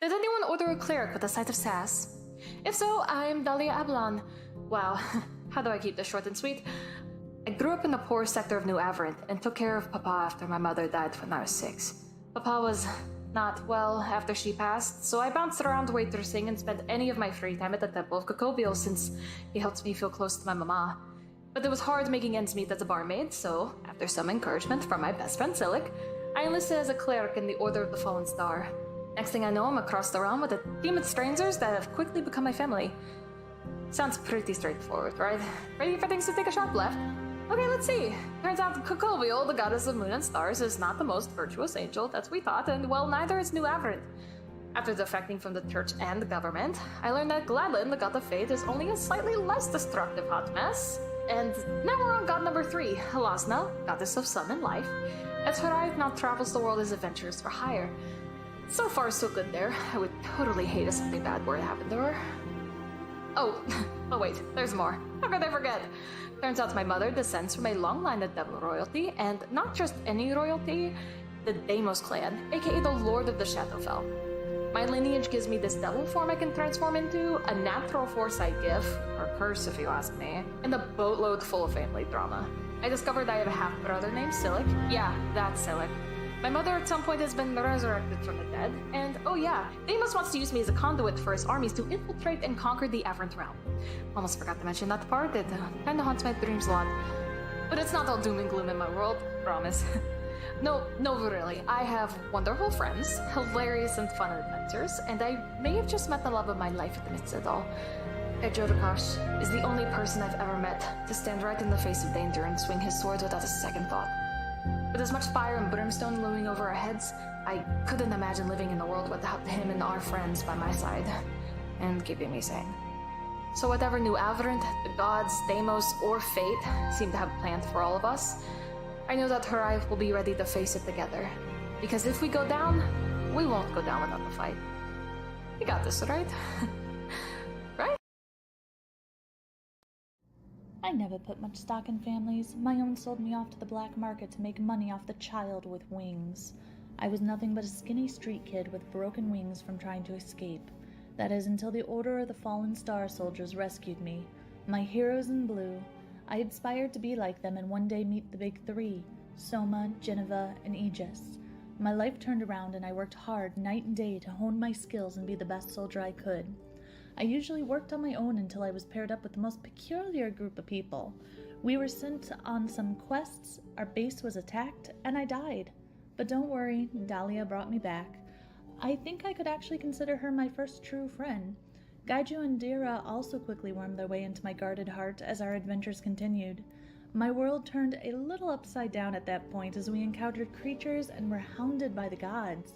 Did anyone order a cleric with a sight of sass? If so, I'm Dahlia Avalon. Wow, how do I keep this short and sweet? I grew up in the poor sector of New Averant and took care of Papa after my mother died when I was 6. Papa was not well after she passed, so I bounced around waitressing and spent any of my free time at the Temple of Cocobio since he helped me feel close to my mama. But it was hard making ends meet as a barmaid, so after some encouragement from my best friend Silic, I enlisted as a cleric in the Order of the Fallen Star. Next thing I know, I'm across the realm with a team of strangers that have quickly become my family. Sounds pretty straightforward, right? Ready for things to take a sharp left? Okay, let's see. Turns out Cocobio, the goddess of moon and stars, is not the most virtuous angel that we thought, and well, neither is New Averant. After defecting from the church and the government, I learned that Gladlin, the god of fate, is only a slightly less destructive hot mess. And now we're on god number 3, Halasna, goddess of sun and life, as Horai now travels the world as adventurers for hire. So far, so good there. I would totally hate if something bad were to happen to her. Oh, but wait, there's more. How could I forget? Turns out my mother descends from a long line of devil royalty, and not just any royalty, the Deimos clan, aka the Lord of the Shadowfell. My lineage gives me this devil form I can transform into, a natural foresight gift, or curse if you ask me, and a boatload full of family drama. I discovered I have a half-brother named Silic. Yeah, that's Silic. My mother at some point has been resurrected from the dead, and oh yeah, Deimos wants to use me as a conduit for his armies to infiltrate and conquer the Averant realm. Almost forgot to mention that part, it kinda haunts my dreams a lot. But it's not all doom and gloom in my world, promise. No, really, I have wonderful friends, hilarious and fun adventures, and I may have just met the love of my life in the midst of it all. Ejodakash is the only person I've ever met to stand right in the face of danger and swing his sword without a second thought. With as much fire and brimstone looming over our heads, I couldn't imagine living in a world without him and our friends by my side, and keeping me sane. So whatever New Averant, the gods, Deimos, or fate seem to have planned for all of us, I know that Horai will be ready to face it together. Because if we go down, we won't go down without the fight. You got this, right? Right? I never put much stock in families. My own sold me off to the black market to make money off the child with wings. I was nothing but a skinny street kid with broken wings from trying to escape. That is, until the Order of the Fallen Star soldiers rescued me. My heroes in blue. I aspired to be like them and one day meet the big 3, Soma, Geneva, and Aegis. My life turned around and I worked hard night and day to hone my skills and be the best soldier I could. I usually worked on my own until I was paired up with the most peculiar group of people. We were sent on some quests, our base was attacked, and I died. But don't worry, Dahlia brought me back. I think I could actually consider her my first true friend. Gaiju and Dira also quickly wormed their way into my guarded heart as our adventures continued. My world turned a little upside down at that point as we encountered creatures and were hounded by the gods.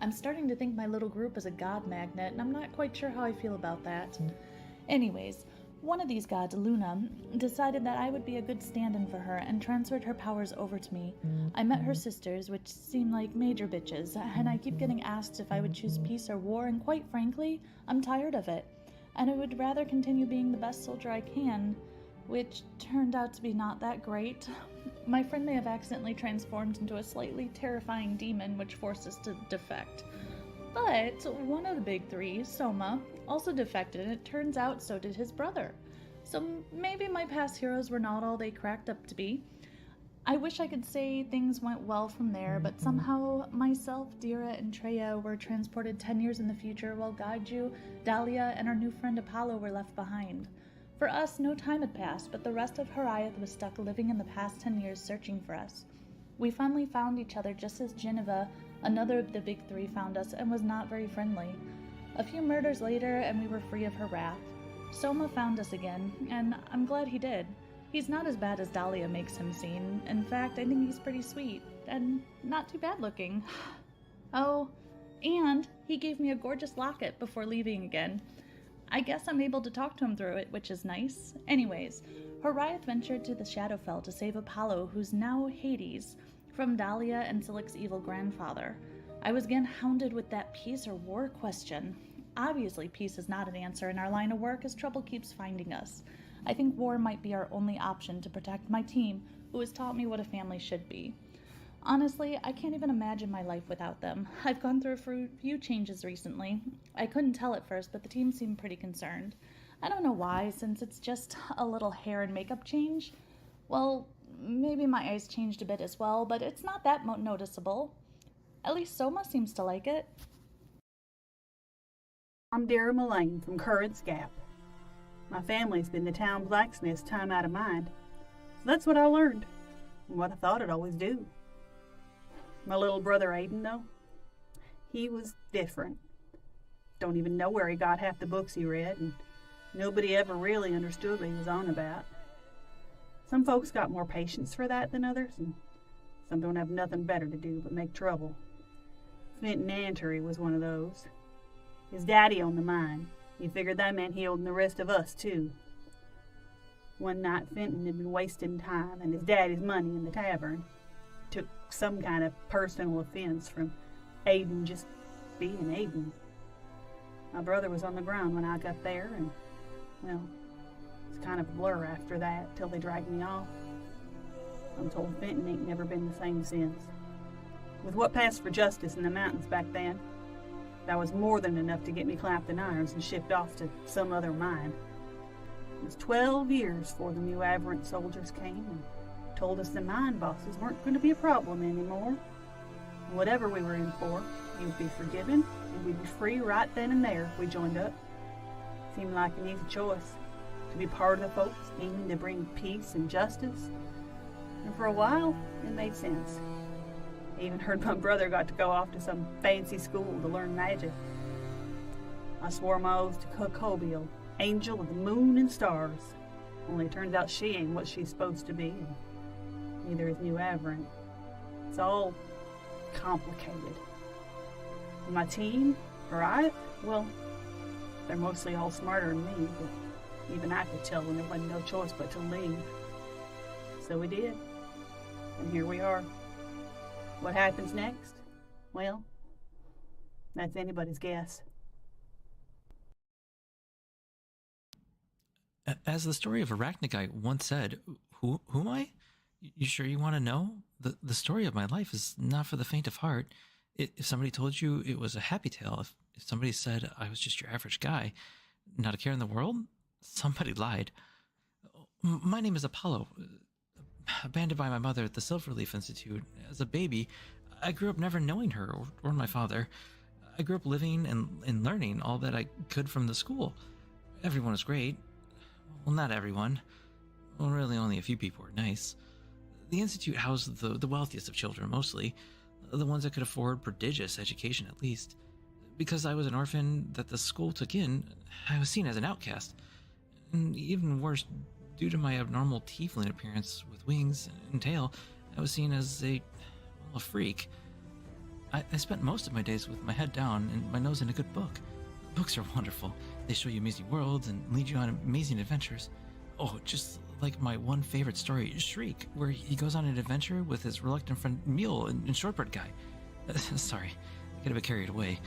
I'm starting to think my little group is a god magnet, and I'm not quite sure how I feel about that. Anyways, one of these gods, Luna, decided that I would be a good stand-in for her and transferred her powers over to me. I met her sisters, which seem like major bitches, and I keep getting asked if I would choose peace or war, and quite frankly, I'm tired of it. And I would rather continue being the best soldier I can, which turned out to be not that great. My friend may have accidentally transformed into a slightly terrifying demon, which forced us to defect. But one of the big 3, Soma, also defected, and it turns out so did his brother. So maybe my past heroes were not all they cracked up to be. I wish I could say things went well from there, but somehow myself, Dira, and Treya were transported 10 years in the future, while Gaiju, Dahlia, and our new friend Apollo were left behind. For us, no time had passed, but the rest of Horiath was stuck living in the past 10 years searching for us. We finally found each other just as Geneva, another of the big 3, found us and was not very friendly. A few murders later, and we were free of her wrath. Soma found us again, and I'm glad he did. He's not as bad as Dahlia makes him seem. In fact, I think he's pretty sweet, and not too bad looking. Oh, and he gave me a gorgeous locket before leaving again. I guess I'm able to talk to him through it, which is nice. Anyways, Horiath ventured to the Shadowfell to save Apollo, who's now Hades, from Dahlia and Silic's evil grandfather. I was again hounded with that peace or war question. Obviously, peace is not an answer in our line of work as trouble keeps finding us. I think war might be our only option to protect my team, who has taught me what a family should be. Honestly, I can't even imagine my life without them. I've gone through a few changes recently. I couldn't tell at first, but the team seemed pretty concerned. I don't know why, since it's just a little hair and makeup change. Well, maybe my eyes changed a bit as well, but it's not that noticeable. At least Soma seems to like it. I'm Dara Mullane from Currants Gap. My family's been the town blacksmiths time out of mind. So that's what I learned, and what I thought I'd always do. My little brother Aiden, though, he was different. Don't even know where he got half the books he read, and nobody ever really understood what he was on about. Some folks got more patience for that than others, and some don't have nothing better to do but make trouble. Fenton Antery was one of those. His daddy owned the mine. He figured that meant he owned the rest of us, too. One night, Fenton had been wasting time and his daddy's money in the tavern. Took some kind of personal offense from Aiden just being Aiden. My brother was on the ground when I got there, and, well, it's kind of a blur after that till they dragged me off. I'm told Fenton ain't never been the same since. With what passed for justice in the mountains back then, that was more than enough to get me clapped in irons and shipped off to some other mine. It was 12 years before the New Averant soldiers came and told us the mine bosses weren't going to be a problem anymore. Whatever we were in for, we would be forgiven and we'd be free right then and there if we joined up. Seemed like an easy choice, to be part of the folks aiming to bring peace and justice. And for a while, it made sense. I even heard my brother got to go off to some fancy school to learn magic. I swore my oath to Kokobiel, angel of the moon and stars. Only it turns out she ain't what she's supposed to be, and neither is New Averant. It's all complicated. And my team, right? Well, they're mostly all smarter than me, but even I could tell when there wasn't no choice but to leave. So we did, and here we are. What happens next? Well, that's anybody's guess. As the story of Arachnaguy once said, who am I? You sure you want to know? The story of my life is not for the faint of heart. If somebody told you it was a happy tale, if somebody said I was just your average guy, not a care in the world, somebody lied. My name is Apollo. Abandoned by my mother at the Silverleaf Institute. As a baby, I grew up never knowing her or my father. I grew up living and learning all that I could from the school. Everyone was great. Well, not everyone. Well, really only a few people were nice. The Institute housed the wealthiest of children, mostly. The ones that could afford prodigious education, at least. Because I was an orphan that the school took in, I was seen as an outcast. And even worse, due to my abnormal tiefling appearance with wings and tail, I was seen as a freak. I spent most of my days with my head down and my nose in a good book. Books are wonderful. They show you amazing worlds and lead you on amazing adventures. Oh, just like my one favorite story, Shriek, where he goes on an adventure with his reluctant friend Mule and Shortbread Guy. Sorry, I get a bit carried away.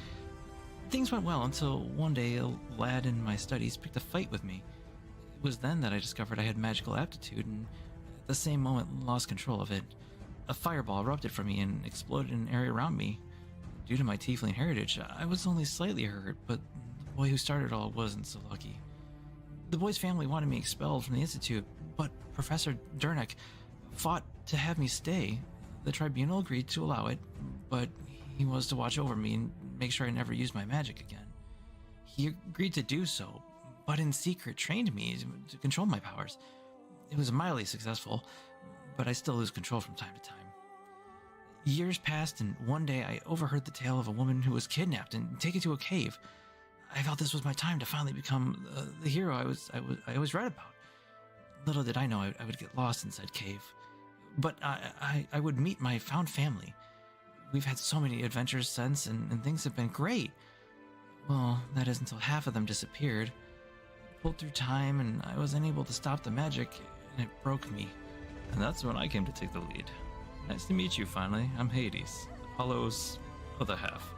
Things went well until one day a lad in my studies picked a fight with me. It was then that I discovered I had magical aptitude and at the same moment lost control of it. A fireball erupted from me and exploded in an area around me. Due to my tiefling heritage, I was only slightly hurt, but the boy who started it all wasn't so lucky. The boy's family wanted me expelled from the Institute, but Professor Durnick fought to have me stay. The tribunal agreed to allow it, but he was to watch over me and make sure I never used my magic again. He agreed to do so, but in secret trained me to control my powers. It was mildly successful, but I still lose control from time to time. Years passed, and one day I overheard the tale of a woman who was kidnapped and taken to a cave. I felt this was my time to finally become the hero I always read about. Little did I know I would get lost inside cave. But I would meet my found family. We've had so many adventures since, and things have been great. Well, that is until half of them disappeared. Pulled through time, and I was unable to stop the magic, and it broke me. And that's when I came to take the lead. Nice to meet you, finally. I'm Hades, Apollo's other half.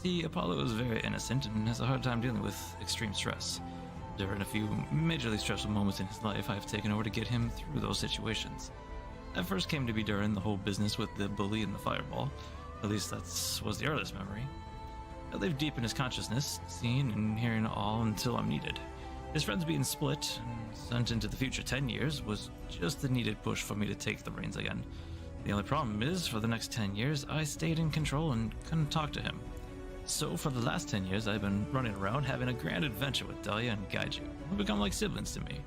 See, Apollo is very innocent and has a hard time dealing with extreme stress. During a few majorly stressful moments in his life, I've taken over to get him through those situations. That first came to be during the whole business with the bully and the fireball. At least that was the earliest memory. I lived deep in his consciousness, seeing and hearing all until I'm needed. His friends being split and sent into the future 10 years was just the needed push for me to take the reins again. The only problem is, for the next 10 years, I stayed in control and couldn't talk to him. So for the last 10 years, I've been running around having a grand adventure with Dahlia and Gaiju, who become like siblings to me.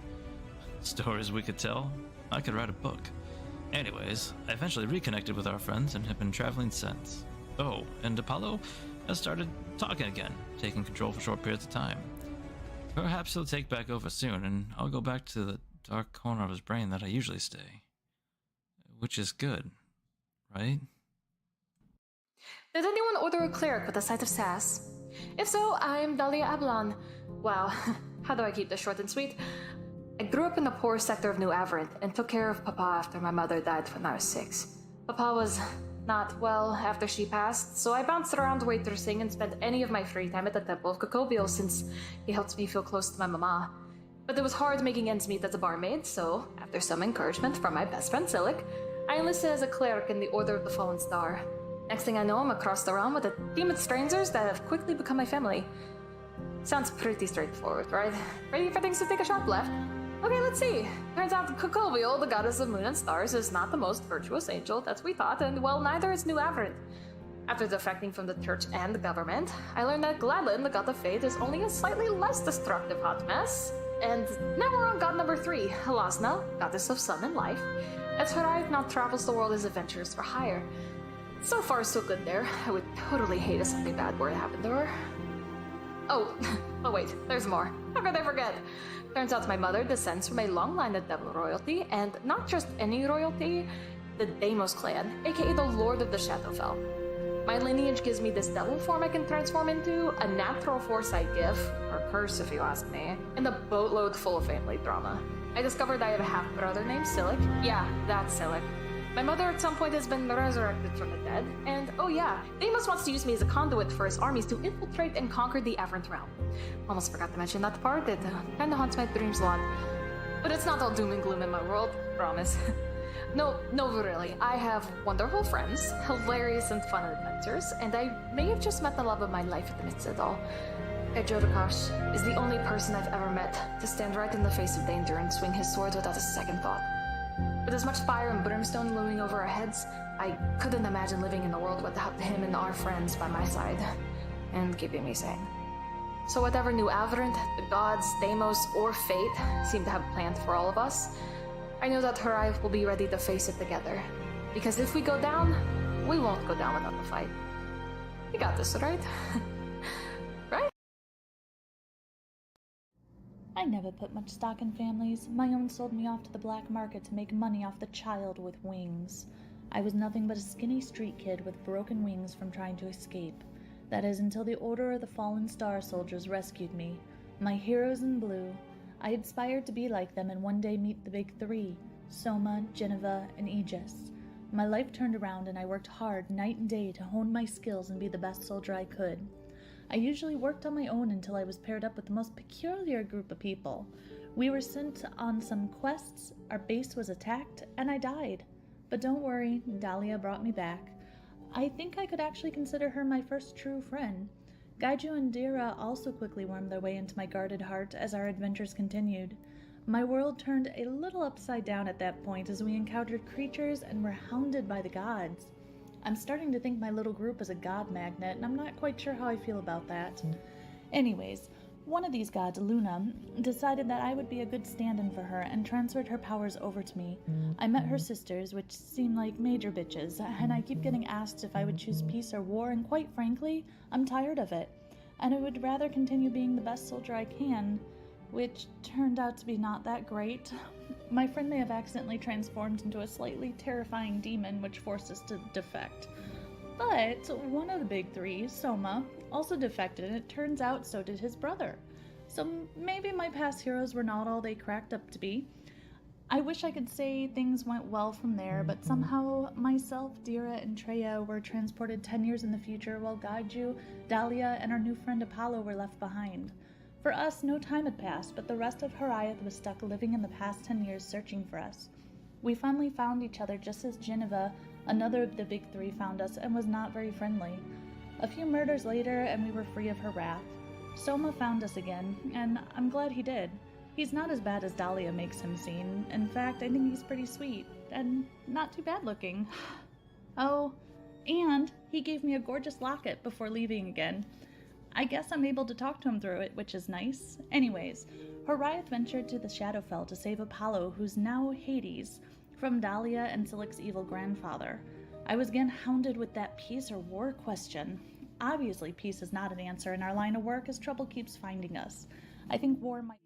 Stories we could tell. I could write a book. Anyways, I eventually reconnected with our friends and have been traveling since. Oh, and Apollo has started talking again, taking control for short periods of time. Perhaps he'll take back over soon, and I'll go back to the dark corner of his brain that I usually stay. Which is good, right? Did anyone order a cleric with a side of sass? If so, I'm Dahlia Ablon. Wow, how do I keep this short and sweet? I grew up in the poor sector of New Averant and took care of Papa after my mother died when I was 6. Papa was not well after she passed, so I bounced around waitressing and spent any of my free time at the Temple of Cocobio since he helped me feel close to my mama. But it was hard making ends meet as a barmaid, so after some encouragement from my best friend Silic, I enlisted as a cleric in the Order of the Fallen Star. Next thing I know, I'm across the realm with a team of strangers that have quickly become my family. Sounds pretty straightforward, right? Ready for things to take a sharp left? Okay, let's see. Turns out Cocobio, the goddess of moon and stars, is not the most virtuous angel that we thought, and well, neither is New Averant. After defecting from the church and the government, I learned that Gladlin, the god of fate, is only a slightly less destructive hot mess. And now we're on god number 3, Halasna, goddess of sun and life, as Harai now travels the world as adventurers for hire. So far, so good there. I would totally hate if something bad were to happen to her. Oh wait, there's more. How could I forget? Turns out my mother descends from a long line of devil royalty, and not just any royalty, the Deimos clan, aka the Lord of the Shadowfell. My lineage gives me this devil form I can transform into, a natural foresight gift, or curse if you ask me, and a boatload full of family drama. I discovered I have a half-brother named Silic. Yeah, that's Silic. My mother at some point has been resurrected from the dead, and oh yeah, Deimos wants to use me as a conduit for his armies to infiltrate and conquer the Averant realm. Almost forgot to mention that part, it kinda haunts my dreams a lot. But it's not all doom and gloom in my world, promise. No, really, I have wonderful friends, hilarious and fun adventures, and I may have just met the love of my life in the midst of it all. Jodakash is the only person I've ever met to stand right in the face of danger and swing his sword without a second thought. With as much fire and brimstone looming over our heads, I couldn't imagine living in a world without him and our friends by my side, and keeping me sane. So whatever New Averant, the gods, Deimos, or fate seem to have planned for all of us, I know that Harai will be ready to face it together. Because if we go down, we won't go down without the fight. You got this, right? Right? I never put much stock in families. My own sold me off to the black market to make money off the child with wings. I was nothing but a skinny street kid with broken wings from trying to escape. That is, until the Order of the Fallen Star soldiers rescued me. My heroes in blue. I aspired to be like them and one day meet the big 3, Soma, Geneva, and Aegis. My life turned around and I worked hard night and day to hone my skills and be the best soldier I could. I usually worked on my own until I was paired up with the most peculiar group of people. We were sent on some quests, our base was attacked, and I died. But don't worry, Dahlia brought me back. I think I could actually consider her my first true friend. Gaiju and Dira also quickly wormed their way into my guarded heart as our adventures continued. My world turned a little upside down at that point as we encountered creatures and were hounded by the gods. I'm starting to think my little group is a god magnet, and I'm not quite sure how I feel about that. Anyways, one of these gods, Luna, decided that I would be a good stand-in for her and transferred her powers over to me. I met her sisters, which seem like major bitches, and I keep getting asked if I would choose peace or war, and quite frankly, I'm tired of it. And I would rather continue being the best soldier I can, which turned out to be not that great. My friend may have accidentally transformed into a slightly terrifying demon, which forced us to defect. But one of the big 3, Soma, also defected, and it turns out so did his brother. So maybe my past heroes were not all they cracked up to be. I wish I could say things went well from there, but somehow myself, Dira, and Treya were transported 10 years in the future, while Gaiju, Dahlia, and our new friend Apollo were left behind. For us, no time had passed, but the rest of Hariath was stuck living in the past 10 years searching for us. We finally found each other just as Geneva, another of the big three, found us and was not very friendly. A few murders later, and we were free of her wrath. Soma found us again, and I'm glad he did. He's not as bad as Dahlia makes him seem. In fact, I think he's pretty sweet, and not too bad looking. Oh, and he gave me a gorgeous locket before leaving again. I guess I'm able to talk to him through it, which is nice. Anyways, Horiath ventured to the Shadowfell to save Apollo, who's now Hades, from Dahlia and Silik's evil grandfather. I was again hounded with that peace or war question. Obviously, peace is not an answer in our line of work as trouble keeps finding us. I think war might...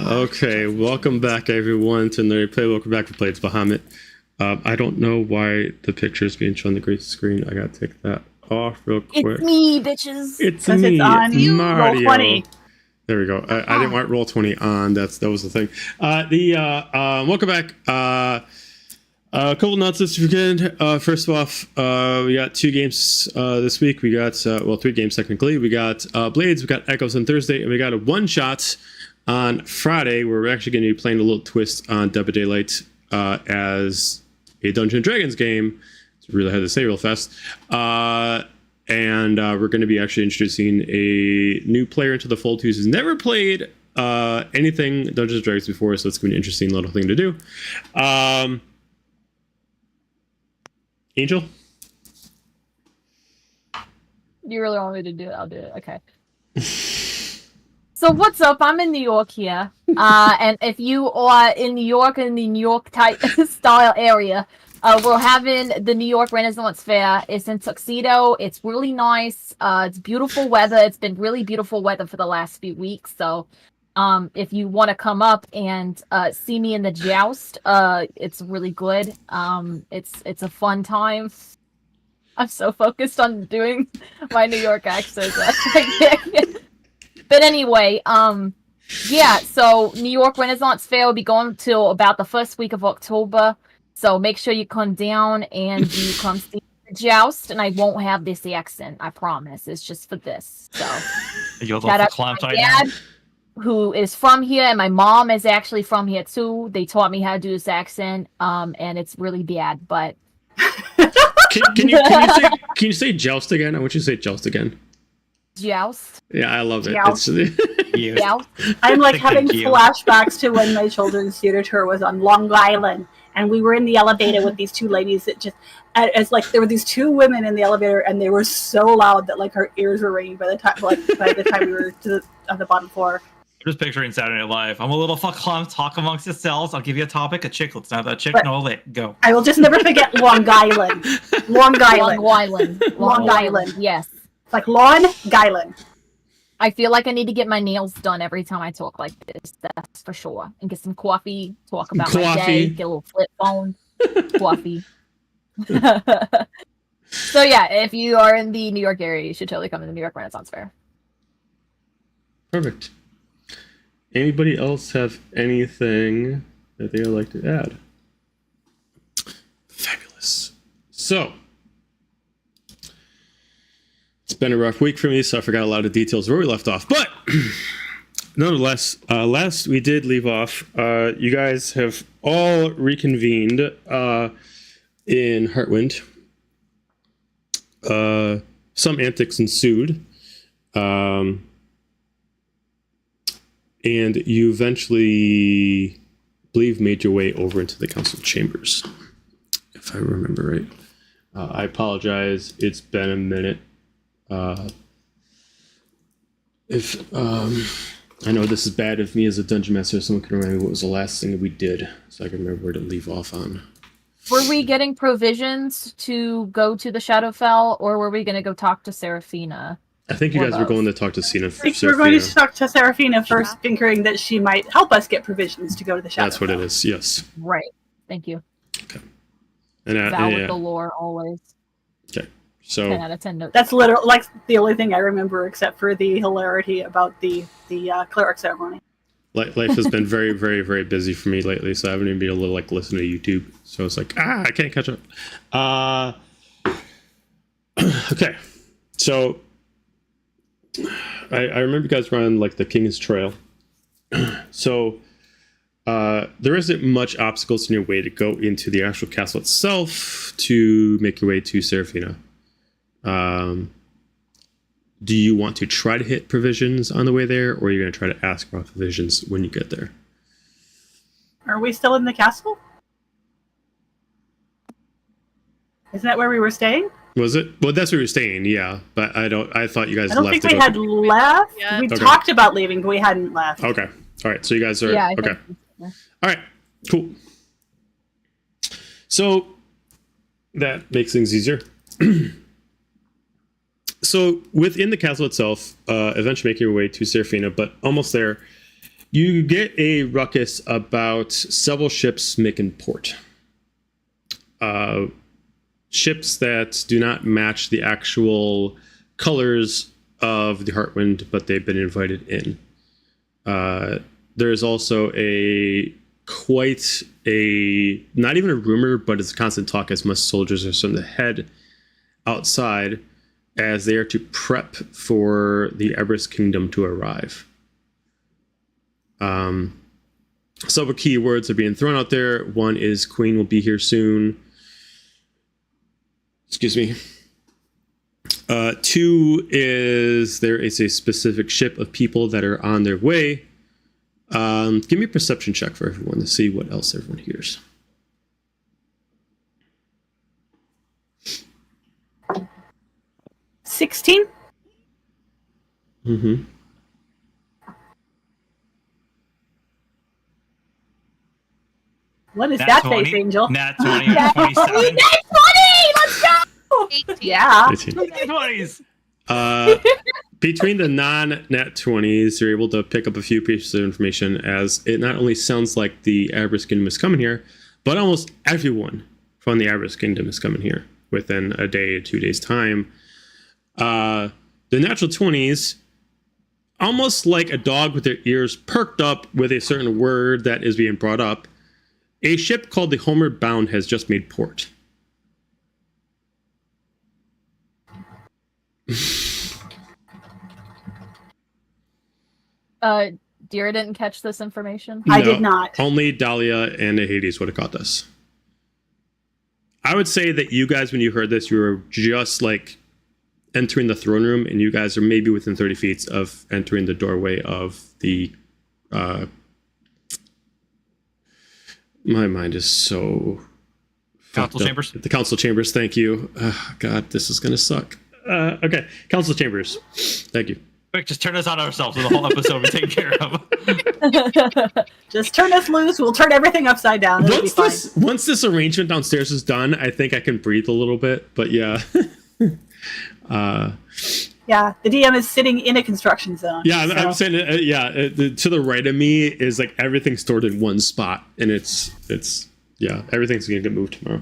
Okay, welcome back everyone to another play. Welcome back to Play. It's Bahamut. I don't know why the picture is being shown on the green screen. I gotta take that off real quick. It's me, bitches. It's 'Cause me, it's on you. Mario. Roll 20. There we go. I didn't want roll 20 on. That was the thing. Welcome back. A couple notes this weekend. First off, we got 2 games this week. We got 3 games technically. We got Blades. We got Echoes on Thursday, and we got a one shot on Friday, where we're actually going to be playing a little twist on Dead by Daylight as a Dungeons & Dragons game. It's really hard to say real fast. And we're going to be actually introducing a new player into the fold who's never played anything Dungeons & Dragons before, so it's going to be an interesting little thing to do. Angel? You really want me to do it? I'll do it. Okay. So what's up? I'm in New York here. And if you are in New York, in the New York type style area, we're having the New York Renaissance Fair. It's in Tuxedo. It's really nice. It's beautiful weather. It's been really beautiful weather for the last few weeks. So if you want to come up and see me in the joust, it's really good. It's a fun time. I'm so focused on doing my New York accent. But anyway, yeah, so New York Renaissance Fair will be going till about the first week of October. So make sure you come down and you come see the joust, and I won't have this accent, I promise. It's just for this. So shout out to my dad, who is from here, and my mom is actually from here too. They taught me how to do this accent, and it's really bad, but Can you say joust again? I want you to say joust again. joust. Yeah, I love it. Joust. Joust. I'm like having Thank you. flashbacks to when my children's theater tour was on Long Island, and we were in the elevator with these 2 ladies that just, as like there were these 2 women in the elevator, and they were so loud that like our ears were ringing by the time we were on the bottom floor. I'm just picturing Saturday Night Live. I'm a little fuck clump. Talk amongst yourselves. I'll give you a topic. A chick. Let's have that chick. Right. No lit. Go. I will just never forget Long Island. Long Island. Long Island. Long Island. Yes. It's like Long Island. I feel like I need to get my nails done every time I talk like this. That's for sure. And get some coffee. Talk about my day. Get a little flip phone. Coffee. So yeah, if you are in the New York area, you should totally come to the New York Renaissance Fair. Perfect. Anybody else have anything that they would like to add? Fabulous. So it's been a rough week for me, so I forgot a lot of details where we left off. But nonetheless, last we did leave off, you guys have all reconvened in Heartwind. Some antics ensued. And you eventually, I believe, made your way over into the council chambers, if I remember right. I apologize. It's been a minute. If I know this is bad of me as a dungeon master, someone can remind me what was the last thing that we did, so I can remember where to leave off on. Were we getting provisions to go to the Shadowfell, or were we going to go talk to Seraphina? I think you guys were going to talk to Cena. I think we're going to talk to Seraphina first, concurring that she might help us get provisions to go to the Shadow. That's what it is, yes. Right. Thank you. Okay. And Val with the lore, always. Okay. So 10 out of 10 notes. That's literally like the only thing I remember, except for the hilarity about the cleric ceremony. life has been very, very, very busy for me lately, so I haven't even been able to like listen to YouTube. So it's like, I can't catch up. Okay. So I remember you guys were on like the King's Trail. So there isn't much obstacles in your way to go into the actual castle itself to make your way to Seraphina. Do you want to try to hit provisions on the way there, or are you going to try to ask about provisions when you get there? Are we still in the castle? Isn't that where we were staying? Was it? Well, that's where you're staying, yeah. But I thought you guys left. I don't think we had left. Yeah. We Okay. talked about leaving, but we hadn't left. Okay. All right. So you guys are Yeah, I okay. think so. All right. Cool. So that makes things easier. So within the castle itself, eventually making your way to Seraphina, but almost there, you get a ruckus about several ships making port. Ships that do not match the actual colors of the Heartwind, but they've been invited in. There is also quite a, not even a rumor, but it's a constant talk as most soldiers are starting to head outside as they are to prep for the Everest Kingdom to arrive. Several key words are being thrown out there. One is Queen will be here soon. Excuse me. Two is there is a specific ship of people that are on their way. Give me a perception check for everyone to see what else everyone hears. 16? Mm-hmm. What is Nat that 20, face, Angel? Nat 20 or 27. Nat 20! Let's go! 18. Yeah. 18. Nat 20s. Between the non-nat 20s, you're able to pick up a few pieces of information, as it not only sounds like the Everest Kingdom is coming here, but almost everyone from the Everest Kingdom is coming here within a day or 2 days' time. The natural 20s, almost like a dog with their ears perked up with a certain word that is being brought up, a ship called the Homeward Bound has just made port. Deer didn't catch this information. I did not. Only Dahlia and Hades would have caught this. I would say that you guys, when you heard this, you were just like entering the throne room, and you guys are maybe within 30 feet of entering the doorway of the my mind is so Council fucked up. chambers? The council chambers, thank you. God, this is gonna suck. Okay, council chambers. Thank you. Quick, just turn us on ourselves with the whole episode we take care of. Just turn us loose. We'll turn everything upside down. It'll be fine. Once this arrangement downstairs is done, I think I can breathe a little bit. But yeah. Yeah, the DM is sitting in a construction zone. Yeah, so. I'm saying, to the right of me is like everything stored in one spot, and it's everything's gonna get moved tomorrow.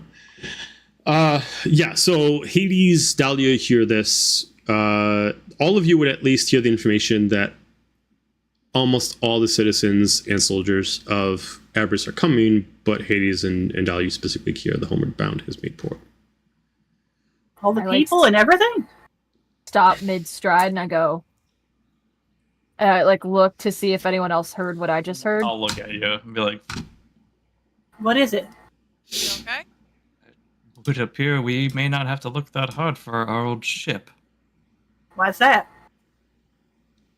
So Hades, Dahlia hear this. All of you would at least hear the information that almost all the citizens and soldiers of Everest are coming, but Hades and Dahlia specifically hear the Homeward Bound has made port. All the I like people and everything? Stop mid-stride and I go, look to see if anyone else heard what I just heard. I'll look at you and be like, What is it? You okay? it would appear we may not have to look that hard for our old ship. Why's that?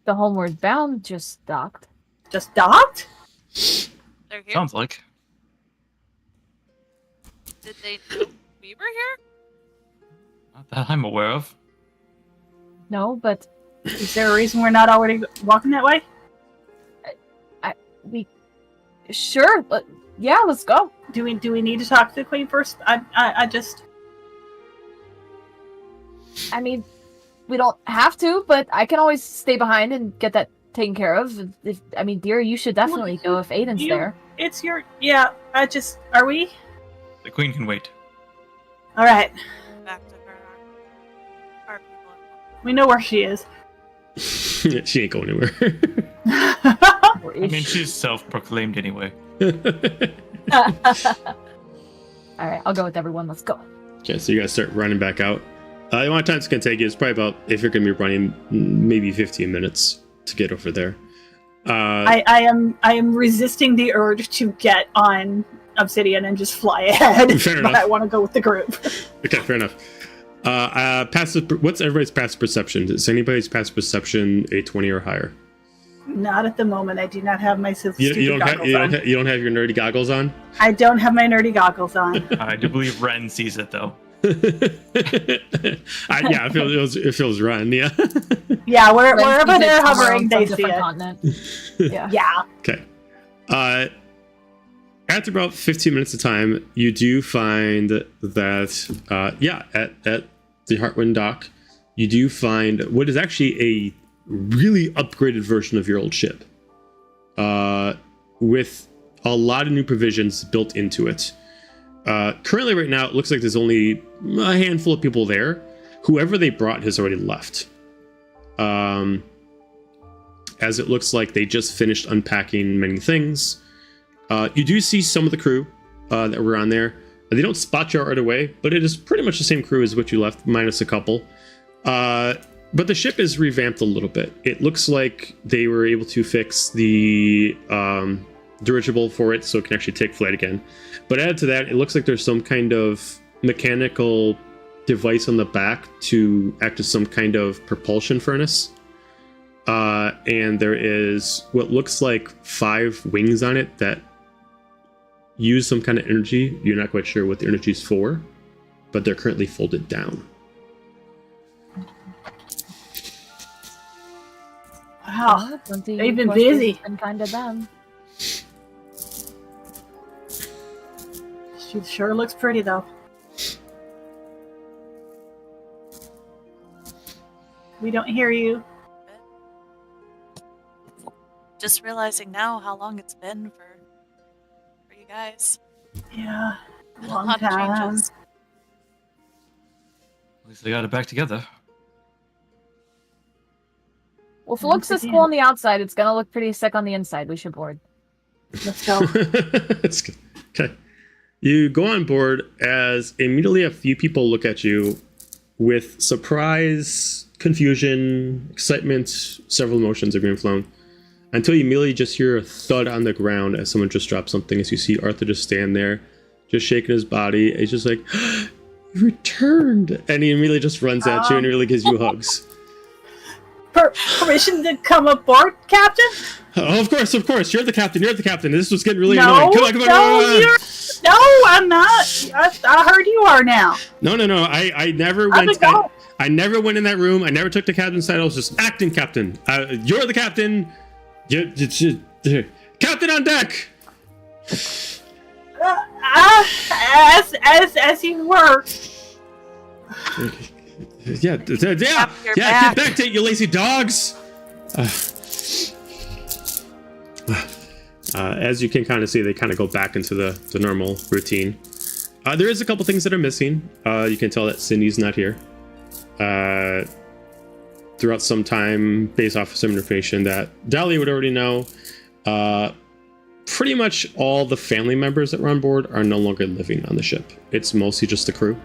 The Homeward Bound just docked. Just docked? They're here. Sounds like. Did they know we were here? Not that I'm aware of. No, but Is there a reason we're not already walking that way? sure. Yeah, let's go. Do we need to talk to the queen first? I just I mean, we don't have to, but I can always stay behind and get that taken care of. Dear, you should definitely go if Aiden's there. It's your are we? The queen can wait. All right. Back to her. Our people. We know where she is. She ain't going anywhere. I mean, she's self-proclaimed anyway. Alright, I'll go with everyone. Let's go. Okay, so you guys start running back out. The amount of time it's going to take you is probably about, if you're going to be running, maybe 15 minutes to get over there. I am resisting the urge to get on Obsidian and just fly ahead. Fair but enough. I want to go with the group. Okay, fair enough. What's everybody's passive perception? Is anybody's passive perception a 20 or higher? Not at the moment. I do not have my You don't goggles on. you don't have your nerdy goggles on? I don't have my nerdy goggles on. I do believe Ren sees it, though. It feels Ren, yeah. Yeah, Ren's wherever keeping they're it somewhere hovering, on they some see different it. continent. Yeah. Yeah. Okay. After about 15 minutes of time, you do find that, at the Heartwind dock, you do find what is actually a really upgraded version of your old ship, with a lot of new provisions built into it. Currently, right now, it looks like there's only a handful of people there. Whoever they brought has already left. As it looks like they just finished unpacking many things. You do see some of the crew that were on there. They don't spot you right away, but it is pretty much the same crew as what you left, minus a couple. But the ship is revamped a little bit. It looks like they were able to fix the dirigible for it so it can actually take flight again. But added to that, it looks like there's some kind of mechanical device on the back to act as some kind of propulsion furnace. And there is what looks like 5 wings on it that use some kind of energy. You're not quite sure what the energy is for, but they're currently folded down. Wow. Plenty They've been more busy. space than kind of them. She sure looks pretty, though. We don't hear you. Just realizing now how long it's been for you guys. Yeah. Been Long a lot of time. changes. At least they got it back together. Well, if it looks this cool on the outside, it's gonna look pretty sick on the inside. We should board. Let's go. That's good. Okay. You go on board as immediately a few people look at you with surprise, confusion, excitement. Several emotions are being flown. Until you immediately just hear a thud on the ground as someone just dropped something, as you see Arthur just stand there, just shaking his body. He's just like, "You returned!" And he immediately just runs at you and really gives you hugs. Permission to come aboard, Captain? Oh, of course. You're the captain. This was getting really No, annoying. Come on. no, I'm not. I heard you are now. No. I never How's went. it going? I never went in that room. I never took the captain's title. I was just acting captain. You're the captain. Captain on deck. As you were. Yeah. Your Get back. back to it, you lazy dogs. As you can kind of see, they kind of go back into the normal routine. There is a couple things that are missing. You can tell that Cindy's not here. Throughout some time, based off of some information that Dahlia would already know, pretty much all the family members that were on board are no longer living on the ship. It's mostly just the crew.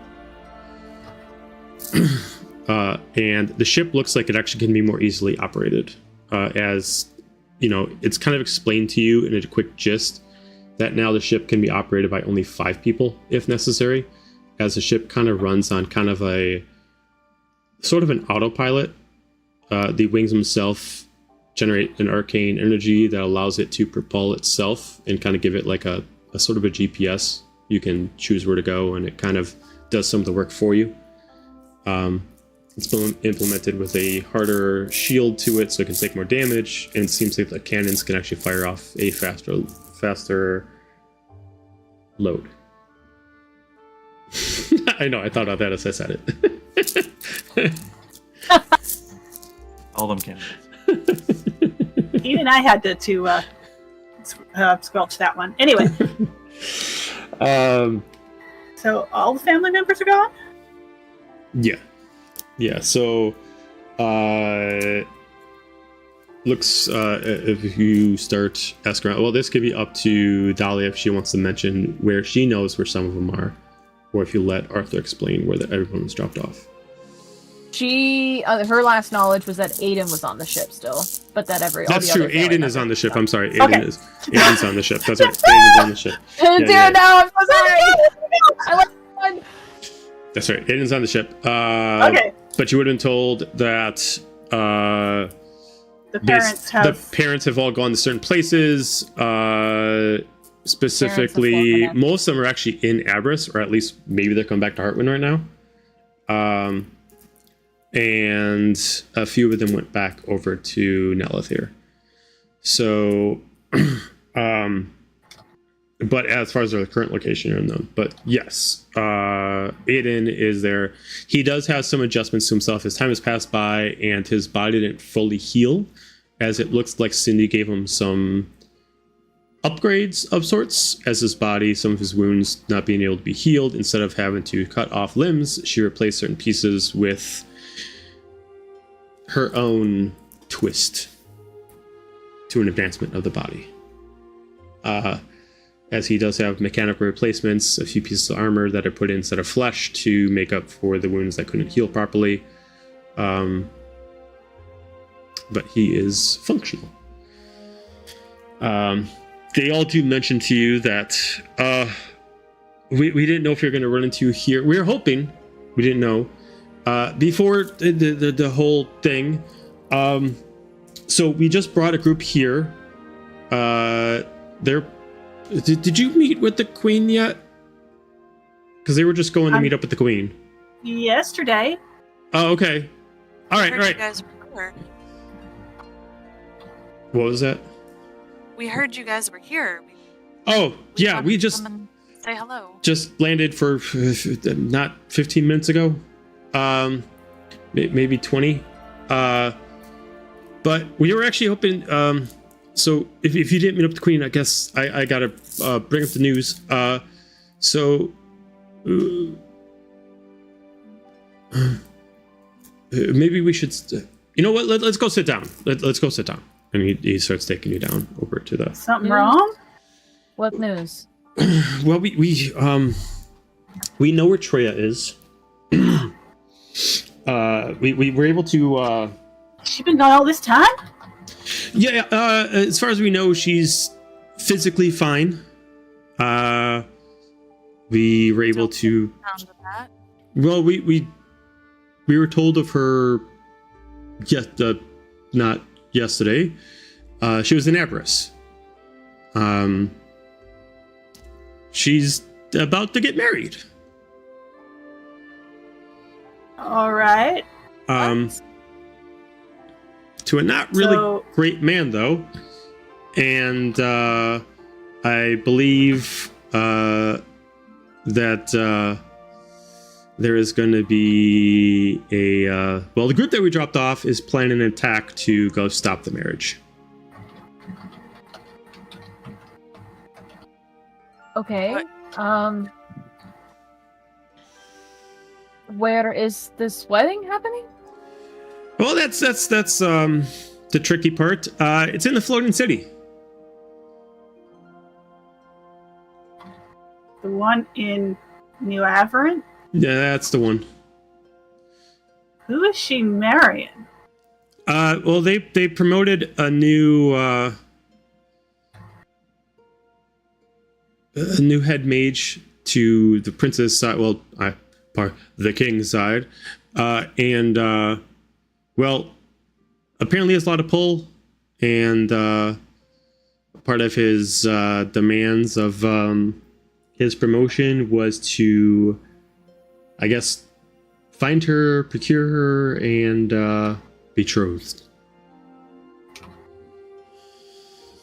and the ship looks like it actually can be more easily operated. As you know, it's kind of explained to you in a quick gist that now the ship can be operated by only 5 people if necessary, as the ship kind of runs on kind of a sort of an autopilot. The wings themselves generate an arcane energy that allows it to propel itself and kind of give it like a sort of a GPS. You can choose where to go, and it kind of does some of the work for you. It's been implemented with a harder shield to it, so it can take more damage, and it seems like the cannons can actually fire off a faster load. I know, I thought about that as I said it. All them cannons. Even I had to squelch that one. Anyway, so all the family members are gone? Yeah, so looks if you start asking around, well, this could be up to Dahlia if she wants to mention where she knows where some of them are, or if you let Arthur explain where everyone was dropped off. She, her last knowledge was that Aiden was on the ship still, but that That's true. Aiden is on the ship. I'm sorry. Aiden's on the ship. That's right. Aiden's Aiden's on the ship. Yeah. No, I'm so sorry. I like one. That's right. Aiden's on the ship. Okay. But you would have been told that The parents have all gone to certain places. Specifically, most of them are actually in Abris, or at least maybe they're coming back to Heartwind right now. And a few of them went back over to Nelithir. So, but as far as their current location, you're unknown. But yes, Aiden is there. He does have some adjustments to himself. His time has passed by, and his body didn't fully heal, as it looks like Cindy gave him some upgrades of sorts, as his body, some of his wounds not being able to be healed. Instead of having to cut off limbs, she replaced certain pieces with her own twist to an advancement of the body. As he does have mechanical replacements, a few pieces of armor that are put in instead of flesh to make up for the wounds that couldn't heal properly. But he is functional. They all do mention to you that we didn't know if you're going to run into here. We were hoping. We didn't know. Before the whole thing, so we just brought a group here. Did you meet with the queen yet? Because they were just going to meet up with the queen. Yesterday. Oh, okay. All right. You guys were here. What was that? We heard you guys were here. We just come and say hello. Just landed for not 15 minutes ago. Maybe 20. But we were actually hoping. So if you didn't meet up with the queen, I guess I gotta bring up the news. Maybe we should. You know what? Let's go sit down. Let's go sit down. And he starts taking you down over to the. Something wrong? What news? Well, we know where Treya is. We were able to. She's been gone all this time? Yeah. As far as we know, she's physically fine. We were able to. Well, we were told of her. Yes, not yesterday. She was in Abris. She's about to get married. All right. To a not really great man, though. And I believe that there is going to be a... well, the group that we dropped off is planning an attack to go stop the marriage. Okay. Where is this wedding happening? Well, that's the tricky part. It's in the floating city. The one in New Averant? Yeah, that's the one. Who is she marrying? Well, they promoted a new head mage to the prince's side. Well, the king's side, and well, apparently has a lot of pull, and part of his demands of his promotion was to, I guess, find her, procure her, and betrothed.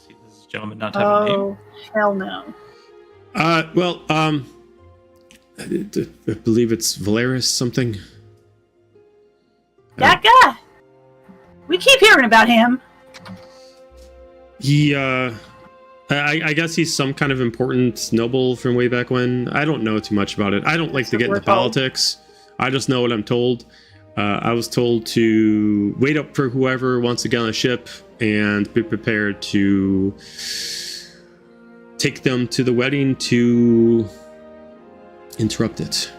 See, this is gentleman not have a name. Oh, hell no. Well, I believe it's Valeris something. That guy! We keep hearing about him. He, I guess he's some kind of important noble from way back when. I don't know too much about it. I don't like to get into politics. I just know what I'm told. I was told to wait up for whoever wants to get on a ship and be prepared to take them to the wedding to interrupt it.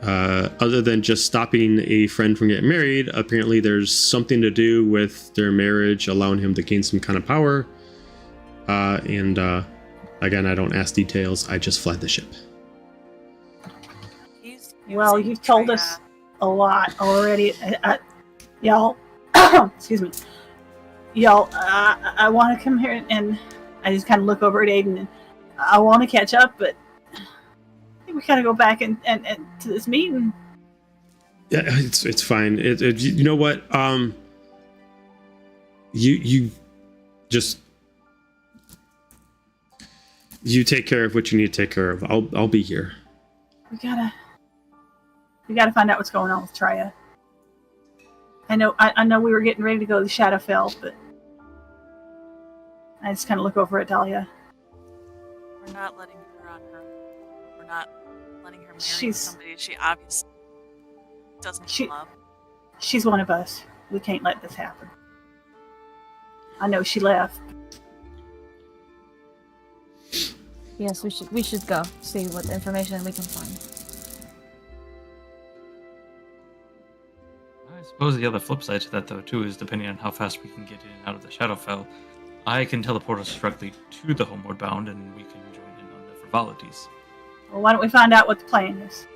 Other than just stopping a friend from getting married, apparently there's something to do with their marriage, allowing him to gain some kind of power. And again, I don't ask details. I just fly the ship. Well, you've told us a lot already. Y'all, excuse me. Y'all, I want to come here and I just kind of look over at Aiden and I want to catch up, but I think we gotta go back and to this meeting. Yeah, it's fine. You know what? You just take care of what you need to take care of. I'll be here. We gotta find out what's going on with Trya. I know we were getting ready to go to Shadowfell, but I just kind of look over at Dahlia. We're not letting her on her. We're not letting her marry somebody she obviously doesn't love. She's one of us. We can't let this happen. I know she left. Yes, we should go see what information we can find. I suppose the other flip side to that, though, too, is depending on how fast we can get in and out of the Shadowfell, I can teleport us directly to the Homeward Bound, and we can join in on the frivolities. Well, why don't we find out what the plan is?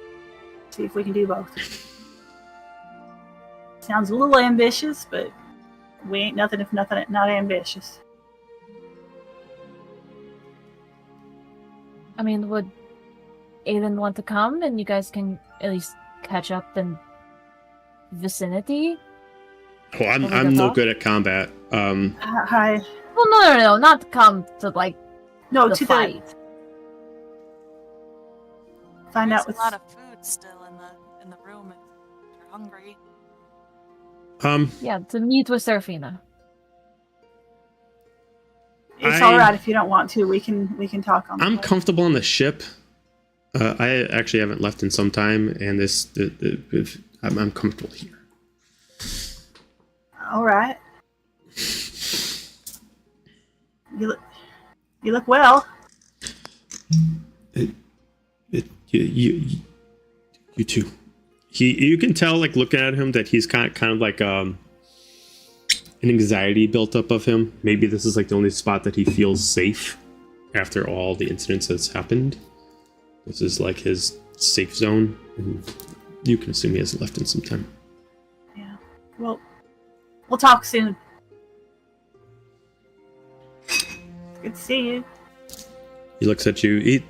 See if we can do both. Sounds a little ambitious, but we ain't nothing if not ambitious. I mean, would Aiden want to come, and you guys can at least catch up in vicinity? Oh, I'm no good at combat. Hi. Well, no, not to come to the fight. Find There's out what's a lot of food still in the room if you're hungry. Yeah, to meet with Serafina. It's all right if you don't want to. We can talk on. I'm comfortable on the ship. I actually haven't left in some time, and I'm comfortable here. All right. You look well. You too. You can tell, like, looking at him, that he's kind of like an anxiety built up of him. Maybe this is like the only spot that he feels safe after all the incidents that's happened. This is like his safe zone, and you can assume he hasn't left in some time. Yeah. Well, we'll talk soon. Good to see you. He looks at you. He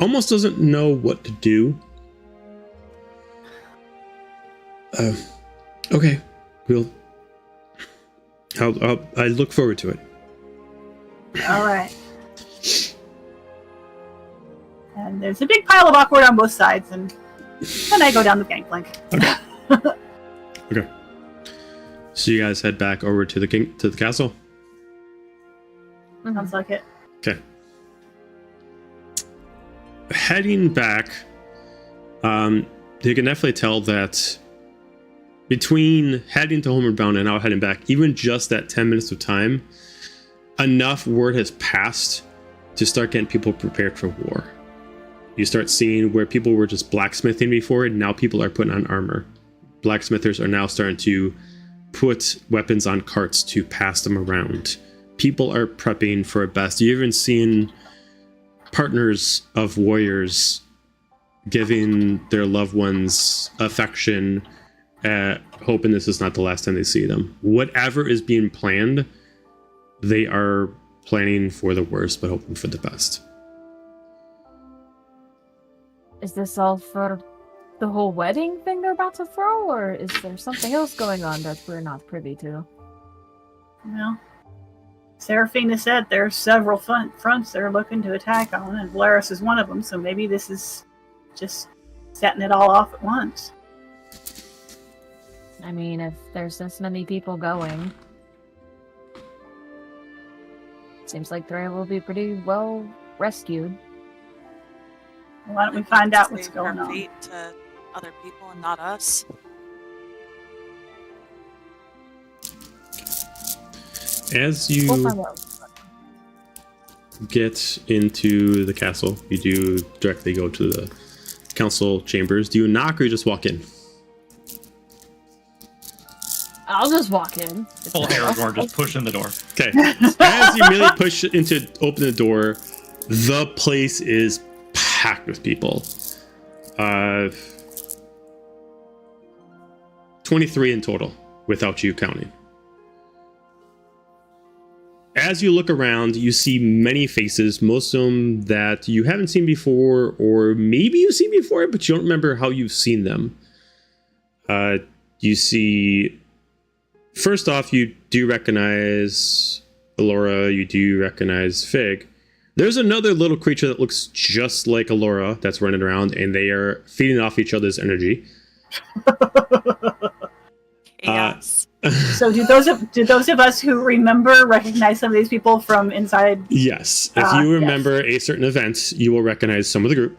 almost doesn't know what to do. Okay. I look forward to it. All right. And there's a big pile of awkward on both sides, and then I go down the gangplank. Okay. Okay. So you guys head back over to the castle. Sounds like it. Okay. Heading back, you can definitely tell that between heading to Homeward Bound and now heading back, even just that 10 minutes of time, enough word has passed to start getting people prepared for war. You start seeing where people were just blacksmithing before, and now people are putting on armor. blacksmithers are now starting to put weapons on carts to pass them around. People are prepping for a best. You've even seen partners of warriors giving their loved ones affection, hoping this is not the last time they see them. Whatever is being planned, they are planning for the worst but hoping for the best. Is this all for the whole wedding thing they're about to throw, or is there something else going on that we're not privy to? Well, Seraphina said there's several fronts they're looking to attack on, and Valeris is one of them, so maybe this is just setting it all off at once. I mean, if there's this many people going, seems like Threa will be pretty well rescued. Why don't we find out what's Leave going her on? fate to other people and not us. As you get into the castle, you do directly go to the council chambers. Do you knock or you just walk in? I'll just walk in. Full Aragorn just push in the door. Okay. As you immediately open the door, the place is packed with people. 23 in total, without you counting. As you look around, you see many faces, most of them that you haven't seen before, or maybe you've seen before, but you don't remember how you've seen them. You see, first off, you do recognize Alora, you do recognize Fig. There's another little creature that looks just like Alora that's running around, and they are feeding off each other's energy. Chaos. So do those of us who remember recognize some of these people from inside? Yes. If you remember a certain event, you will recognize some of the group.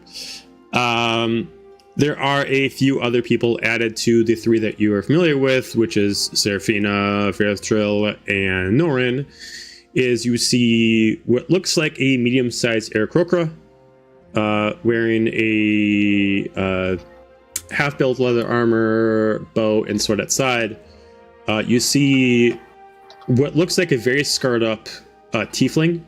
There are a few other people added to the three that you are familiar with, which is Seraphina, Fairthrill, and Norin. Is you see what looks like a medium-sized Aarakocra wearing a half-built leather armor, bow, and sword at side. You see what looks like a very scarred up tiefling.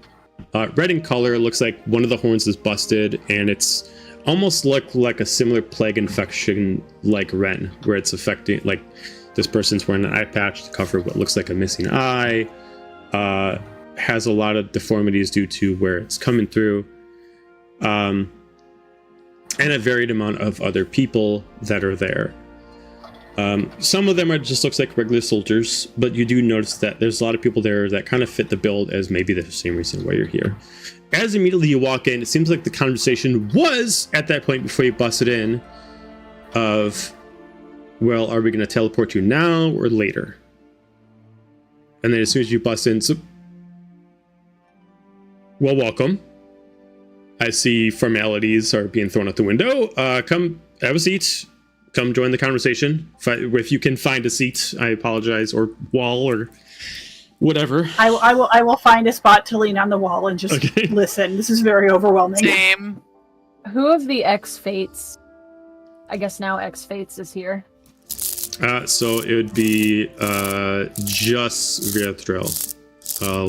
Red in color, looks like one of the horns is busted, and it's almost look like a similar plague infection like Ren, where it's affecting, like this person's wearing an eye patch to cover what looks like a missing eye. Has a lot of deformities due to where it's coming through. And a varied amount of other people that are there. Some of them are just looks like regular soldiers, but you do notice that there's a lot of people there that kind of fit the build as maybe the same reason why you're here. As immediately you walk in, it seems like the conversation was at that point before you busted in of, well, are we going to teleport you now or later? And then as soon as you bust in, so, well, welcome. I see formalities are being thrown out the window. Come have a seat. Come join the conversation. If you can find a seat, I apologize, or wall or whatever. I will find a spot to lean on the wall and just listen. This is very overwhelming. Same. Who of the X-Fates, I guess now X-Fates is here? So it would be just Viatrell.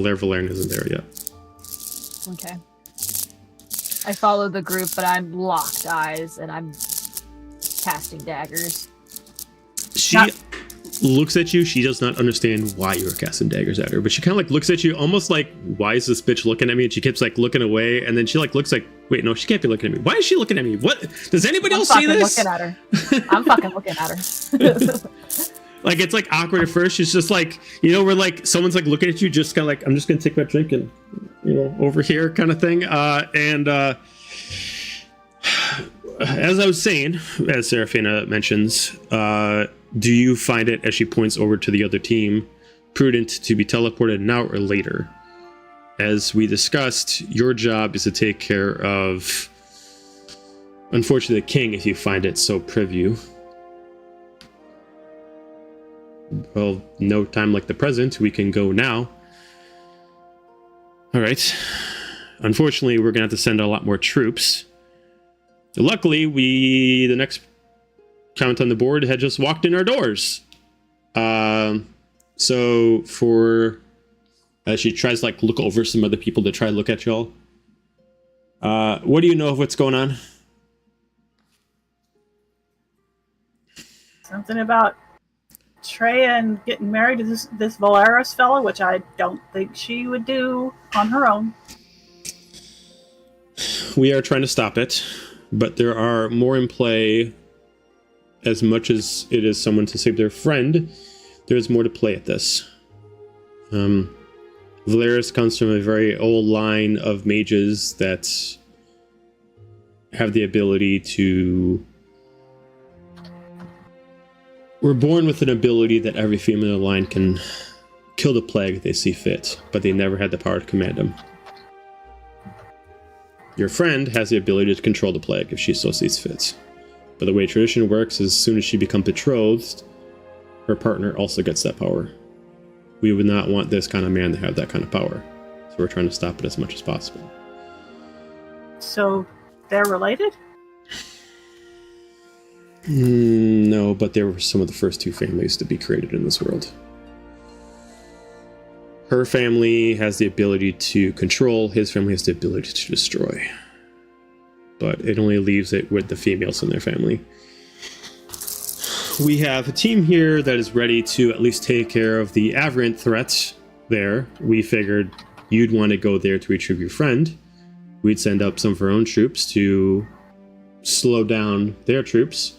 Lair Valerian isn't there yet. Okay. I follow the group, but I'm locked eyes and I'm casting daggers. She looks at you. She does not understand why you are casting daggers at her, but she kind of like looks at you almost like, why is this bitch looking at me? And she keeps like looking away, and then she like looks like, wait, no, she can't be looking at me. Why is she looking at me? What? Does anybody else see this? I'm fucking looking at her. I'm fucking looking at her. Like, it's like awkward at first. She's just like, you know, where like someone's like looking at you, just kind of like, I'm just gonna take my drink and, you know, over here kind of thing. As I was saying, as Seraphina mentions, do you find it, as she points over to the other team, prudent to be teleported now or later? As we discussed, your job is to take care of, unfortunately, the king if you find it so privy. Well, no time like the present. We can go now. All right. Unfortunately, we're going to have to send a lot more troops. Luckily, the next count on the board had just walked in our doors. So for as she tries to like look over some other people to try to look at y'all. What do you know of what's going on? Something about Treya and getting married to this Valeris fellow, which I don't think she would do on her own. We are trying to stop it, but there are more in play. As much as it is someone to save their friend, there's more to play at this. Valeris comes from a very old line of mages that have the ability to... We're born with an ability that every female in the line can kill the plague if they see fit, but they never had the power to command them. Your friend has the ability to control the plague if she so sees fit. But the way tradition works is as soon as she becomes betrothed, her partner also gets that power. We would not want this kind of man to have that kind of power. So we're trying to stop it as much as possible. So they're related? No, but they were some of the first two families to be created in this world. Her family has the ability to control, his family has the ability to destroy. But it only leaves it with the females in their family. We have a team here that is ready to at least take care of the Aberrant threat there. We figured you'd want to go there to retrieve your friend. We'd send up some of our own troops to slow down their troops.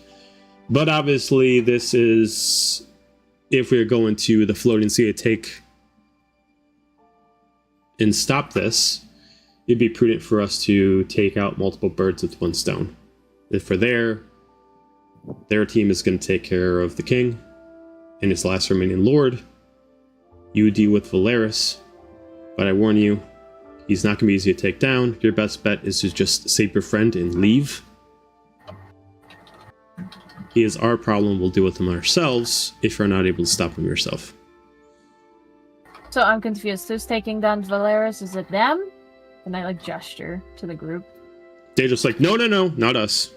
But obviously this is, if we're going to the floating sea to take and stop this, it'd be prudent for us to take out multiple birds with one stone. If we're there, their team is going to take care of the king and his last remaining lord. You deal with Valeris, but I warn you, he's not going to be easy to take down. Your best bet is to just save your friend and leave. He is our problem, we'll deal with him ourselves if you're not able to stop him yourself. So I'm confused. Who's taking down Valeris? Is it them? Can I like gesture to the group? They're just like, no, not us.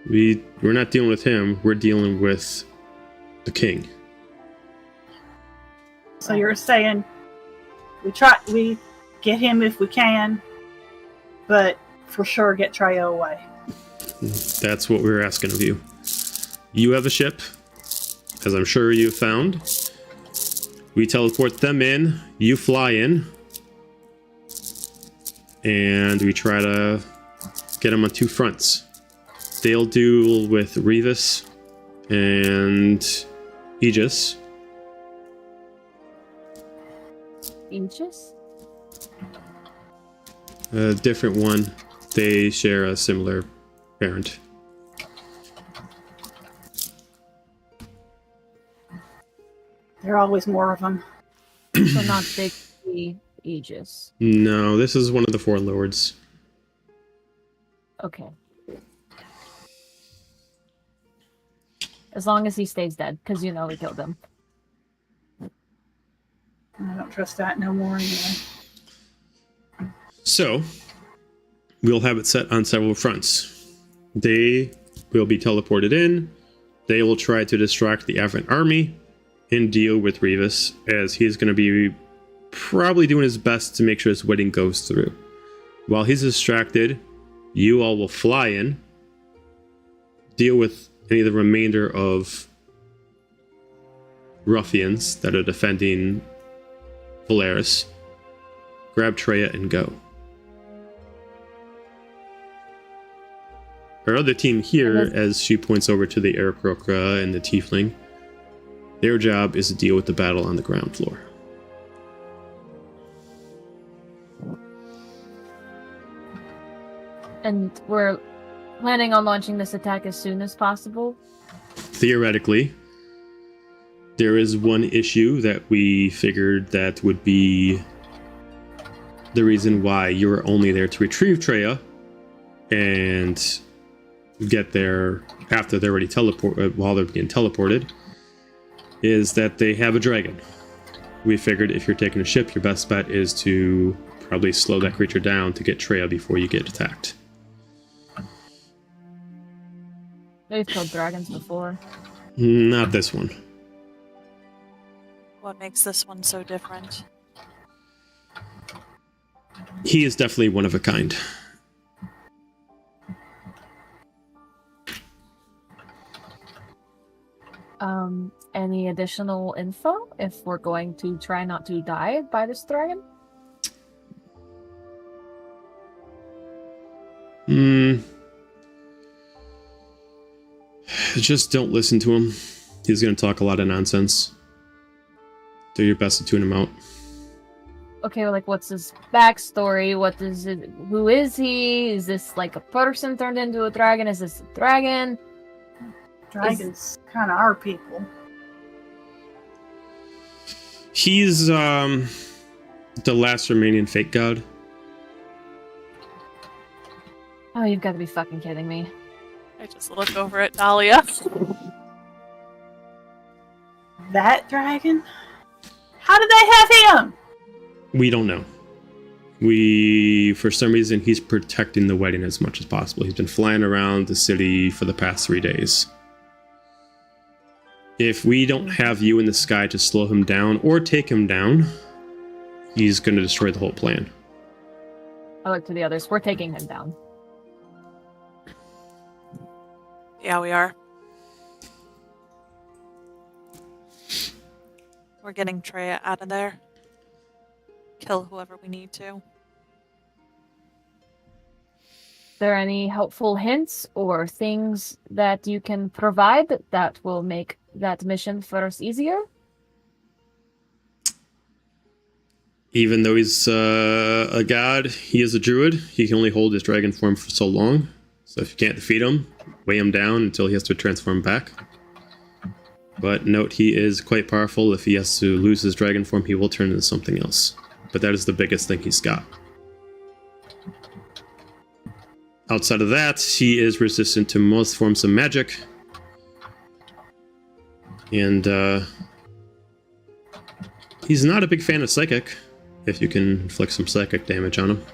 We're not dealing with him, we're dealing with the king. So you're saying we get him if we can, but for sure get Treya away. That's what we were asking of you. You have a ship, as I'm sure you've found. We teleport them in, you fly in, and we try to get them on two fronts. They'll duel with Revis and Aegis. Aegis? A different one. They share a similar parent. There are always more of them. So not big Aegis. No, this is one of the four lords. Okay. As long as he stays dead, because you know we killed him. I don't trust that no more anyway. So, we'll have it set on several fronts. They will be teleported in. They will try to distract the Aberrant army and deal with Revis, as he's going to be probably doing his best to make sure his wedding goes through. While he's distracted, you all will fly in, deal with any of the remainder of ruffians that are defending Valeris, grab Treya and go. Our other team here, as she points over to the Aarakocra and the Tiefling, their job is to deal with the battle on the ground floor. And we're planning on launching this attack as soon as possible? Theoretically, there is one issue that we figured that would be the reason why you were only there to retrieve Treya and get there after they're already while they're being teleported, is that they have a dragon. We figured if you're taking a ship, your best bet is to probably slow that creature down to get Treya before you get attacked. We've killed dragons before. Not this one. What makes this one so different? He is definitely one of a kind. Any additional info if we're going to try not to die by this dragon? Just don't listen to him. He's going to talk a lot of nonsense. Do your best to tune him out. Okay, well, like, what's his backstory? What is it? Who is he? Is this like a person turned into a dragon? Is this a dragon? Dragons kind of are people. He's the last remaining fake god. Oh, you've got to be fucking kidding me. I just look over at Dahlia. That dragon? How did they have him? We don't know. For some reason, he's protecting the wedding as much as possible. He's been flying around the city for the past 3 days. If we don't have you in the sky to slow him down or take him down, he's going to destroy the whole plan. I look to the others. We're taking him down. Yeah, we are. We're getting Treya out of there. Kill whoever we need to. There any helpful hints or things that you can provide that will make that mission for us easier? Even though he's a god, he is a druid. He can only hold his dragon form for so long. So if you can't defeat him, weigh him down until he has to transform back. But note, he is quite powerful. If he has to lose his dragon form, he will turn into something else. But that is the biggest thing he's got. Outside of that, he is resistant to most forms of magic. And he's not a big fan of psychic, if you can inflict some psychic damage on him.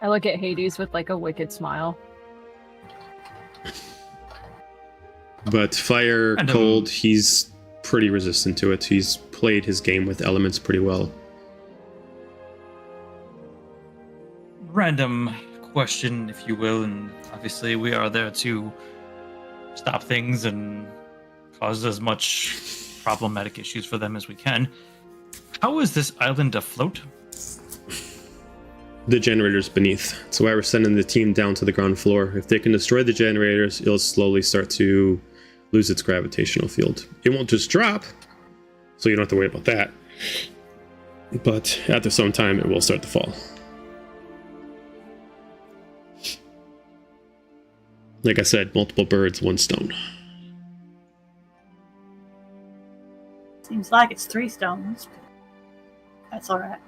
I look at Hades with like a wicked smile. But fire, cold, he's pretty resistant to it. He's played his game with elements pretty well. Random question, if you will, and obviously we are there to stop things and cause as much problematic issues for them as we can. How is this island afloat? The generators beneath. That's why we're sending the team down to the ground floor. If they can destroy the generators, it'll slowly start to lose its gravitational field. It won't just drop, so you don't have to worry about that. But at the same time, it will start to fall. Like I said, multiple birds, one stone. Seems like it's 3 stones. That's alright.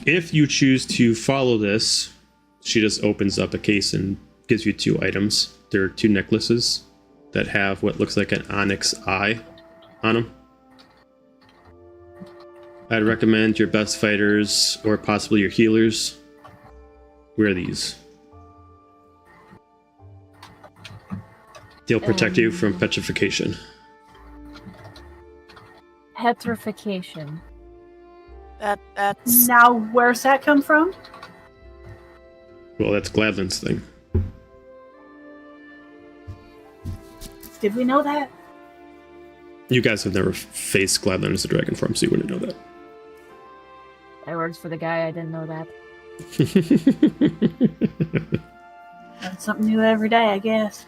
If you choose to follow this, she just opens up a case and gives you 2 items. There are 2 necklaces that have what looks like an onyx eye on them. I'd recommend your best fighters, or possibly your healers, wear these. They'll protect you from petrification. Petrification. That's Now, where's that come from? Well, that's Gladlin's thing. Did we know that? You guys have never faced Gladlin as a dragon form, so you wouldn't know that. That works for the guy. I didn't know that. Learn something new every day, I guess.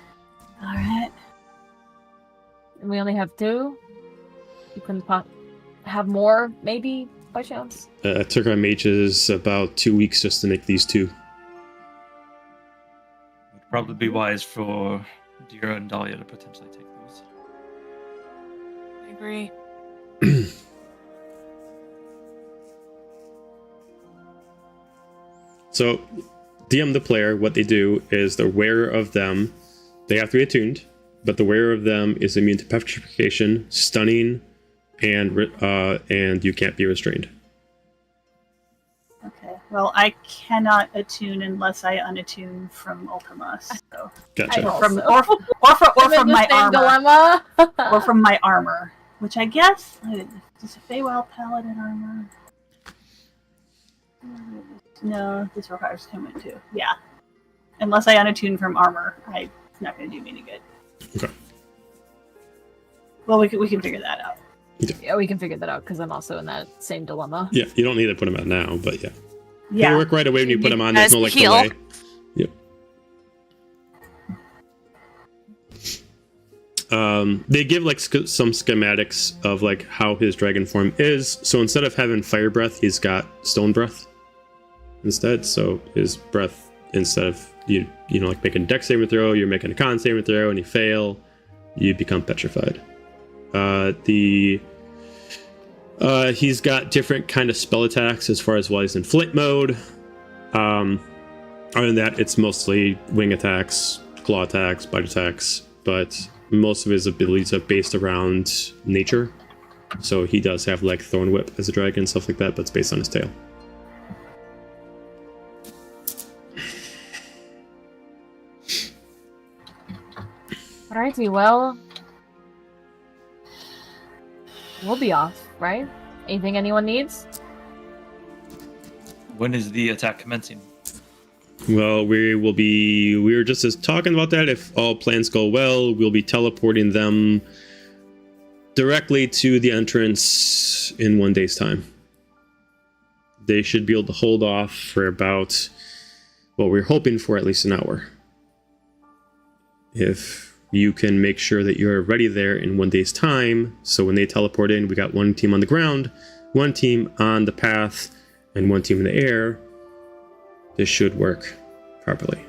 Alright. And we only have 2? You couldn't have more, maybe, by chance? It took our mages about 2 weeks just to make these 2. It would probably be wise for Dira and Dahlia to potentially take those. I agree. So, DM the player, what they do is the wearer of them, they have to be attuned, but the wearer of them is immune to petrification, stunning, and you can't be restrained. Well, I cannot attune unless I unattune from Ultima. So. Gotcha. Or from my armor. Dilemma. Or from my armor. Which I guess is a Feywild paladin armor. No, this requires attunement too. Yeah. Unless I unattune from armor, it's not going to do me any good. Okay. Well, we can figure that out. Yeah, we can figure that out because I'm also in that same dilemma. Yeah, you don't need to put them out now, but yeah. Yeah. They work right away when you put them on. There's no like heal. delay. Yep. They give like some schematics of like how his dragon form is. So instead of having fire breath, he's got stone breath instead. So his breath, instead of you know like making a dex saving throw, you're making a con saving throw, and you fail, you become petrified. He's got different kind of spell attacks as far as while he's in flight mode. Other than that, it's mostly wing attacks, claw attacks, bite attacks, but most of his abilities are based around nature. So he does have like Thorn Whip as a dragon, stuff like that, but it's based on his tail. Alrighty, well, we'll be off, right? Anything anyone needs? When is the attack commencing? Well, we were just talking about that. If all plans go well, we'll be teleporting them directly to the entrance in 1 day's time. They should be able to hold off for about what we're hoping for, at least an hour. If you can make sure that you're ready there in 1 day's time, so when they teleport in, we got one team on the ground, one team on the path, and one team in the air, this should work properly.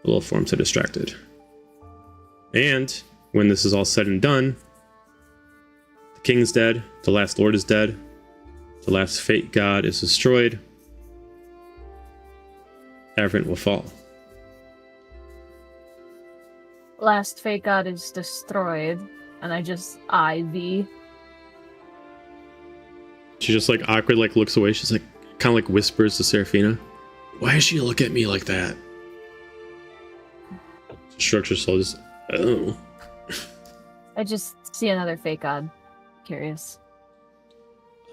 The little forms are distracted. And when this is all said and done, the king's dead, the last lord is dead, the last fate god is destroyed, Averant will fall. Last fate god is destroyed, and I just eye thee. She just like awkward like looks away. She's like kind of like whispers to Seraphina, "Why does she look at me like that?" She shrugs her shoulders. Oh. I just see another fate god. Curious.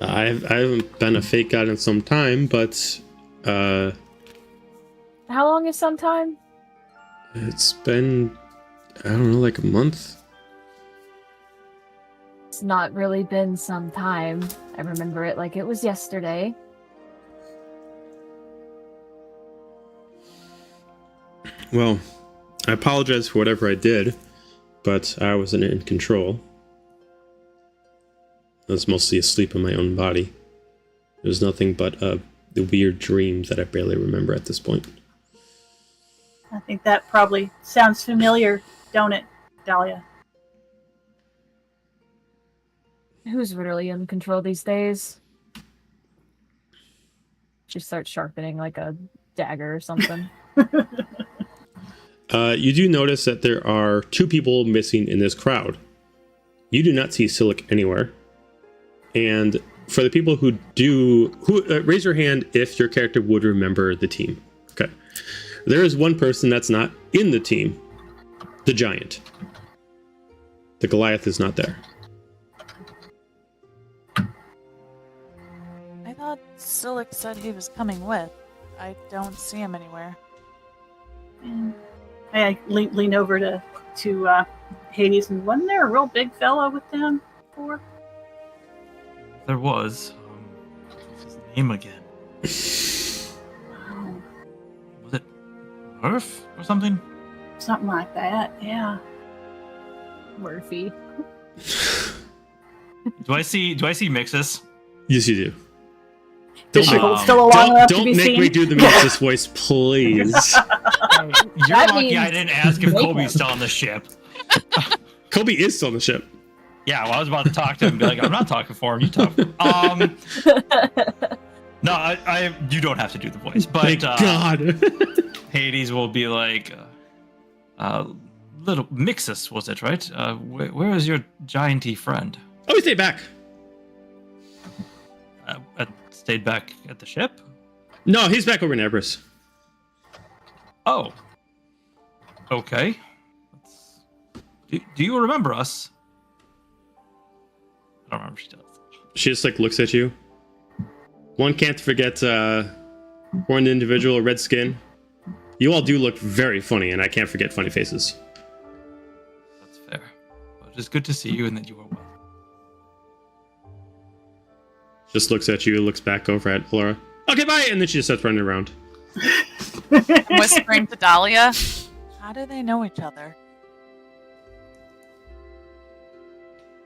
I haven't been a fate god in some time, but How long is some time? it's been, I don't know, like a month. It's not really been some time. I remember it like it was yesterday. Well, I apologize for whatever I did, but I wasn't in control. I was mostly asleep in my own body. It was nothing but the weird dreams that I barely remember at this point. I think that probably sounds familiar, don't it, Dahlia? Who's really in control these days? She starts sharpening like a dagger or something. You do notice that there are 2 people missing in this crowd. You do not see Silic anywhere. And for the people who do, raise your hand if your character would remember the team. Okay. There is one person that's not in the team. The giant. The Goliath is not there. I thought Silic said he was coming with. I don't see him anywhere. I lean over to Hades, and wasn't there a real big fella with them before? There was. What's his name again? Was it Murph or something? Something like that, yeah. Murphy. Do I see Mixus? Yes, you do. Is she still alive enough to Don't be make seen? me do the Mixus voice, please. You're That lucky means I didn't ask if make Kobe's him. still on the ship. Kobe is still on the ship. Yeah, well, I was about to talk to him and be like, I'm not talking for him, you talk. No, I you don't have to do the voice, but Thank God. Hades will be like, little Mixus, was it, right? Where is your gianty friend? Oh, he stayed back. Stayed back at the ship? No, he's back over in Everest. Oh. Okay. Do you remember us? I don't remember if she does. She just like looks at you. One can't forget horned individual, red skin. You all do look very funny, and I can't forget funny faces. That's fair. But it's good to see you and that you are well. Just looks at you, looks back over at Laura. Okay, bye! And then she just starts running around. I'm whispering to Dahlia. How do they know each other?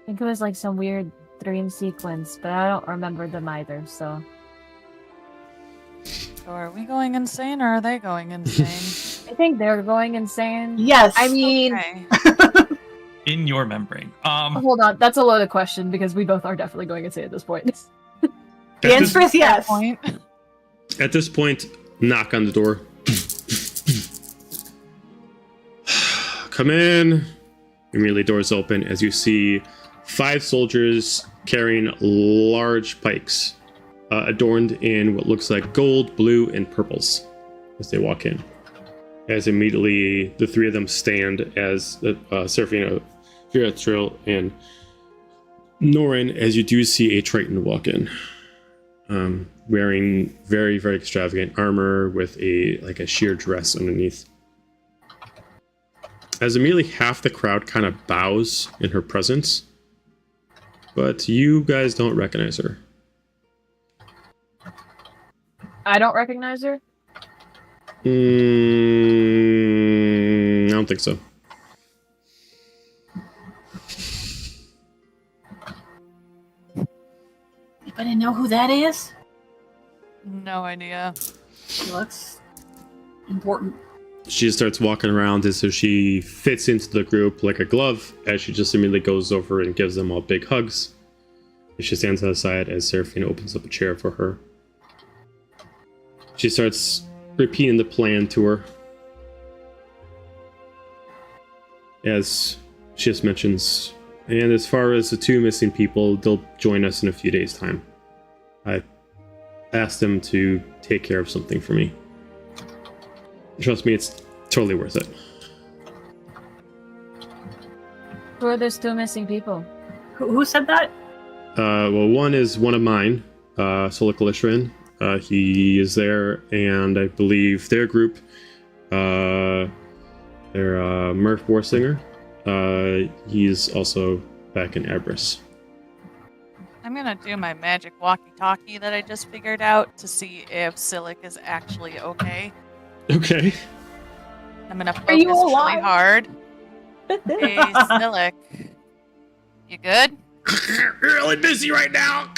I think it was like some weird dream sequence, but I don't remember them either, so. So are we going insane or are they going insane? I think they're going insane. Yes. I mean, Okay. In your membrane. hold on, that's a loaded question because we both are definitely going insane at this point. The answer is yes. Point. At this point, knock on the door. Come in. Immediately, doors open as you see 5 soldiers carrying large pikes, adorned in what looks like gold, blue, and purples as they walk in. As immediately the 3 of them stand as Serafina, Viratril, and Norin, as you do see a Triton walk in. Wearing very, very extravagant armor with a sheer dress underneath. As immediately half the crowd kind of bows in her presence, but you guys don't recognize her. I don't recognize her. I don't think so. Anybody know who that is? No idea. She looks important. She starts walking around as if she fits into the group like a glove, as she just immediately goes over and gives them all big hugs. She stands on the side as Serafina opens up a chair for her. She starts repeating the plan to her. As she just mentions, and as far as the 2 missing people, they'll join us in a few days' time. I asked them to take care of something for me. Trust me, it's totally worth it. Who are those 2 missing people? Who said that? Well, one is one of mine, Solikalishrin. He is there, and I believe their group, they're Murph Warsinger. He's also back in Abris. I'm gonna do my magic walkie-talkie that I just figured out to see if Silic is actually okay. Okay. I'm gonna focus Are you really alive? hard. Hey, Silic. You good? Really busy right now.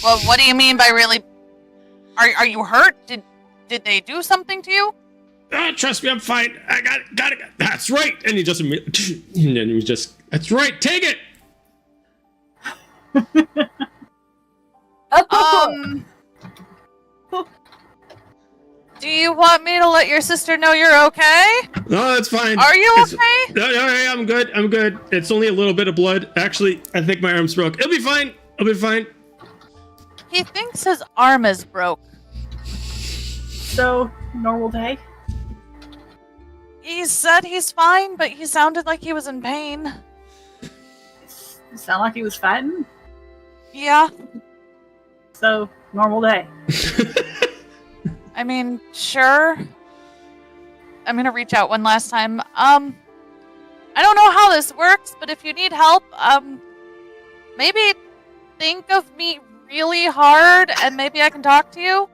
Well, what do you mean by really? Are you hurt? Did they do something to you? Trust me, I'm fine. I got it. That's right. And he just, that's right. Take it. Do you want me to let your sister know you're okay? No, that's fine. Are you okay? No, I'm good. I'm good. It's only a little bit of blood. Actually, I think my arm's broke. It'll be fine. I'll be fine. He thinks his arm is broke. So, normal day? He said he's fine, but he sounded like he was in pain. It sounded like he was fighting. Yeah. So, normal day. I mean, sure. I'm gonna reach out one last time. I don't know how this works, but if you need help, maybe think of me really hard and maybe I can talk to you.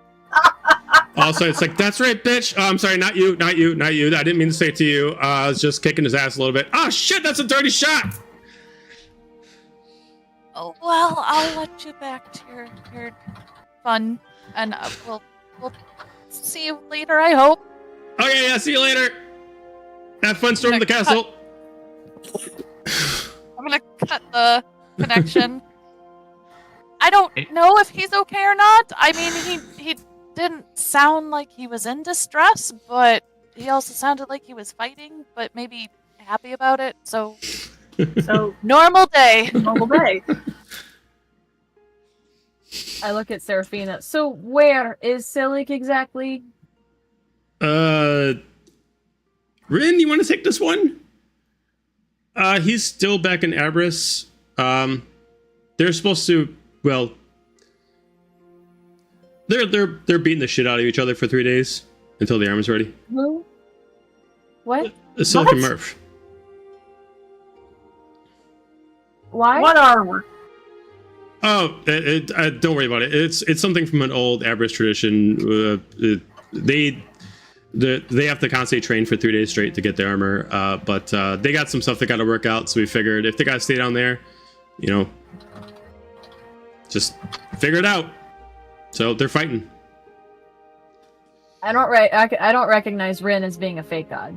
Also, it's like, that's right, bitch. Oh, I'm sorry, not you. I didn't mean to say it to you. I was just kicking his ass a little bit. Oh, shit, that's a dirty shot. Oh, well, I'll let you back to your fun, and we'll see you later, I hope. Okay, yeah, see you later. Have fun storming the castle. I'm gonna cut the connection. I don't know if he's okay or not. I mean, he didn't sound like he was in distress, but he also sounded like he was fighting, but maybe happy about it. So So, normal day. normal day. I look at Seraphina. So where is Silik exactly? Rin, you want to take this one? He's still back in Abris. They're supposed to, well, they're beating the shit out of each other for 3 days until the armor's ready. Who? What? Silik and Murph. Why? What armor? Oh, don't worry about it. It's something from an old Abris tradition. They have to constantly train for 3 days straight to get the armor. But they got some stuff they got to work out. So we figured if they got to stay down there, just figure it out. So they're fighting. I don't recognize Rin as being a fake god.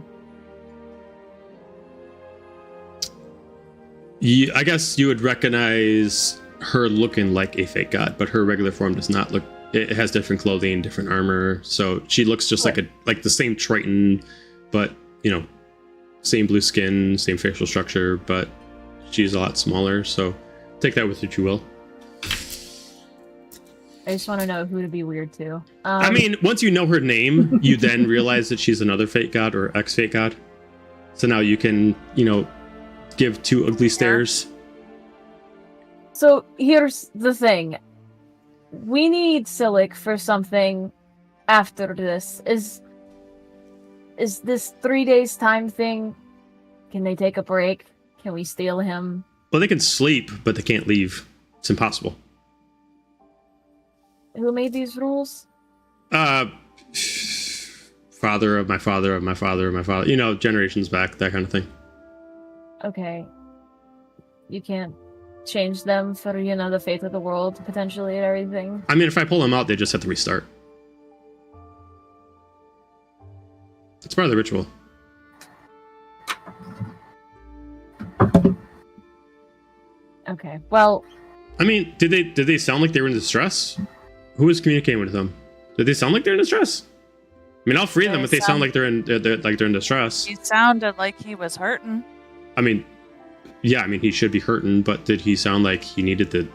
I guess you would recognize her looking like a fake god, but her regular form does not look. It has different clothing, different armor, so she looks just like the same Triton, but same blue skin, same facial structure, but she's a lot smaller. So take that with what you will. I just want to know who to be weird to. I mean, once you know her name, you then realize that she's another fake god or ex-fake god. So now you can, give two ugly stares. So here's the thing. We need Silik for something after this. Is this 3 days time thing? Can they take a break? Can we steal him? Well, they can sleep, but they can't leave. It's impossible. Who made these rules? Father of my father of my father of my father. Generations back, that kind of thing. Okay. You can't change them for, the fate of the world, potentially, and everything. I mean, if I pull them out, they just have to restart. It's part of the ritual. Okay, well... I mean, did they sound like they were in distress? Who was communicating with them? Did they sound like they're in distress? I mean, I'll free them if they sound like they're in distress. He sounded like he was hurting. I mean, yeah, he should be hurting, but did he sound like he needed to,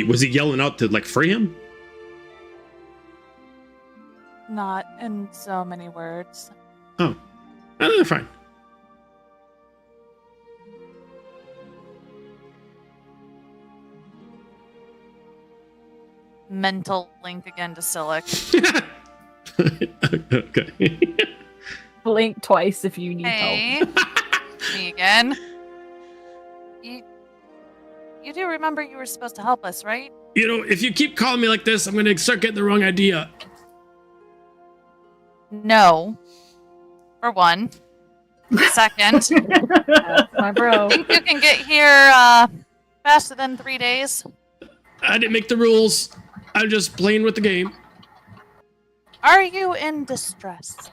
was he yelling out to, free him? Not in so many words. Oh. They're fine. Mental link again to Silik. Okay. Blink twice if you need Hey. help. Me again. You do remember you were supposed to help us, right? If you keep calling me like this, I'm gonna start getting the wrong idea. No. For one. Second. That's my bro. Think you can get here faster than 3 days? I didn't make the rules. I'm just playing with the game. Are you in distress?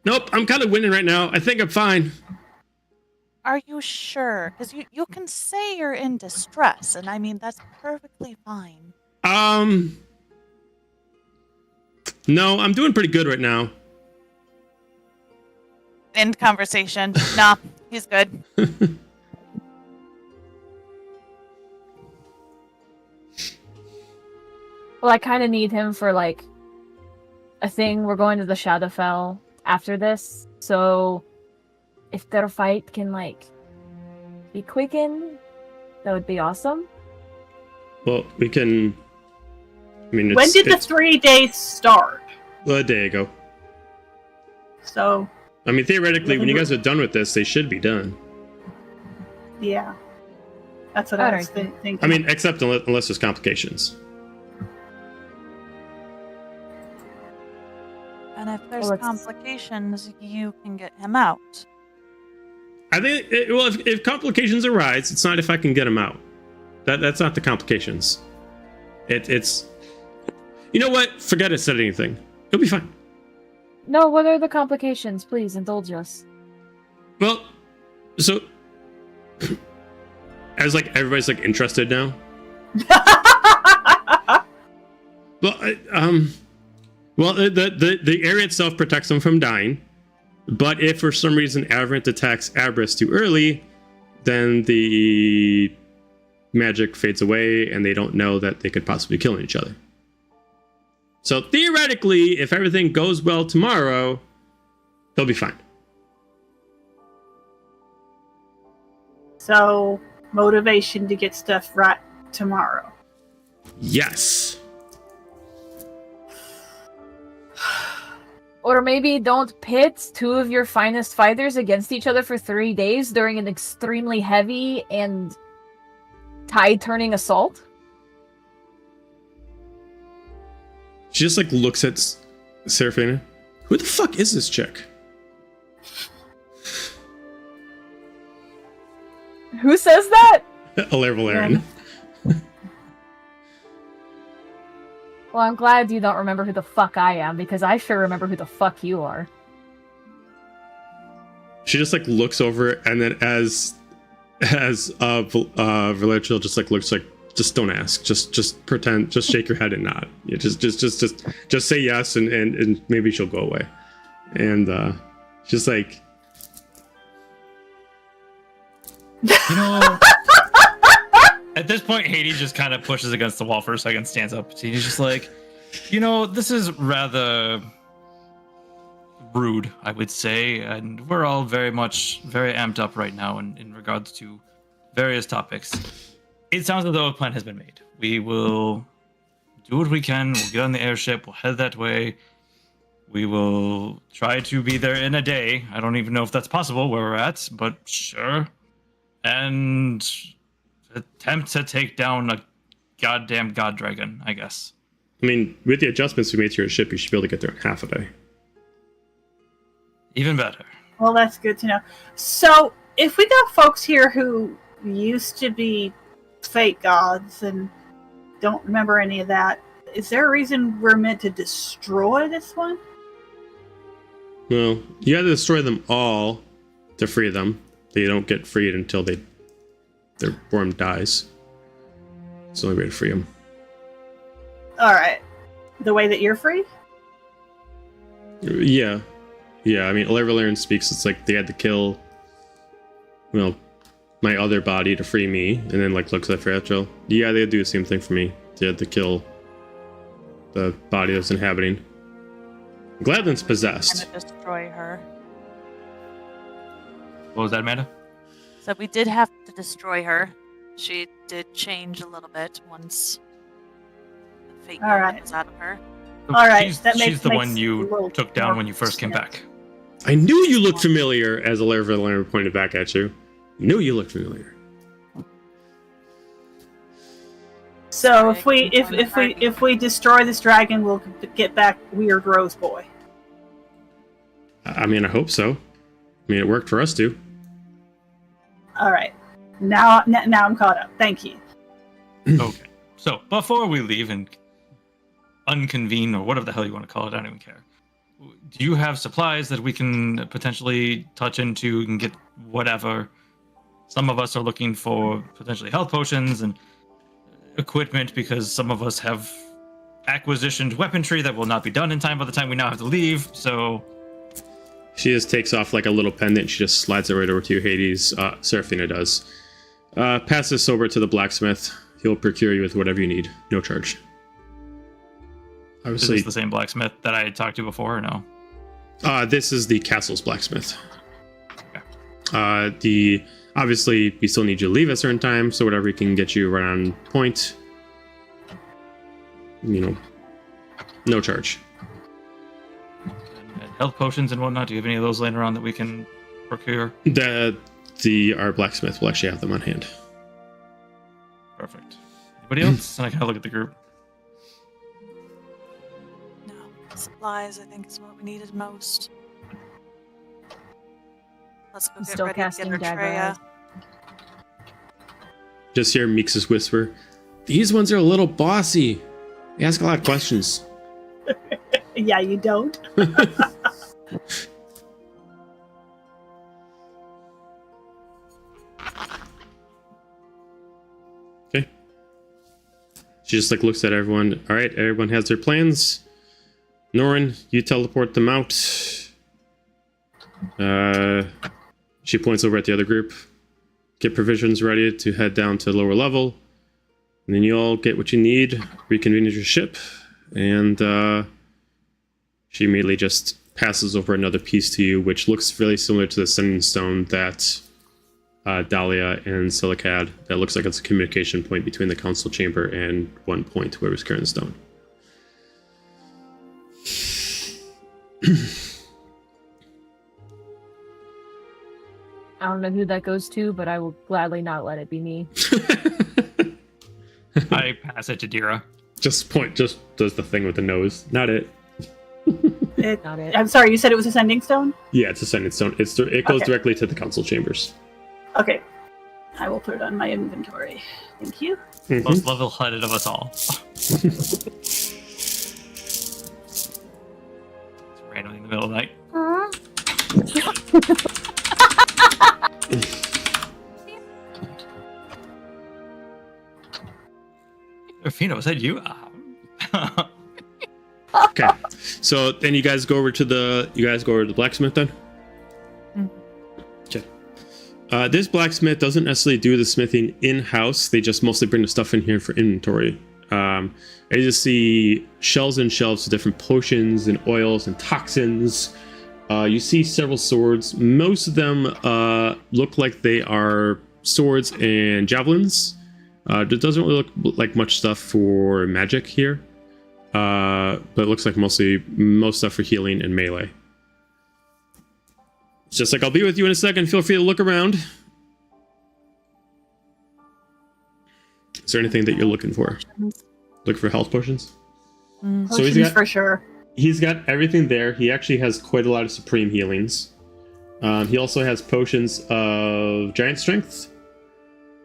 Nope, I'm kind of winning right now. I think I'm fine. Are you sure? Because you can say you're in distress, and that's perfectly fine. No, I'm doing pretty good right now. End conversation. Nah, he's good. Well, I kind of need him for, a thing. We're going to the Shadowfell after this, so if their fight can, be quickened, that would be awesome. Well, we can... when did the 3 days start? A day ago. So... theoretically, when you guys are done with this, they should be done. Yeah. That's what I was thinking. Except unless there's complications. And if there's complications, you can get him out. I think, if complications arise, it's not if I can get him out. That's not the complications. It's... You know what? Forget I said anything. It'll be fine. No, what are the complications? Please indulge us. Well, so... as, everybody's, interested now. Well, the area itself protects them from dying, but if for some reason Aberrant attacks Abris too early, then the magic fades away and they don't know that they could possibly be killing each other. So theoretically, if everything goes well tomorrow, they'll be fine. So, motivation to get stuff right tomorrow. Yes. Or maybe don't pit two of your finest fighters against each other for 3 days during an extremely heavy and tide-turning assault. She just like looks at Seraphina. Who the fuck is this chick? Who says that? Alaire Valerian. Well, I'm glad you don't remember who the fuck I am, because I sure remember who the fuck you are. She just like looks over, and then as Valerian just like looks like, just don't ask, just pretend, just shake your head and nod. Yeah, just say yes, and maybe she'll go away. And just like, You know, at this point, Hades just kind of pushes against the wall for a second, stands up. He's just like, you know, this is rather rude, I would say, and we're all very amped up right now in regards to various topics. It sounds as though a plan has been made. We will do what we can. We'll get on the airship. We'll head that way. We will try to be there in a day. I don't even know if that's possible where we're at, but sure. And attempt to take down a goddamn god dragon, I guess. I mean, with the adjustments we made to your ship, you should be able to get there in half a day. Even better. Well, that's good to know. So, if we got folks here who used to be fake gods and don't remember any of that, is there a reason we're meant to destroy this one? Well, you have to destroy them all to free them. They don't get freed until their form dies. It's the only way to free them. Alright. The way that you're free? Yeah. I mean, Alaire Valerian speaks. It's like they had to kill, well, my other body to free me, and then like looks at Fragile. Yeah, they do the same thing for me. They had to kill the body that's inhabiting. Gladden's possessed. Trying to destroy her. What was that, Amanda? So we did have to destroy her. She did change a little bit once the fake All right. was out of her. All right, She's the one makes a you little took down more when you first came sense. back. I knew you looked familiar, as Alaire Valerian pointed back at you. Knew you looked familiar. So if we destroy this dragon, we'll get back Weird Rose Boy. I mean, I hope so. I mean, it worked for us too. All right. Now I'm caught up. Thank you. Okay. So before we leave and unconvene, or whatever the hell you want to call it, I don't even care. Do you have supplies that we can potentially touch into and get whatever? Some of us are looking for potentially health potions and equipment because some of us have acquisitioned weaponry that will not be done in time by the time we now have to leave. So She just takes off like a little pendant. She just slides it right over to you, Hades. Seraphina does. Pass this over to the blacksmith. He'll procure you with whatever you need. No charge. is Obviously, this the same blacksmith that I had talked to before or no? this is the castle's blacksmith. Obviously, we still need you to leave at a certain time, so whatever can get you right on point. You know, no charge. And health potions and whatnot. Do you have any of those laying around that we can procure? Our blacksmith will actually have them on hand. Perfect. Anybody else? And I kind of look at the group. No, supplies I think is what we needed most. Let's go I'm get still ready casting to get our dagger Treya. eyes. Just hear Meeks' whisper. These ones are a little bossy. They ask a lot of questions. Yeah, you don't. Okay. She just like looks at everyone. All right, everyone has their plans. Norin, you teleport them out. She points over at the other group. get provisions ready to head down to the lower level. And then you all get what you need, reconvene at your ship, and she immediately just passes over another piece to you, which looks really similar to the sending stone that Dahlia and Silicad. That looks like it's a communication point between the council chamber and one point where it was carrying the stone. I don't know who that goes to, but I will gladly not let it be me. I pass it to Dira. Just does the thing with the nose. Not it. Not it. I'm sorry, you said it was a sending stone? Yeah, it's a sending stone. It goes directly to the council chambers. Okay. I will put it on my inventory. Thank you. Most level-headed of us all. It's randomly in the middle of the night. Rufino, was that you? Okay, so then you guys go over to the blacksmith then. Okay. This blacksmith doesn't necessarily do the smithing in-house. They just mostly bring the stuff in here for inventory. I just see shelves and shelves of different potions and oils and toxins. You see several swords. Most of them look like they are swords and javelins. There doesn't really look like much stuff for magic here. But it looks like most stuff for healing and melee. It's just like, I'll be with you in a second. Feel free to look around. Is there anything that you're looking for? Looking for health potions? So potions for sure. He's got everything there. He actually has quite a lot of supreme healings. He also has potions of giant strength.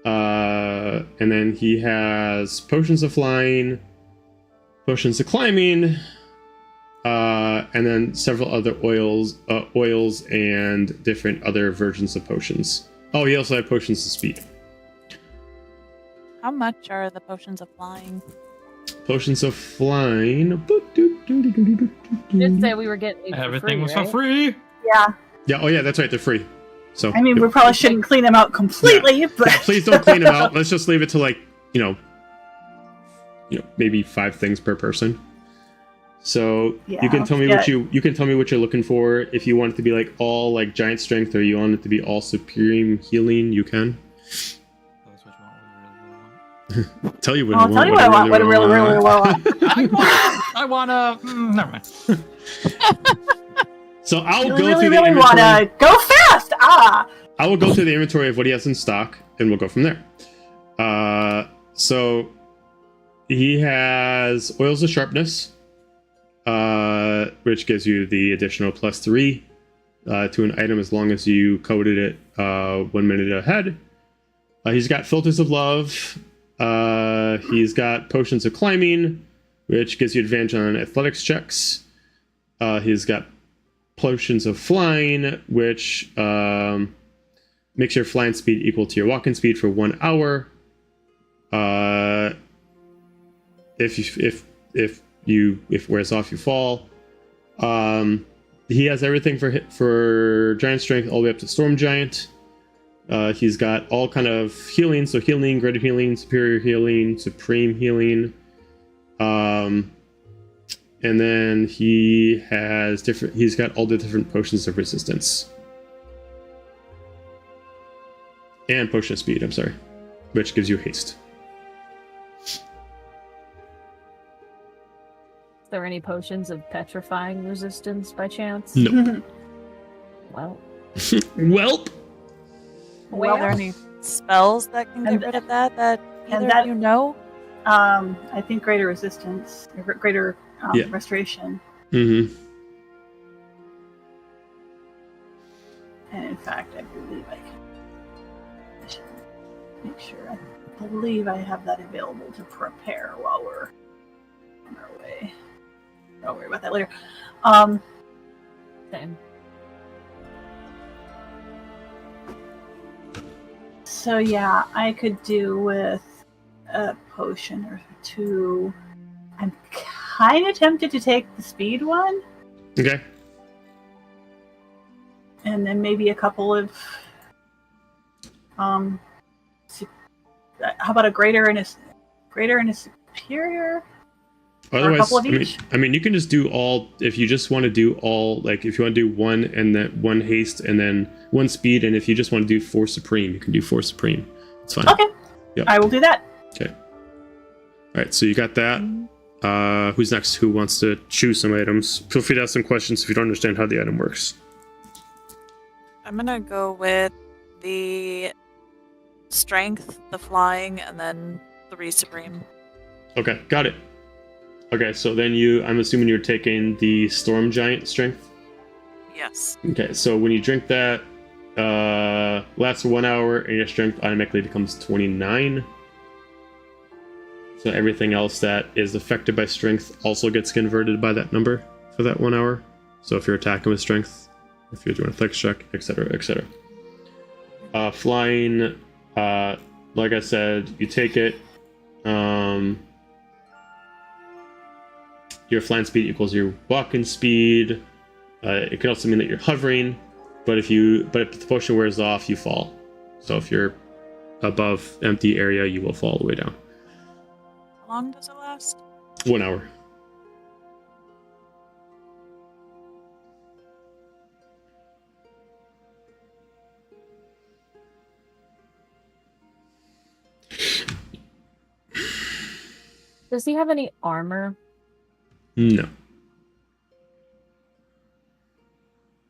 And then he has potions of flying, potions of climbing, and then several other oils and different other versions of potions. Oh, he also has potions of speed. How much are the potions of flying? Potions of flying. You did say we were getting these Everything for was free, for free. Yeah. Yeah. Oh, yeah. That's right. They're free. So. I mean, we probably shouldn't clean them out completely, but Yeah, please don't clean them out. Let's just leave it to like, maybe 5 things per person. So you can tell me what you're looking for. If you want it to be like all like giant strength, or you want it to be all supreme healing, you can. Tell you what I'll tell you what I want. What I really want. I wanna. Never mind. So I'll go really, through the really inventory. Wanna go fast. I will go through the inventory of what he has in stock, and we'll go from there. So he has oils of sharpness, which gives you the additional +3 to an item as long as you coded it 1 minute ahead. He's got filters of love. He's got potions of climbing, which gives you advantage on athletics checks. He's got potions of flying, which makes your flying speed equal to your walking speed for 1 hour. If it wears off, you fall. He has everything for giant strength all the way up to storm giant. He's got all kind of healing, so healing, greater healing, superior healing, supreme healing. And then he's got all the different potions of resistance. And potion of speed, I'm sorry. Which gives you haste. Is there any potions of petrifying resistance by chance? No. Well. Welp. Are there any spells that can get rid of that either of you know? I think greater resistance, or greater restoration. Mm-hmm. And in fact, I believe I should make sure. I believe I have that available to prepare while we're on our way. I'll worry about that later. Same. So yeah, I could do with a potion or 2. I'm kind of tempted to take the speed one. Okay. And then maybe a couple of How about a greater and a superior? Otherwise, couple of each? I mean, you can just do all. If you just want to do all, like if you want to do one and then one haste and then one speed, and if you just want to do 4 supreme, you can do 4 supreme. It's fine. Okay. Yep. I will do that. Okay. All right. So you got that. Who's next? Who wants to choose some items? Feel free to ask some questions if you don't understand how the item works. I'm gonna go with the strength, the flying, and then 3 supreme. Okay, got it. Okay, so then I'm assuming you're taking the Storm Giant strength? Yes. Okay, so when you drink that, lasts for 1 hour, and your strength automatically becomes 29. So everything else that is affected by strength also gets converted by that number for that 1 hour. So if you're attacking with strength, if you're doing a flex check, etc., etc. Flying, like I said, you take it. Your flying speed equals your walking speed. It can also mean that you're hovering, but if the potion wears off, you fall. So if you're above empty area, you will fall all the way down. How long does it last? 1 hour. Does he have any armor? No.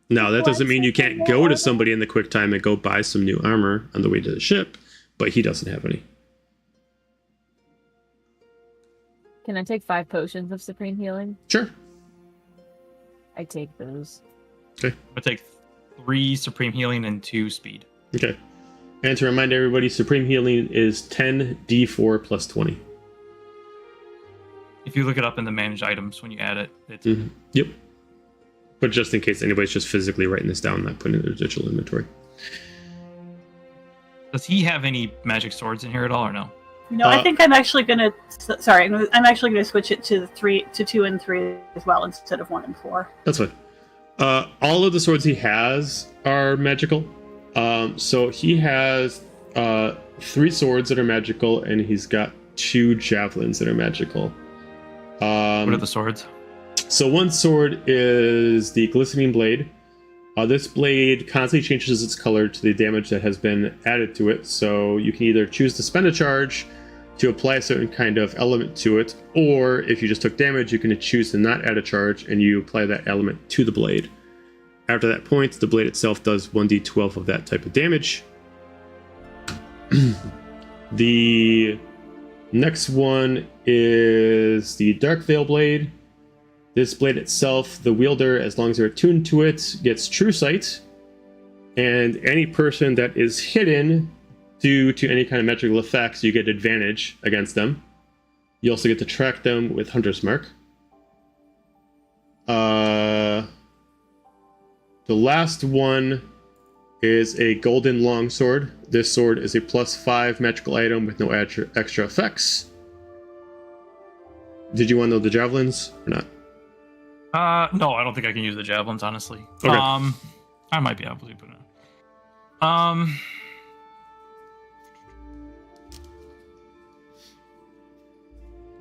Now, that doesn't mean you can't go to somebody in the quick time and go buy some new armor on the way to the ship, but he doesn't have any. Can I take 5 potions of supreme healing? Sure. I take those. Okay. I'll take 3 supreme healing and 2 speed. Okay. And to remind everybody, supreme healing is 10d4 plus 20. If you look it up in the managed items when you add it, it's Yep. But just in case anybody's just physically writing this down, not putting it in their digital inventory. Does he have any magic swords in here at all, or no? No, I think I'm actually gonna. Sorry, I'm actually gonna switch it to 2 and 3 as well instead of 1 and 4. That's fine. All of the swords he has are magical. So he has 3 swords that are magical, and he's got 2 javelins that are magical. What are the swords? So one sword is the Glistening Blade. This blade constantly changes its color to the damage that has been added to it. So you can either choose to spend a charge to apply a certain kind of element to it, or if you just took damage, you can choose to not add a charge and you apply that element to the blade. After that point, the blade itself does 1d12 of that type of damage. The next one is the Dark Veil Blade. This blade itself, the wielder, as long as they're attuned to it, gets True Sight. And any person that is hidden due to any kind of magical effects, you get advantage against them. You also get to track them with Hunter's Mark. The last one is a Golden Longsword. This sword is a +5 magical item with no extra effects. Did you want to know the javelins or not? No, I don't think I can use the javelins, honestly. Okay. I might be able to put it.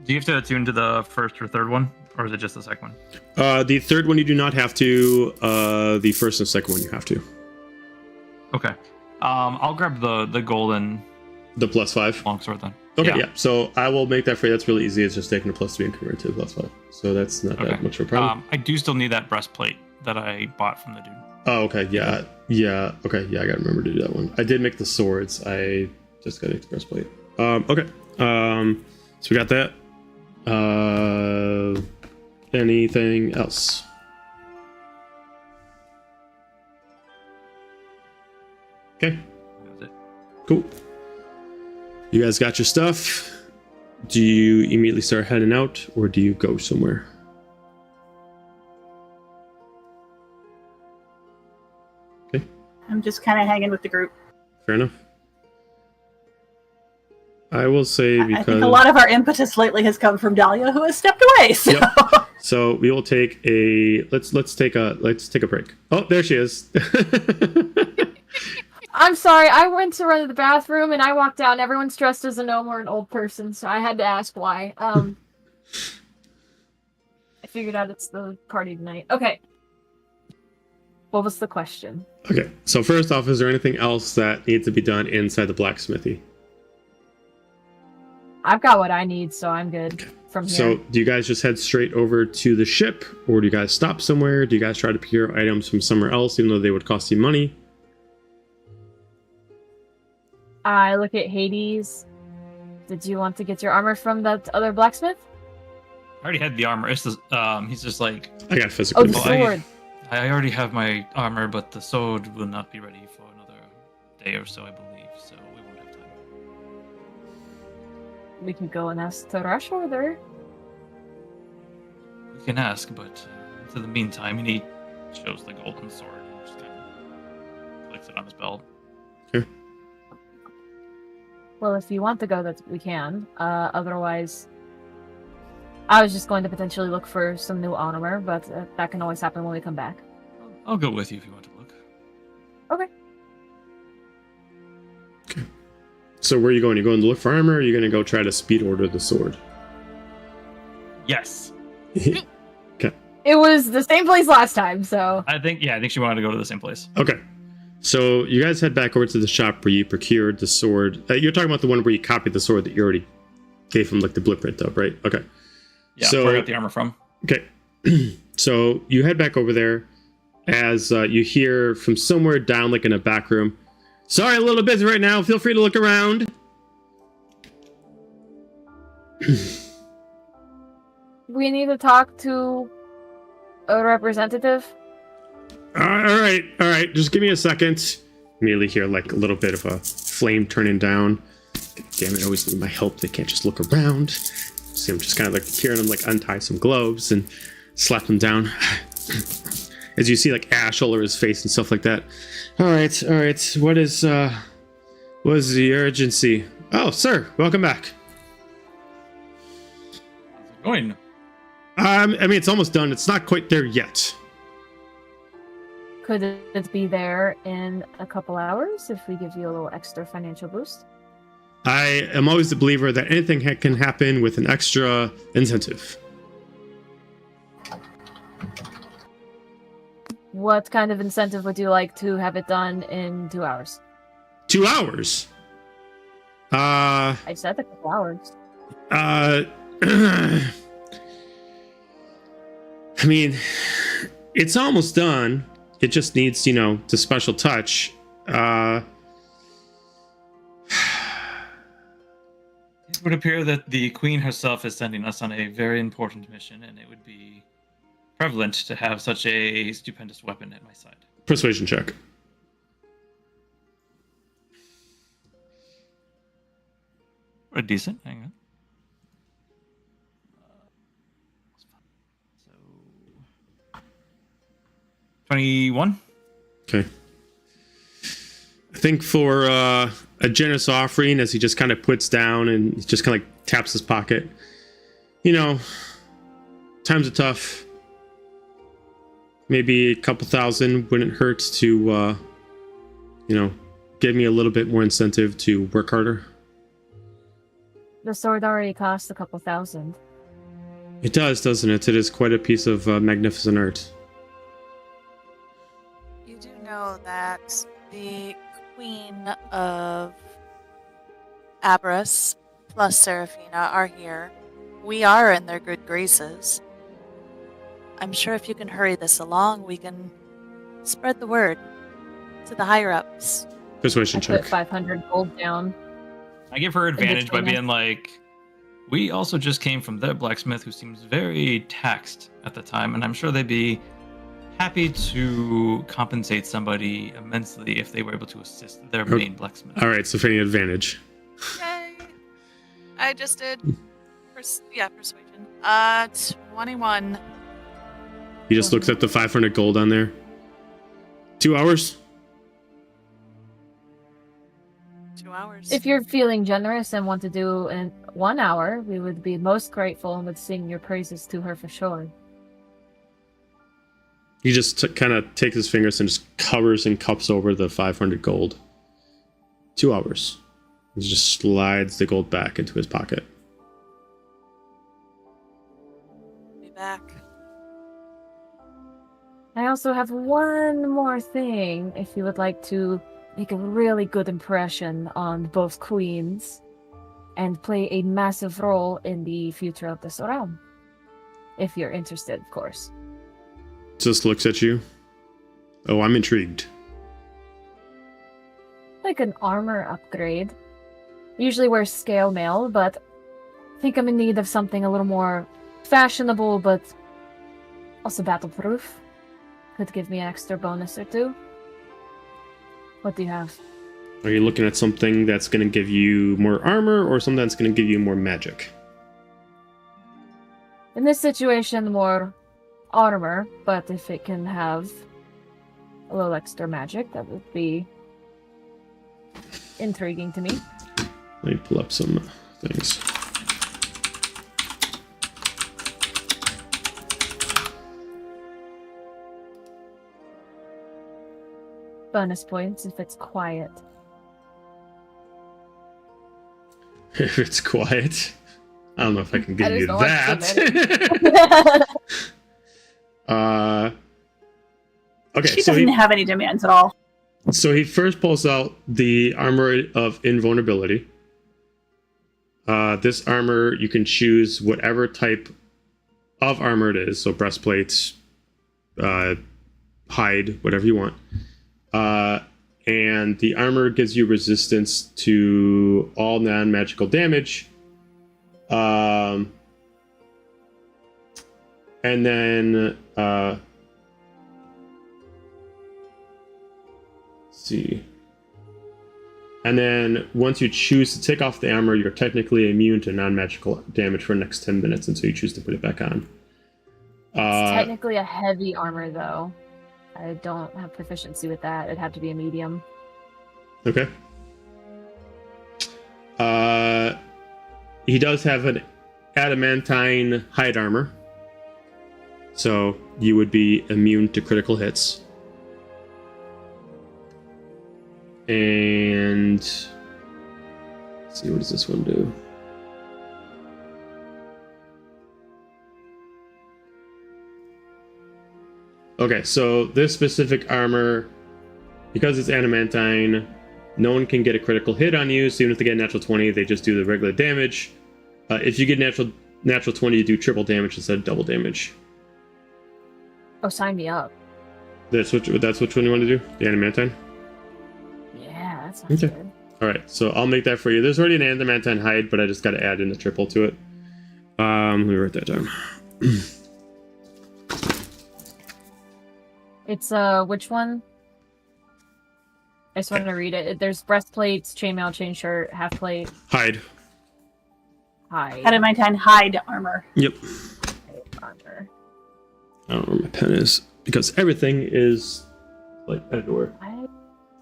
Do you have to attune to the first or third one, or is it just the second one? The third one you do not have to. The first and second one you have to. Okay. I'll grab the golden. The +5 longsword then. Okay, yeah. So I will make that for you. That's really easy. It's just taking a +3 and converting to a +5. So that's not that much of a problem. I do still need that breastplate that I bought from the dude. Oh, okay. Yeah. Okay. Yeah, I gotta remember to do that one. I did make the swords. I just gotta make the breastplate. Okay. So we got that. Anything else? Okay. That's it. Cool. You guys got your stuff. Do you immediately start heading out, or do you go somewhere? Okay. I'm just kind of hanging with the group. Fair enough. I will say because I think a lot of our impetus lately has come from Dahlia, who has stepped away. So. Yep. So we will take a let's take a break. Oh, there she is. I'm sorry, I went to run to the bathroom and I walked out and everyone's dressed as a gnome or an old person, so I had to ask why. I figured out it's the party tonight. Okay. What was the question? Okay, so first off, is there anything else that needs to be done inside the blacksmithy? I've got what I need, so I'm good from here. So do you guys just head straight over to the ship, or do you guys stop somewhere? Do you guys try to procure items from somewhere else, even though they would cost you money? I look at Hades. Did you want to get your armor from that other blacksmith? I already had the armor. It's just, he's just like, I got physical. Oh, the sword. I already have my armor, but the sword will not be ready for another day or so, I believe. So we won't have time. We can go and ask the rush order. We can ask, but for the meantime, and he shows the golden sword and just kind of clicks it on his belt. Okay. Well, if you want to go, that we can. Otherwise, I was just going to potentially look for some new armor, but that can always happen when we come back. I'll go with you if you want to look. Okay. Okay. So where are you going? You going to look for armor, or are you going to go try to speed order the sword? Yes. Okay. It was the same place last time, so... I think she wanted to go to the same place. Okay. So you guys head back over to the shop where you procured the sword. You're talking about the one where you copied the sword that you already gave him, like the blueprint of, right? Okay. Yeah, so, where I got the armor from. Okay. So you head back over there as you hear from somewhere down, like in a back room, "Sorry, a little busy right now. Feel free to look around." We need to talk to a representative. All right. Just give me a second. Immediately hear like a little bit of a flame turning down. Damn it! I always need my help. They can't just look around. See, I'm just kind of like hearing them like untie some gloves and slap them down. As you see like ash all over his face and stuff like that. All right. What is the urgency? Oh, sir, welcome back. How's it going? I mean, it's almost done. It's not quite there yet. Could it be there in a couple hours if we give you a little extra financial boost? I am always the believer that anything can happen with an extra incentive. What kind of incentive would you like to have it done in 2 hours? 2 hours? I said a couple hours. I mean, it's almost done. It just needs, the special touch. It would appear that the Queen herself is sending us on a very important mission, and it would be prevalent to have such a stupendous weapon at my side. Persuasion check. Or decent. Hang on. So 21. Okay. I think for a generous offering, as he just kind of puts down and just kind of like taps his pocket. Times are tough. Maybe a couple thousand wouldn't hurt to, give me a little bit more incentive to work harder. The sword already cost a couple thousand. It does, doesn't it? It is quite a piece of magnificent art. You do know that the Queen of Abras plus Seraphina are here. We are in their good graces. I'm sure if you can hurry this along, we can spread the word to the higher-ups. Persuasion check. Put 500 gold down. I give her advantage by between being like, we also just came from their blacksmith who seems very taxed at the time, and I'm sure they'd be happy to compensate somebody immensely if they were able to assist their main blacksmith. All right, so for any advantage. Yay! I just did. Persuasion. 21. He just looks at the 500 gold on there. 2 hours? 2 hours. If you're feeling generous and want to do in 1 hour, we would be most grateful and would sing your praises to her for sure. He just kind of takes his fingers and just covers and cups over the 500 gold. 2 hours. He just slides the gold back into his pocket. Be back. I also have one more thing if you would like to make a really good impression on both queens and play a massive role in the future of this realm. If you're interested, of course. Just looks at you. Oh, I'm intrigued. Like an armor upgrade. Usually wear scale mail, but I think I'm in need of something a little more fashionable, but also battle-proof. Could give me an extra bonus or two. What do you have? Are you looking at something that's going to give you more armor or something that's going to give you more magic? In this situation, more armor, but if it can have a little extra magic, that would be intriguing to me. Let me pull up some things. Bonus points if it's quiet. If it's quiet, I don't know if I can give I you just don't that. Okay, She so doesn't have any demands at all. So he first pulls out the armor of invulnerability. This armor, you can choose whatever type of armor it is. So breastplates, hide, whatever you want. And the armor gives you resistance to all non-magical damage. And then let's see. And then once you choose to take off the armor, you're technically immune to non-magical damage for the next 10 minutes until you choose to put it back on. It's technically a heavy armor, though. I don't have proficiency with that. It'd have to be a medium. Okay. He does have an adamantine hide armor. So you would be immune to critical hits. And let's see, what does this one do? Okay, so this specific armor, because it's adamantine, no one can get a critical hit on you. So even if they get a natural 20, they just do the regular damage. If you get natural 20, you do triple damage instead of double damage. Oh, sign me up. That's which one you want to do? The adamantine? Yeah, that sounds good. All right, so I'll make that for you. There's already an adamantine hide, but I just got to add in the triple to it. Let me write that down. It's which one? I just wanted to read it. There's breastplates, chainmail, chain shirt, half plate, Hide. hide. Adamantine hide armor. Yep. Armor. I don't know where my pen is because everything is like everywhere.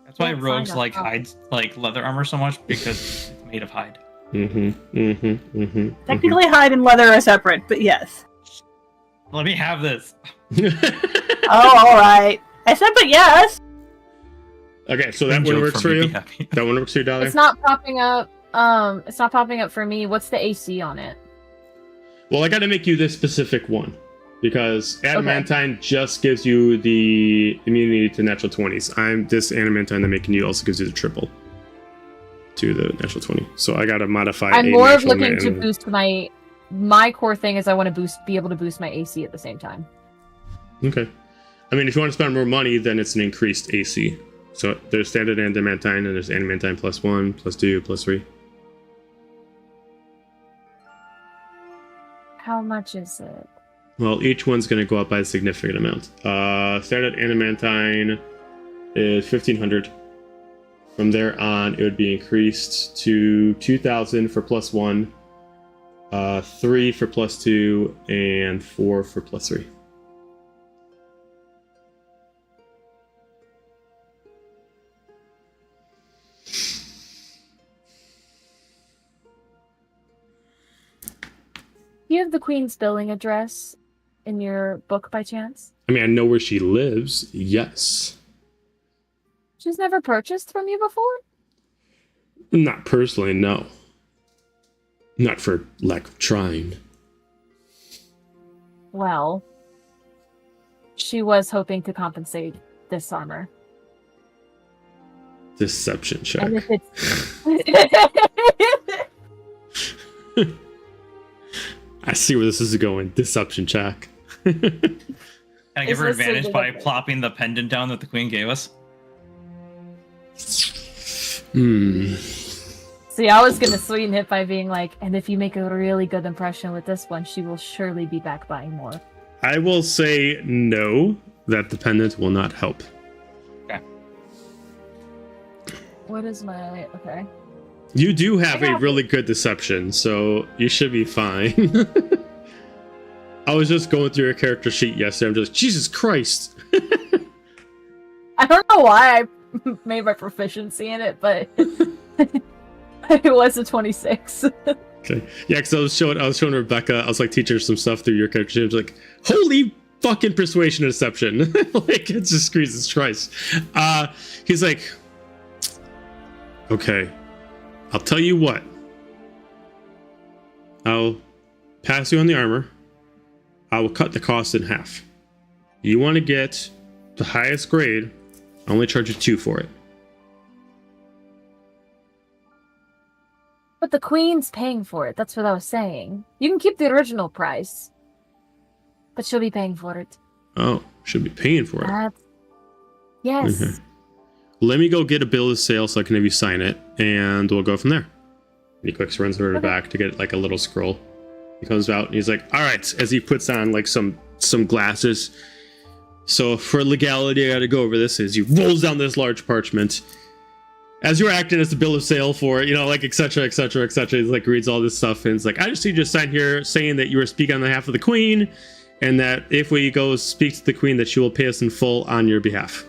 That's why Can't rogues find like a- hides, like leather armor so much, because it's made of hide. Technically, hide and leather are separate, but yes. Let me have this. Oh, all right. I said, but yes. Okay, so that one Joke works for me, you. be happy. That one works for you, Dollar. It's not popping up. It's not popping up for me. What's the AC on it? Well, I got to make you this specific one because adamantine just gives you the immunity to natural 20s. I'm this adamantine that making you also gives you the triple to the natural 20. So I got to modify. I'm a more of natural looking to and- boost my core thing is I want to be able to boost my AC at the same time. Okay. I mean, if you want to spend more money, then it's an increased AC. So there's standard adamantine, and there's adamantine +1, +2, +3. How much is it? Well, each one's going to go up by a significant amount. Standard adamantine is 1,500. From there on, it would be increased to 2,000 for +1, 3 for +2, and 4 for +3. Do you have the Queen's billing address in your book by chance? I mean, I know where she lives, yes. She's never purchased from you before? Not personally, no. Not for lack of trying. Well, she was hoping to compensate this armor. Deception check. And if it's... I see where this is going. Deception check. Can I give her Is this advantage a- by plopping the pendant down that the queen gave us? See, I was gonna sweeten it by being like, and if you make a really good impression with this one, she will surely be back buying more. I will say no, that the pendant will not help. Okay. What is my... Okay. You do have I a got really good deception, so you should be fine. I was just going through your character sheet yesterday. I'm just, Jesus Christ. I don't know why I made my proficiency in it, but it was a 26. Okay. Yeah, because I was showing Rebecca, I was like teaching her some stuff through your character sheet. I was like, holy fucking persuasion and deception. Like, it's just Jesus Christ. He's like, okay, I'll tell you what. I'll pass you on the armor. I will cut the cost in half. You want to get the highest grade, I only charge you 2 for it. But the queen's paying for it. That's what I was saying. You can keep the original price, but she'll be paying for it. Oh, should be paying for it. Yes. Okay. Let me go get a bill of sale so I can have you sign it, and we'll go from there. And he quick runs over to the back to get like a little scroll. He comes out and he's like, all right, as he puts on like some glasses. So for legality, I gotta go over this. As he rolls down this large parchment, as you're acting as the bill of sale for it, you know, like etc. etc. etc. He's like reads all this stuff and it's like, I just need you to sign here saying that you are speaking on behalf of the queen, and that if we go speak to the queen, that she will pay us in full on your behalf.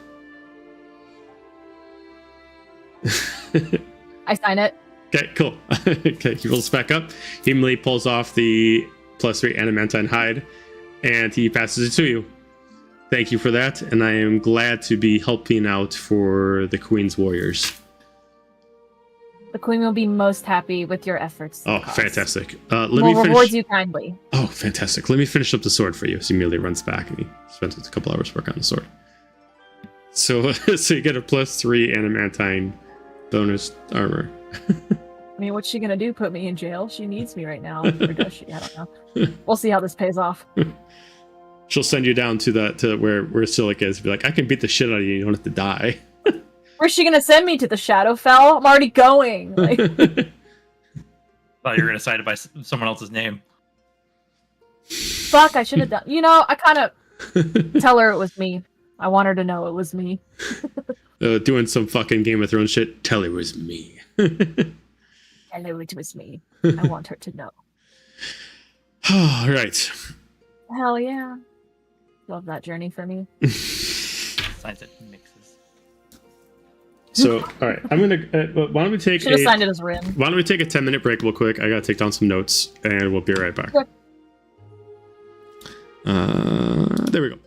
I sign it. Okay, cool. Okay, he rolls back up. He immediately pulls off the +3 adamantine hide, and he passes it to you. Thank you for that, and I am glad to be helping out for the Queen's warriors. The queen will be most happy with your efforts. Oh, fantastic. Let We'll me finish. reward you kindly. Oh, fantastic. Let me finish up the sword for you. So he immediately runs back, and he spends a couple hours working on the sword. So, so you get a +3 adamantine bonus armor. I mean, what's she gonna do? Put me in jail? She needs me right now. Or does she? I don't know. We'll see how this pays off. She'll send you down to where Silic is. Be like, I can beat the shit out of you. You don't have to die. Where's she gonna send me? To the Shadowfell? I'm already going. Like, Thought you were gonna cite it by someone else's name. fuck, I should have done. You know, I kind of tell her it was me. I want her to know it was me. Doing some fucking Game of Thrones shit. Tell her it was me. Tell her it was me. I want her to know. All right. Hell yeah. Love that journey for me. Signs it mixes. So, all right, I'm gonna. Why don't we take Should have signed it as Rin. Why don't we take a 10-minute break real quick? I gotta take down some notes, and we'll be right back. Sure. There we go.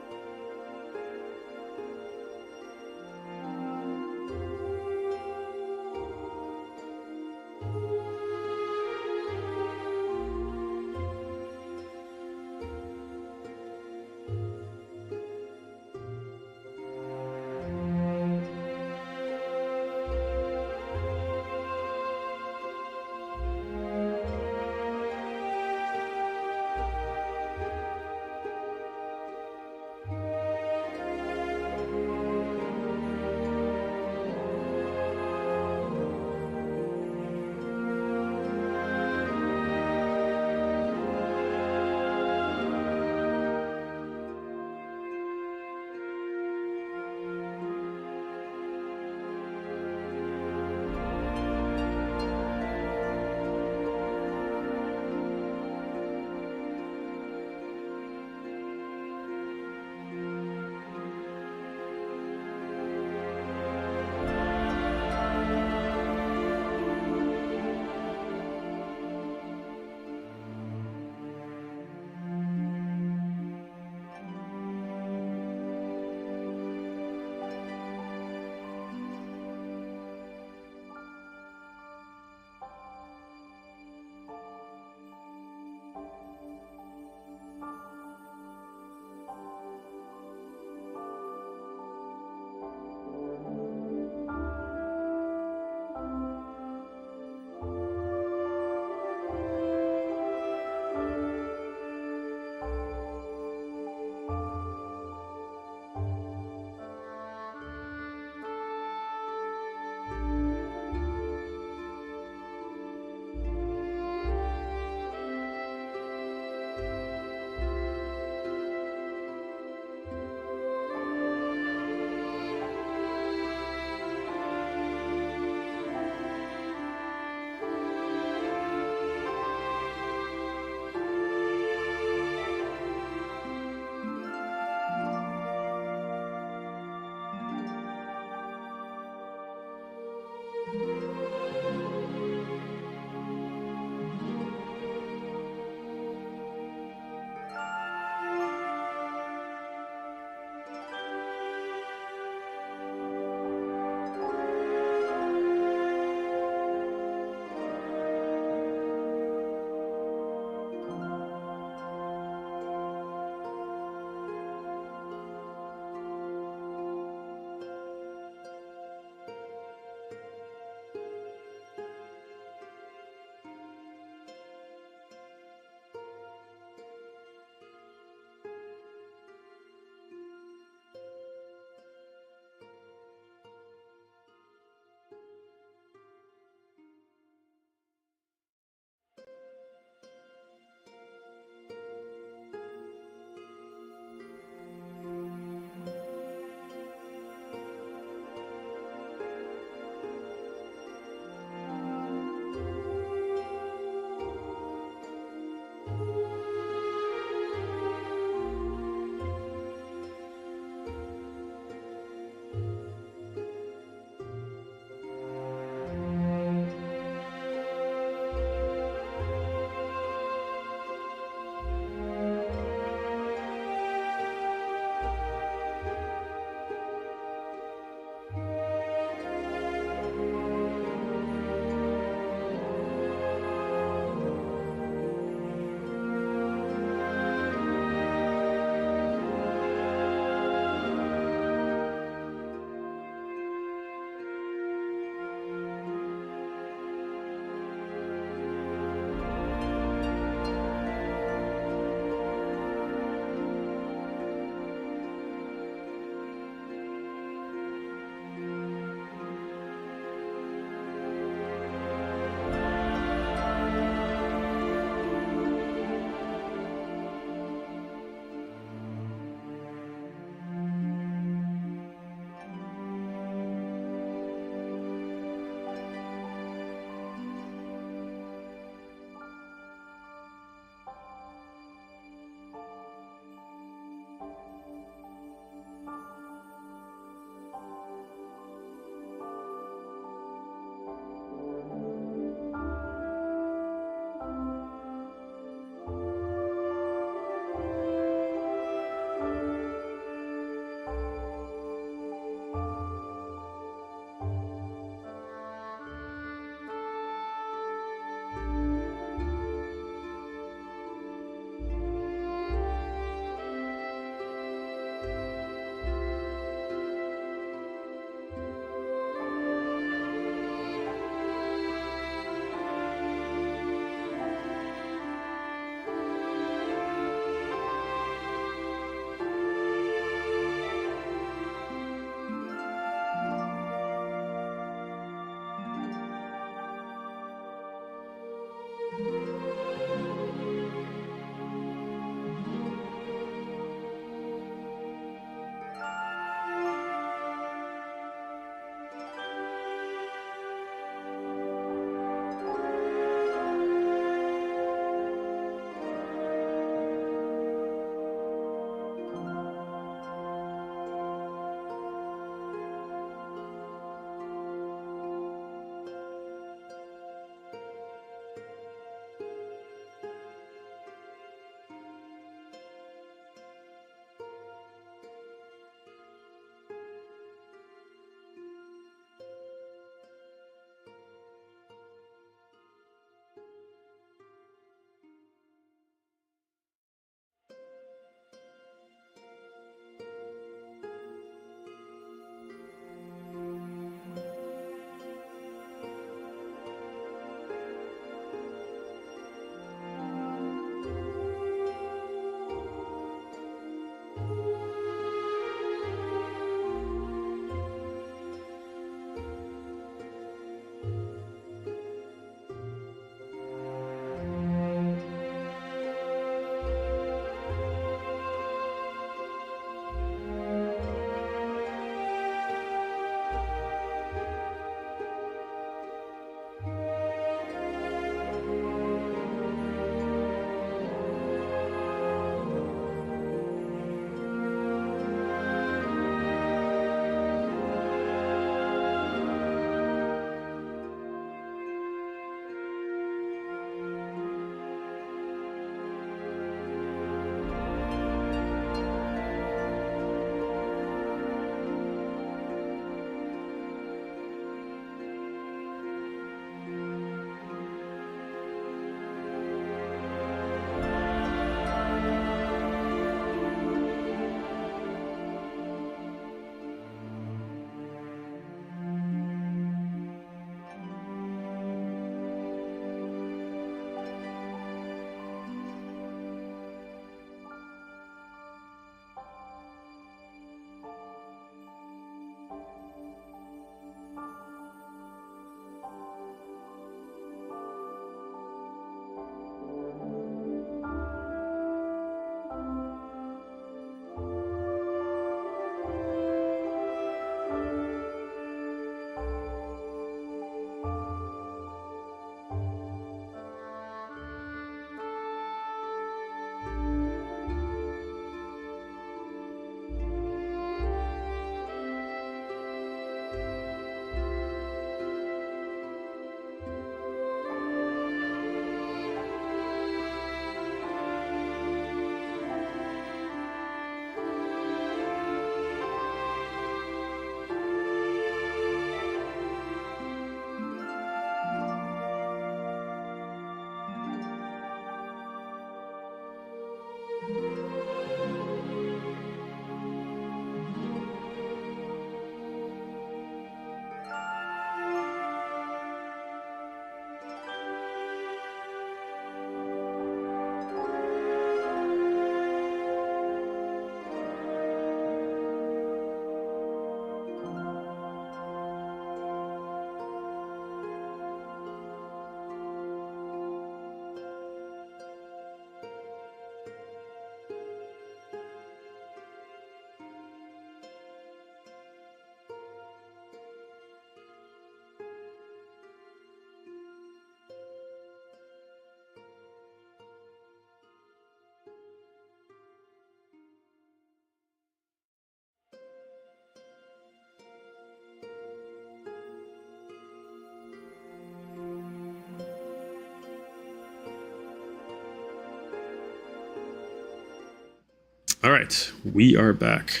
All right, we are back.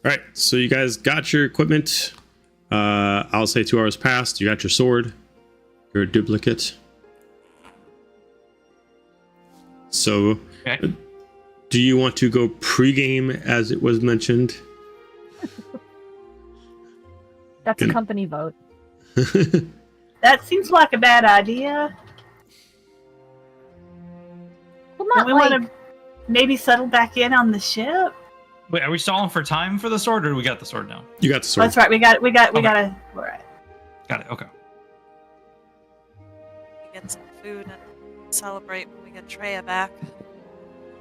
All right, so you guys got your equipment. I'll say 2 hours passed. You got your sword, your duplicate. So, Okay. do you want to go pregame as it was mentioned? That's a company vote. That seems like a bad idea. Well, Do not we like... want to maybe settle back in on the ship? Wait, are we stalling for time for the sword, or do we got the sword now? You got the sword. That's right. We Okay. gotta. All right. Got it. Okay. We get some food and celebrate when we get Treya back.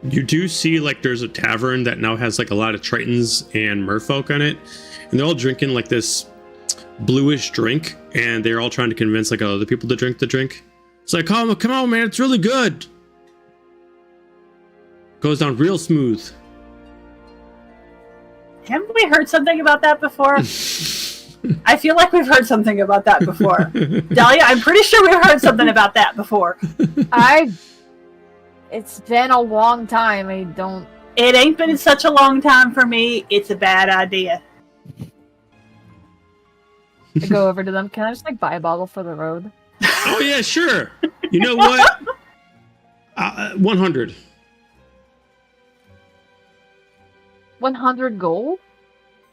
You do see like there's a tavern that now has like a lot of Tritons and merfolk on it, and they're all drinking like this bluish drink, and they're all trying to convince like other people to drink the drink. It's like, oh, come on, man, it's really good. Goes down real smooth. Haven't we heard something about that before? I feel like we've heard something about that before. Dahlia, I'm pretty sure we've heard something about that before. It's been a long time. I don't... It ain't been such a long time for me. It's a bad idea. I go over to them. Can I just like buy a bottle for the road? Oh yeah, sure. You know what? 100. 100 gold?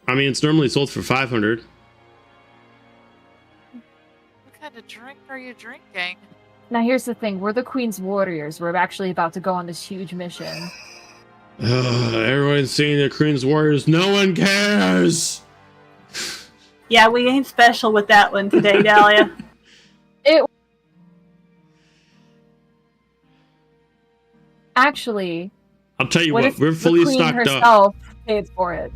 I mean, it's normally sold for 500. What kind of drink are you drinking? Now here's the thing. We're the Queen's warriors. We're actually about to go on this huge mission. Everyone's seeing the Queen's Warriors. No one cares. Yeah, we ain't special with that one today, Dahlia. Actually, I'll tell you what what, if we're fully the Queen stocked herself paid for it?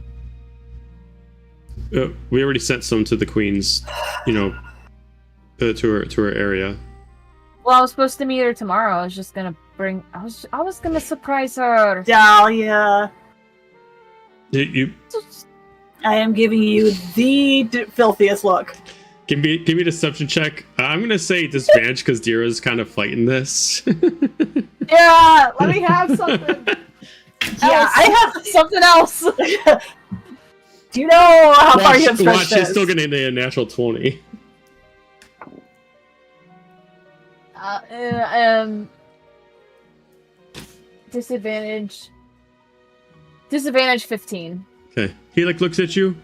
up. We already sent some to the Queen's, to her area. Well, I was supposed to meet her tomorrow. I was just gonna bring. I was gonna surprise her. Dahlia, You I am giving you the filthiest look. give me a deception check. I'm gonna say disadvantage because Dira's kind of fighting this. Yeah, let me have something. Yeah, I have something else. Do you know how far you have Watch, stretched she's this? still getting a natural 20. Disadvantage 15. Okay. He looks at you.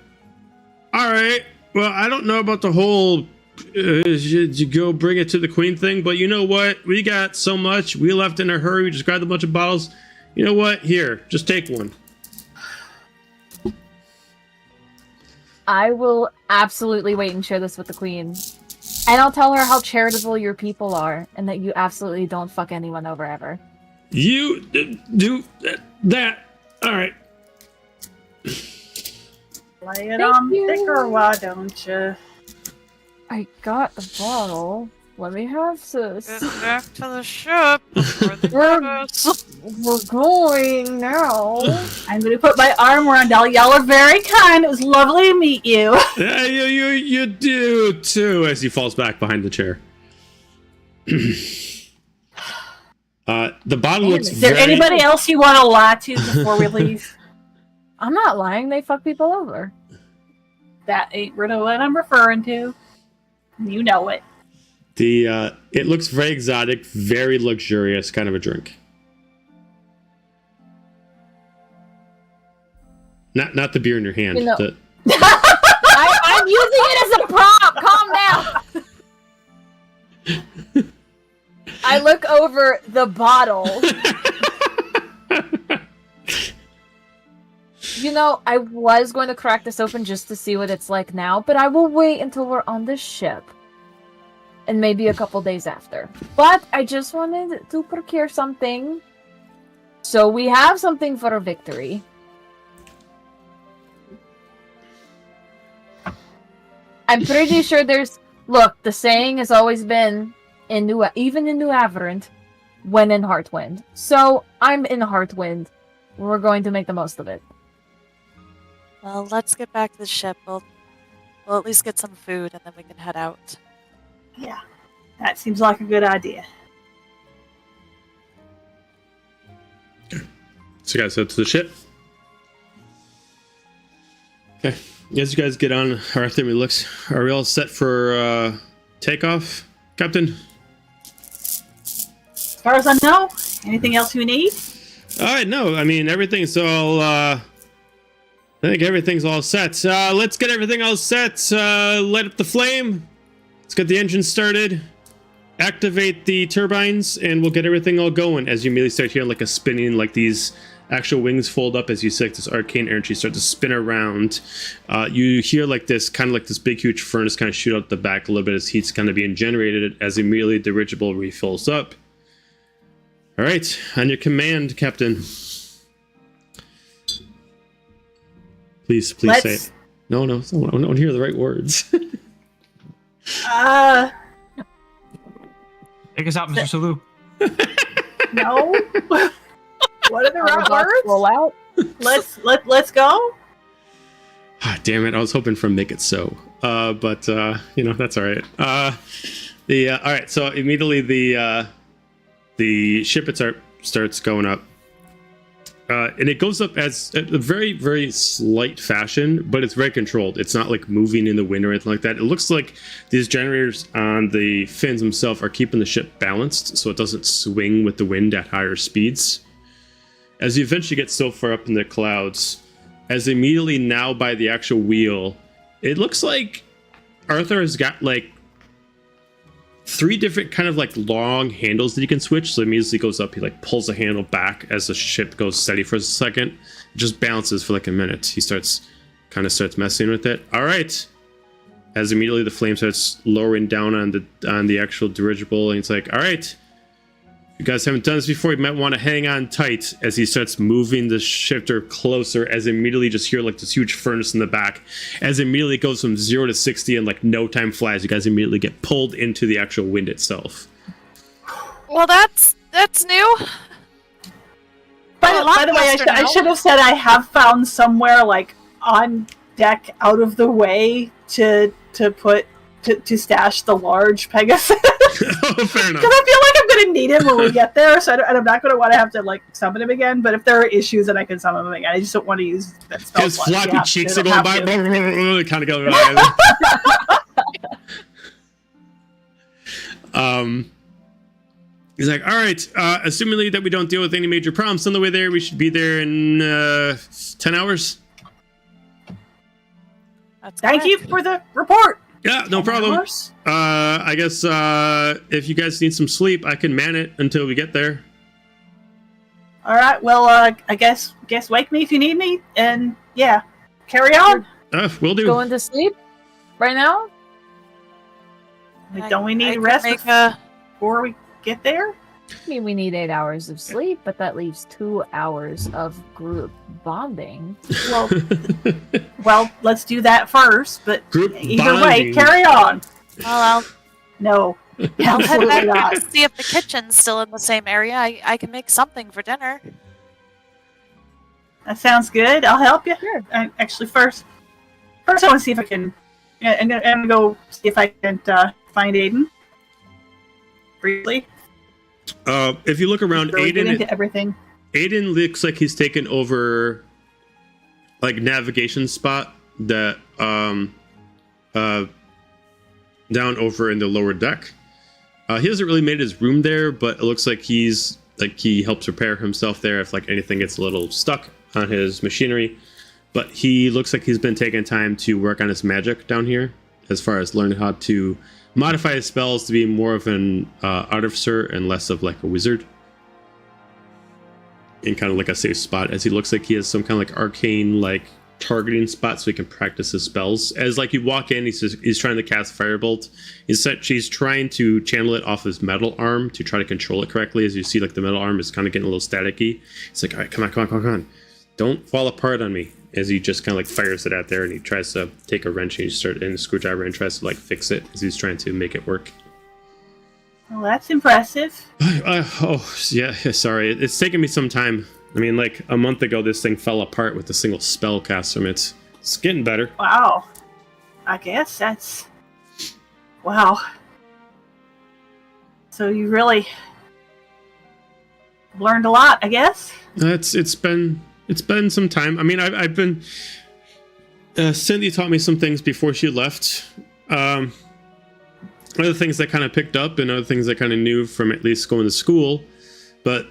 All right. Well, I don't know about the whole should you go bring it to the Queen thing, but you know what? We got so much. We left in a hurry. We just grabbed a bunch of bottles. You know what? Here, just take one. I will absolutely wait and share this with the Queen. And I'll tell her how charitable your people are and that you absolutely don't fuck anyone over ever. You do that. All right. Lay it Thank on you. thicker, why don't you? I got the bottle. Let me have this. Get back to the ship before they We're- get us. We're going now. I'm going to put my arm around Dahlia. Y'all are very kind. It was lovely to meet you. Yeah, you do too. As he falls back behind the chair. The bottle looks Is there very... anybody else you want to lie to before we leave? I'm not lying. They fuck people over. That ain't really what I'm referring to. You know it. It looks very exotic, very luxurious kind of a drink. Not the beer in your hand. You know- the- I'm using it as a prop. Calm down. I look over the bottle. I was going to crack this open just to see what it's like now, but I will wait until we're on the ship. And maybe a couple days after. But I just wanted to procure something. So we have something for a victory. I'm pretty sure there's... Look, the saying has always been, even in New Averant, when in Heartwind. So, I'm in Heartwind. We're going to make the most of it. Well, let's get back to the ship. We'll at least get some food and then we can head out. Yeah, that seems like a good idea. So you guys head to the ship. Okay. As you guys get on, Arthur looks. Are we all set for takeoff, Captain? As far as I know, anything else you need? All right. No, I mean everything's all. I think everything's all set. Let's get everything all set. Light up the flame. Let's get the engine started. Activate the turbines, and we'll get everything all going. As you immediately start hearing like a spinning, like these actual wings fold up as you see like this arcane energy start to spin around. You hear like this kind of like this big huge furnace kind of shoot out the back a little bit as heat's kind of being generated as immediately the dirigible refills up. All right, on your command, Captain. Please say it. No, I want to hear the right words. Take us out, Mr. Salu. No. What are the right words? Roll out. Let's go. Ah, damn it! I was hoping for make it so, but that's all right. All right. So immediately the ship starts going up, and it goes up as a very very slight fashion, but it's very controlled. It's not like moving in the wind or anything like that. It looks like these generators on the fins themselves are keeping the ship balanced, so it doesn't swing with the wind at higher speeds. As you eventually get so far up in the clouds, as immediately now by the actual wheel, it looks like Arthur has got like 3 different kind of like long handles that he can switch. So immediately goes up, he like pulls the handle back as the ship goes steady for a second. It just bounces for like a minute. He starts messing with it. All right. As immediately the flame starts lowering down on the actual dirigible, and it's like, all right. You guys haven't done this before, you might want to hang on tight as he starts moving the shifter closer, as immediately just hear like this huge furnace in the back, as immediately it goes from 0 to 60 and like no time flies. You guys immediately get pulled into the actual wind itself. Well, that's new. By the way, I should have said I have found somewhere like on deck out of the way to stash the large Pegasus. Oh, fair enough. Because I feel like I'm going to need him when we get there, so I'm not going to want to have to like summon him again. But if there are issues, then I can summon him again. I just don't want to use that spell. His floppy cheeks are going by. Kind of go by. He's like, all right, assuming that we don't deal with any major problems on the way there, we should be there in 10 hours. Thank you for the report. Yeah, no problem. I guess if you guys need some sleep, I can man it until we get there. All right. Well, I guess wake me if you need me, and yeah, carry on. We'll do. Going to sleep right now? Don't we need rest before we get there? I mean, we need 8 hours of sleep, but that leaves 2 hours of group bonding. Well, let's do that first. But group either bonding. way, carry on. Well, No, I'll head absolutely back not. to see if the kitchen's still in the same area. I can make something for dinner. That sounds good. I'll help you. Sure. Actually, first I want to see if I can. I'm gonna go see if I can find Aiden. Briefly. If you look around, Really get into Aiden, everything. Aiden looks like he's taken over, like navigation spot that down over in the lower deck. He hasn't really made his room there, but it looks like he helps repair himself there if like anything gets a little stuck on his machinery. But he looks like he's been taking time to work on his magic down here, as far as learning how to modify his spells to be more of an artificer and less of like a wizard. In kind of like a safe spot, as he looks like he has some kind of like arcane like targeting spot so he can practice his spells. As like you walk in, he's trying to cast Firebolt. He's trying to channel it off his metal arm to try to control it correctly. As you see, like the metal arm is kind of getting a little staticky. He's like, all right, come on. Don't fall apart on me. As he just kind of like fires it out there, and he tries to take a wrench and a screwdriver and tries to like fix it as he's trying to make it work. Well, that's impressive. Sorry. It's taken me some time. I mean, like a month ago, this thing fell apart with a single spell cast from it. It's getting better. Wow. I guess that's... Wow. So you really learned a lot, I guess? It's been some time. I mean, I've been Cindy taught me some things before she left. Other things I kind of picked up and other things I kind of knew from at least going to school, but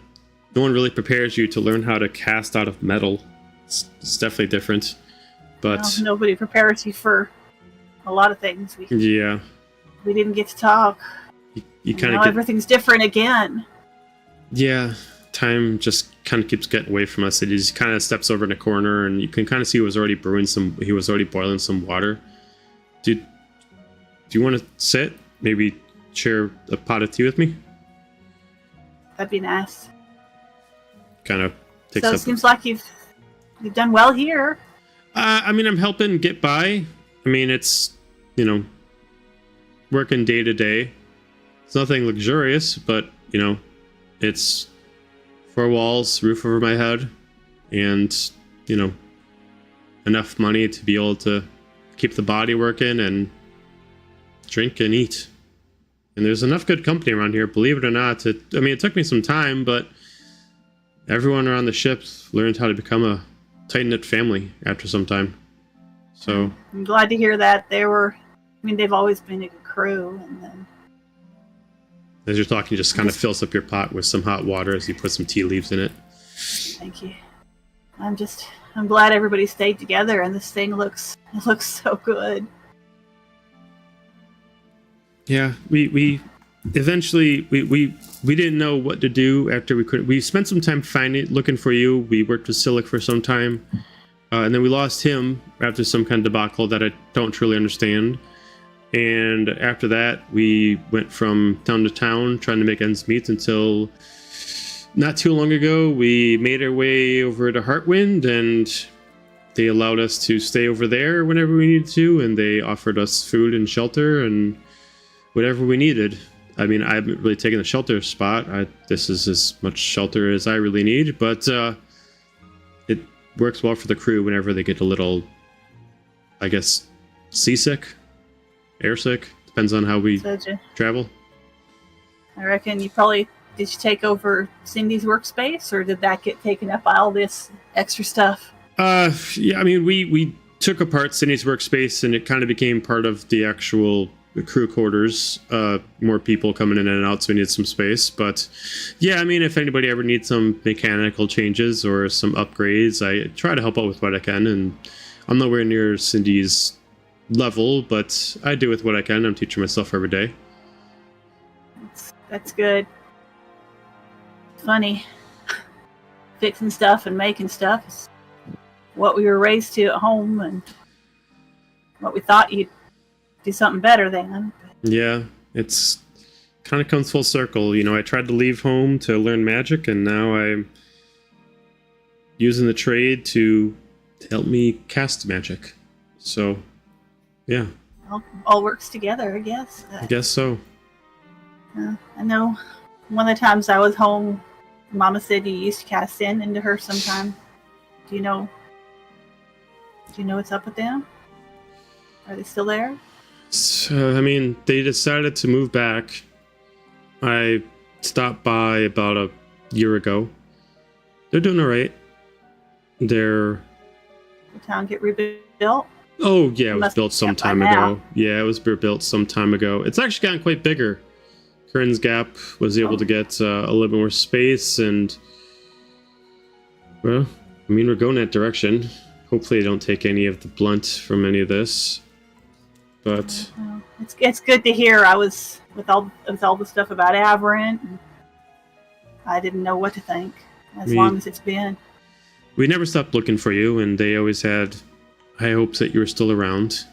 no one really prepares you to learn how to cast out of metal. It's definitely different. But well, nobody prepares you for a lot of things. We didn't get to talk. You kind of everything's different again. Yeah, time just kind of keeps getting away from us. He just kind of steps over in a corner, and you can kind of see he was already boiling some water. Do you want to sit? Maybe share a pot of tea with me? That'd be nice. Kind of takes So up. it seems like you've done well here. I mean, I'm helping get by. I mean, it's, working day to day. It's nothing luxurious, but, it's 4 walls, roof over my head, and, enough money to be able to keep the body working and drink and eat. And there's enough good company around here, believe it or not. It took me some time, but everyone around the ship learned how to become a tight-knit family after some time. So I'm glad to hear that. They've always been a good crew, and then as you're talking, just kind of fills up your pot with some hot water as you put some tea leaves in it. Thank you. I'm glad everybody stayed together, and this thing looks so good. Yeah, we eventually we didn't know what to do after we spent some time looking for you. We worked with Silic for some time, and then we lost him after some kind of debacle that I don't truly understand. And after that, we went from town to town trying to make ends meet until not too long ago we made our way over to Heartwind, and they allowed us to stay over there whenever we needed to, and they offered us food and shelter and whatever we needed. I mean, I haven't really taken the shelter spot. This is as much shelter as I really need, but it works well for the crew whenever they get a little, I guess, seasick, airsick. Depends on how we travel. I reckon did you take over Cindy's workspace, or did that get taken up by all this extra stuff? Yeah, I mean, we took apart Cindy's workspace, and it kind of became part of the actual crew quarters. More people coming in and out, so we need some space. But yeah, I mean, if anybody ever needs some mechanical changes or some upgrades, I try to help out with what I can. And I'm nowhere near Cindy's level, but I do with what I can. I'm teaching myself every day. That's good. Funny. Fixing stuff and making stuff is what we were raised to at home, and what we thought you'd do something better than. Yeah, it's kind of comes full circle. I tried to leave home to learn magic, and now I'm using the trade to help me cast magic. So, yeah. All works together, I guess. I guess so. I know one of the times I was home, Mama said you used to cast sin into her sometime. Do you know what's up with them? Are they still there? So, I mean, they decided to move back. I stopped by about a year ago. They're doing all right. The town get rebuilt? Oh, yeah, it was built some time ago. Yeah, it was built some time ago. It's actually gotten quite bigger. Kern's Gap was able to get a little bit more space, and, well, I mean, we're going that direction. Hopefully I don't take any of the blunt from any of this. But it's good to hear. I was with all the stuff about Aberrant, and I didn't know what to think as long as it's been. We never stopped looking for you, and they always had high hopes that you were still around.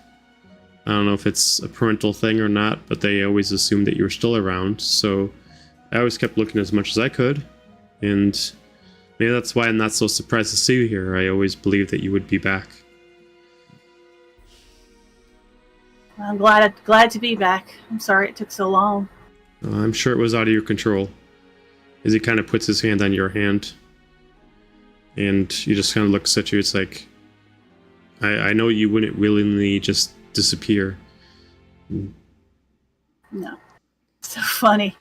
I don't know if it's a parental thing or not, but they always assumed that you were still around. So I always kept looking as much as I could, and maybe that's why I'm not so surprised to see you here. I always believed that you would be back. I'm glad to be back. I'm sorry it took so long. I'm sure it was out of your control. As he kind of puts his hand on your hand, and he just kind of looks at you. It's like, I know you wouldn't willingly just disappear. No. So funny.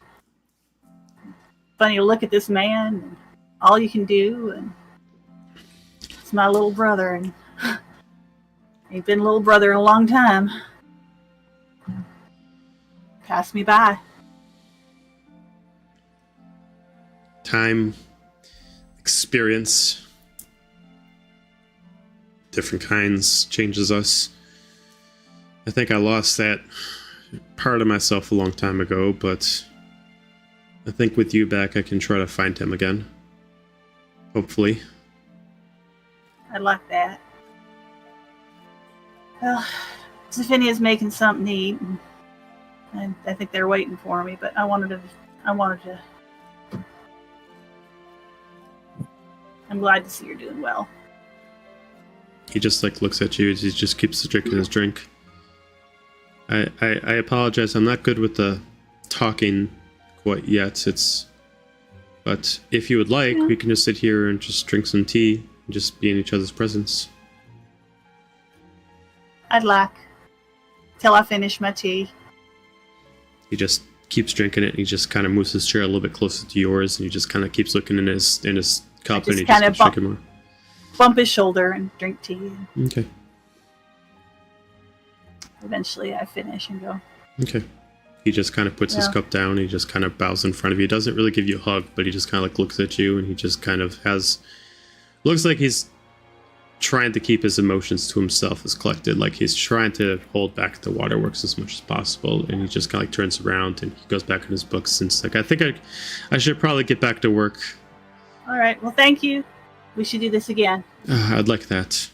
Funny to look at this man, and all you can do, and it's my little brother, and Ain't been a little brother in a long time. Pass me by. Time, experience, different kinds changes us. I think I lost that part of myself a long time ago, but I think with you back, I can try to find him again. Hopefully. I'd like that. Well, Zephinia's making something to eat, and I think they're waiting for me. But I wanted to. I'm glad to see you're doing well. He just like looks at you. He just keeps drinking his drink. I apologize. I'm not good with the talking quite yet. But if you would like, we can just sit here and just drink some tea and just be in each other's presence. I'd like. Till I finish my tea. He just keeps drinking it. And he just kind of moves his chair a little bit closer to yours, and he just kind of keeps looking in his cup, and he just keeps drinking more. Bump his shoulder and drink tea. Okay. Eventually, I finish and go. Okay. He just kind of puts his cup down. He just kind of bows in front of you. He doesn't really give you a hug, but he just kind of like looks at you, and he just kind of looks like he's trying to keep his emotions to himself as collected. Like he's trying to hold back the waterworks as much as possible. And he just kind of like turns around and he goes back in his books and it's like, I think I should probably get back to work. All right. Well, thank you. We should do this again. I'd like that.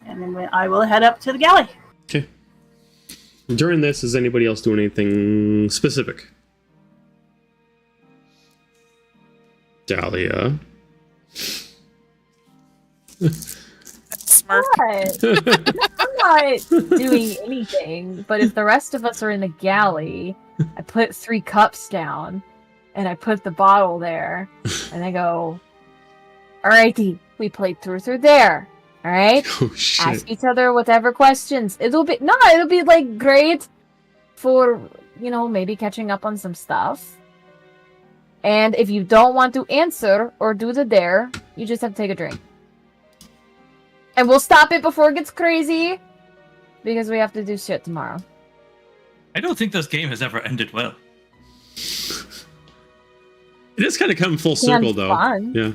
And then I will head up to the galley. Okay. During this, is anybody else doing anything specific? Dahlia. Smirk. What? I'm not doing anything, but if the rest of us are in the galley, I put 3 cups down, and I put the bottle there, and I go, alrighty, we played through there, alright? Oh, shit. Ask each other whatever questions. It'll be like great for, maybe catching up on some stuff. And if you don't want to answer or do the dare, you just have to take a drink. And we'll stop it before it gets crazy, because we have to do shit tomorrow. I don't think this game has ever ended well. It has kind of come full circle, though. Fun. Yeah.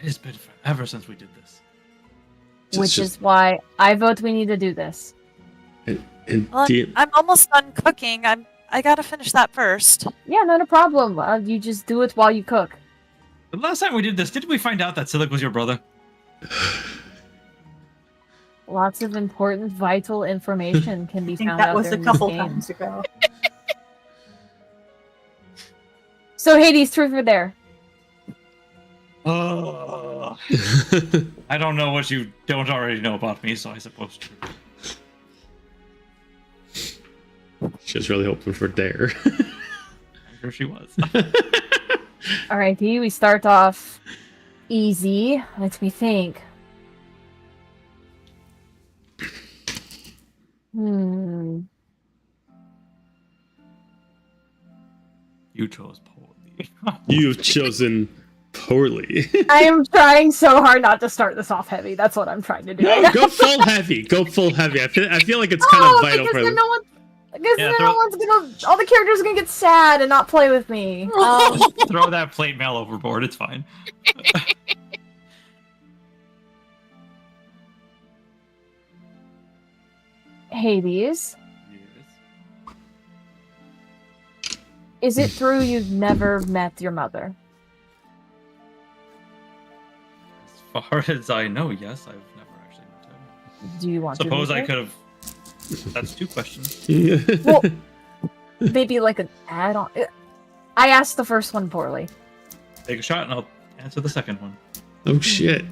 It has been forever since we did this. Which is why I vote we need to do this. And Well, I'm almost done cooking. I gotta finish that first. Yeah, not a problem. You just do it while you cook. The last time we did this, didn't we find out that Silic was your brother? Lots of important, vital information can be I think found that out was a during couple this game. times ago. So Hades, truth or dare? I don't know what you don't already know about me, so I suppose true. She was really hoping for dare. I'm sure she was. Alrighty, we start off easy. Let me think. You chose poorly. You've chosen poorly. I am trying so hard not to start this off heavy. That's what I'm trying to do. No, go full heavy. Go full heavy. I feel like it's kind of vital for then them. no one's gonna. All the characters are gonna get sad and not play with me. Throw that plate mail overboard. It's fine. Hades, is it true you've never met your mother? As far as I know, yes, I've never actually met her. Do you want Suppose to? I could have. That's 2 questions. Well, maybe like an add-on. I asked the first one poorly. Take a shot and I'll answer the second one. Oh shit.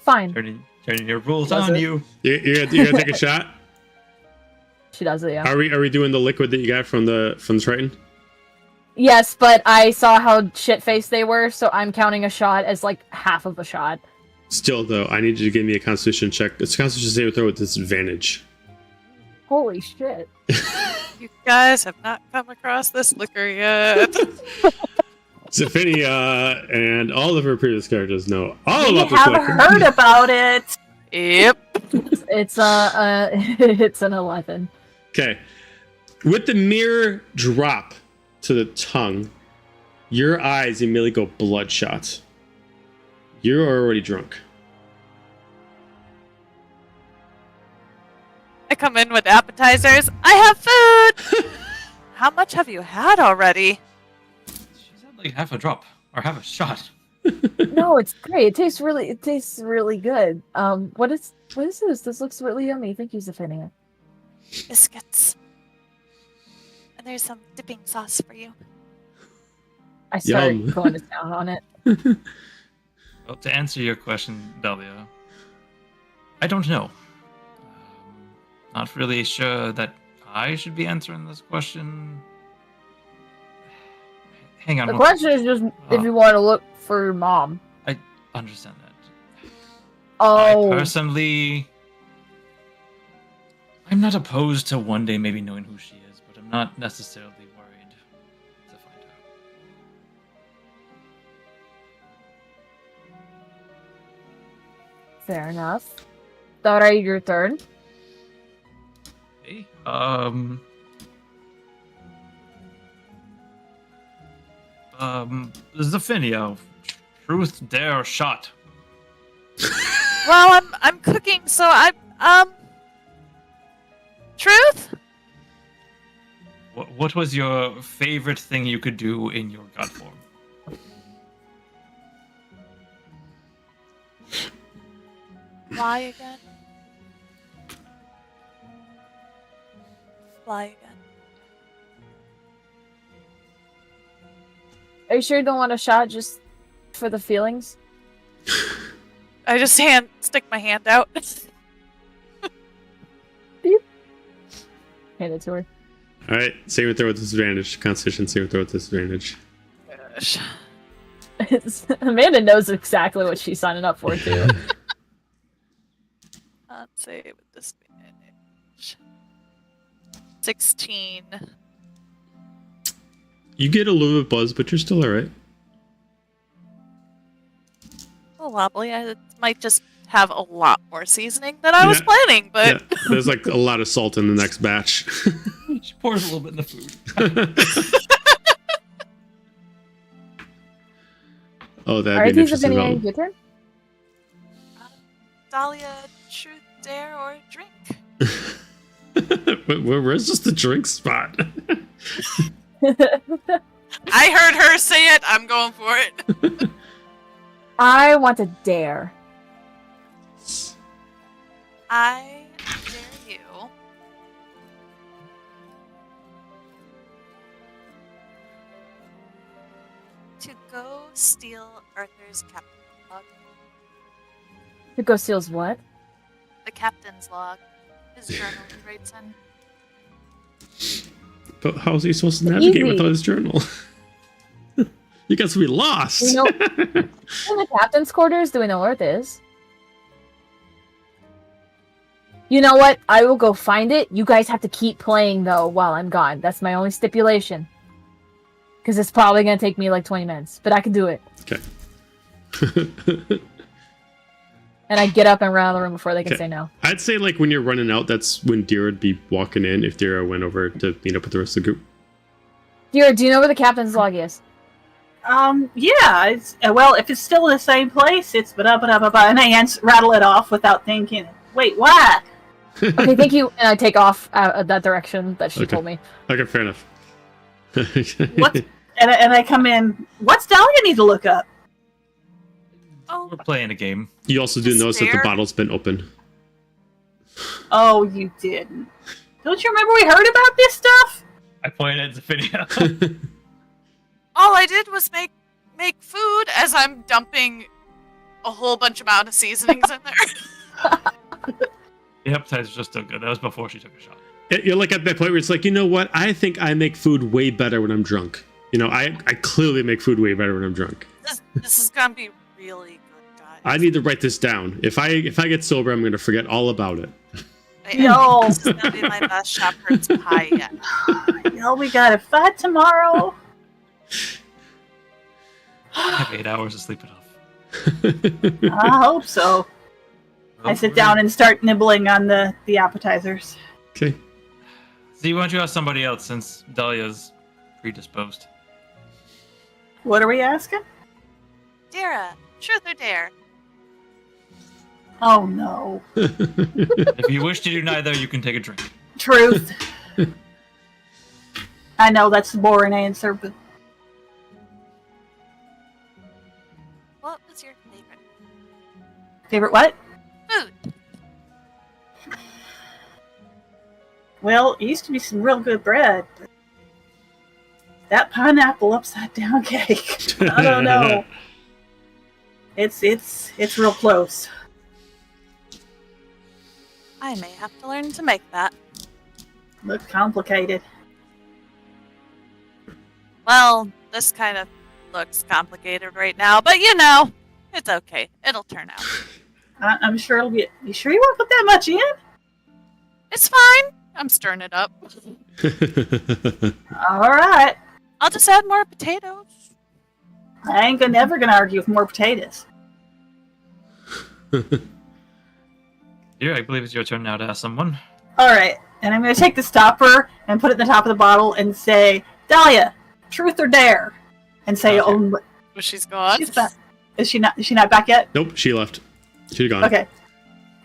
Fine. Turning your rules Does on it? you. You're gonna take a shot? She does it, yeah. Are we doing the liquid that you got from the Triton? Yes, but I saw how shit-faced they were, so I'm counting a shot as like half of a shot. Still though, I need you to give me a Constitution check. It's a Constitution saving throw with disadvantage. Holy shit. You guys have not come across this liquor yet. Zephania and all of her previous characters know all We about this have liquor. heard about it. Yep. It's it's an 11. Okay. With the mere drop to the tongue, your eyes immediately go bloodshot. You're already drunk. I come in with appetizers. I have food. How much have you had already? She's had like half a drop or half a shot. No, it's great. It tastes really good. What is this? This looks really yummy. Thank you, Zephania. Biscuits. And there's some dipping sauce for you. I started Yum. going to town on it. Well, to answer your question, Dahlia, I don't know. Not really sure that I should be answering this question. Hang on. The one question is just if you want to look for your mom. I understand that. Oh, I personally, I'm not opposed to one day maybe knowing who she is, but I'm not necessarily worried to find out. fair enough. Dara, your turn. Okay. Zephania, truth, dare, shot. Well, I'm cooking, so truth? What was your favorite thing you could do in your god form? Fly again. Fly again. Are you sure you don't want a shot just for the feelings? I just stick my hand out. Hand it to her. All right, saving throw with disadvantage. Constitution saving throw with disadvantage. Gosh. Amanda knows exactly what she's signing up for too. Let's say with disadvantage. 16. You get a little bit buzzed, but you're still all right. A little wobbly. I might just have a lot more seasoning than I was planning, but Yeah, there's like a lot of salt in the next batch. She pours a little bit in the food. Oh, that'd Alright, be an these interesting Zephania, development. your turn. Dahlia, truth, dare, or drink? Where's just the drink spot? I heard her say it. I'm going for it. I want to dare. I dare you to go steal Arthur's captain's log. Who goes steals what? The captain's log. His journal he writes in. But how is he supposed to navigate Easy. without his journal? You guys will be lost. We know in the captain's quarters. Do we know where it is? You know what? I will go find it. You guys have to keep playing though while I'm gone. That's my only stipulation. Because it's probably gonna take me like 20 minutes, but I can do it. Okay. And I get up and run out of the room before they can Okay. say no. I'd say like when you're running out, that's when Dira would be walking in if Dira went over to meet up with the rest of the group. Dear, do you know where the captain's log is? Yeah. It's, well, if it's still in the same place, it's ba-da-ba-da-ba-ba, and I rattle it off without thinking. Wait, what? Okay, thank you. And I take off that direction that she Okay. told me. Okay, fair enough. What? And I come in. What's Dahlia need to look up? Oh, We're playing a game. You also do Just notice that the stare. bottle's been open. Oh, you didn't. Don't you remember we heard about this stuff? I pointed at Zephania. all I did was make food as I'm dumping a whole bunch amount of seasonings in there. The appetizers are still good. That was before she took a shot. You're like at that point where it's like, you know what? I think I make food way better when I'm drunk. You know, I clearly make food way better when I'm drunk. This is gonna be really good, guys. I need to write this down. If I get sober, I'm gonna forget all about it. No. This is gonna be my best shepherd's pie yet. We gotta fight tomorrow. have 8 hours of sleep enough. I hope so. I sit down and start nibbling on the appetizers. Okay. See, why don't you ask somebody else since Dahlia's predisposed? What are we asking? Dara, truth or dare? Oh no. If you wish to do neither, you can take a drink. Truth. I know that's the boring answer, but What was your favorite favorite what? food? Well, it used to be some real good bread. But that pineapple upside down cake. I don't know. It's real close. I may have to learn to make that. Looks complicated. Well, this kind of looks complicated right now, but you know, it's okay. It'll turn out. I'm sure it'll be. You sure you won't put that much in? It's fine. I'm stirring it up. All right. I'll just add more potatoes. I ain't never gonna argue with more potatoes. Here, I believe it's your turn now to ask someone. All right, and I'm gonna take the stopper and put it in the top of the bottle and say, Dahlia, truth or dare, and say, Okay. oh, Well, she's gone. she's back. Is she not? Is she not back yet? Nope, she left. She's gone. Okay.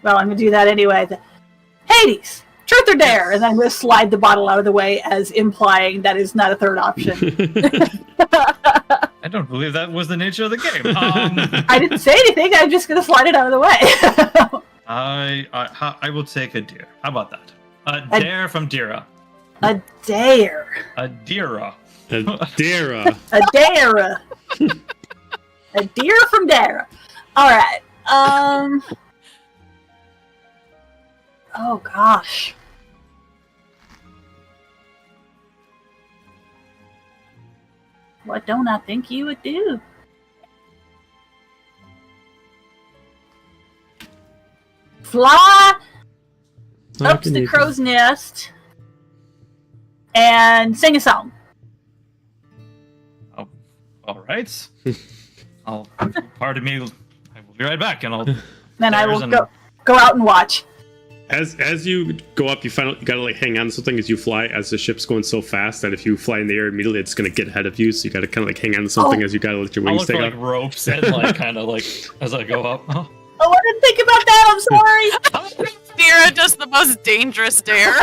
Well, I'm gonna do that anyway. Hades, truth or dare, and then I'm gonna slide the bottle out of the way as implying that is not a third option. I don't believe that was the nature of the game. I didn't say anything. I'm just gonna slide it out of the way. I will take a dare. How about that? A dare from Dira. A dare. A Dira. Dara. A dare. A deer from Dara. All right. Oh gosh. What don't I think you would do? Fly up to the crow's nest and sing a song. Oh, all right. Pardon me. I will be right back, and I'll. Then I will and- go out and watch. As you go up, you gotta like hang on to something as you fly. As the ship's going so fast that if you fly in the air immediately, it's gonna get ahead of you. So you gotta kind of like hang on to something as you gotta let your I'll wings look take for off. like ropes and like kind of like as I go up. Oh. Oh, I didn't think about that. I'm sorry. Dara does the most dangerous dare.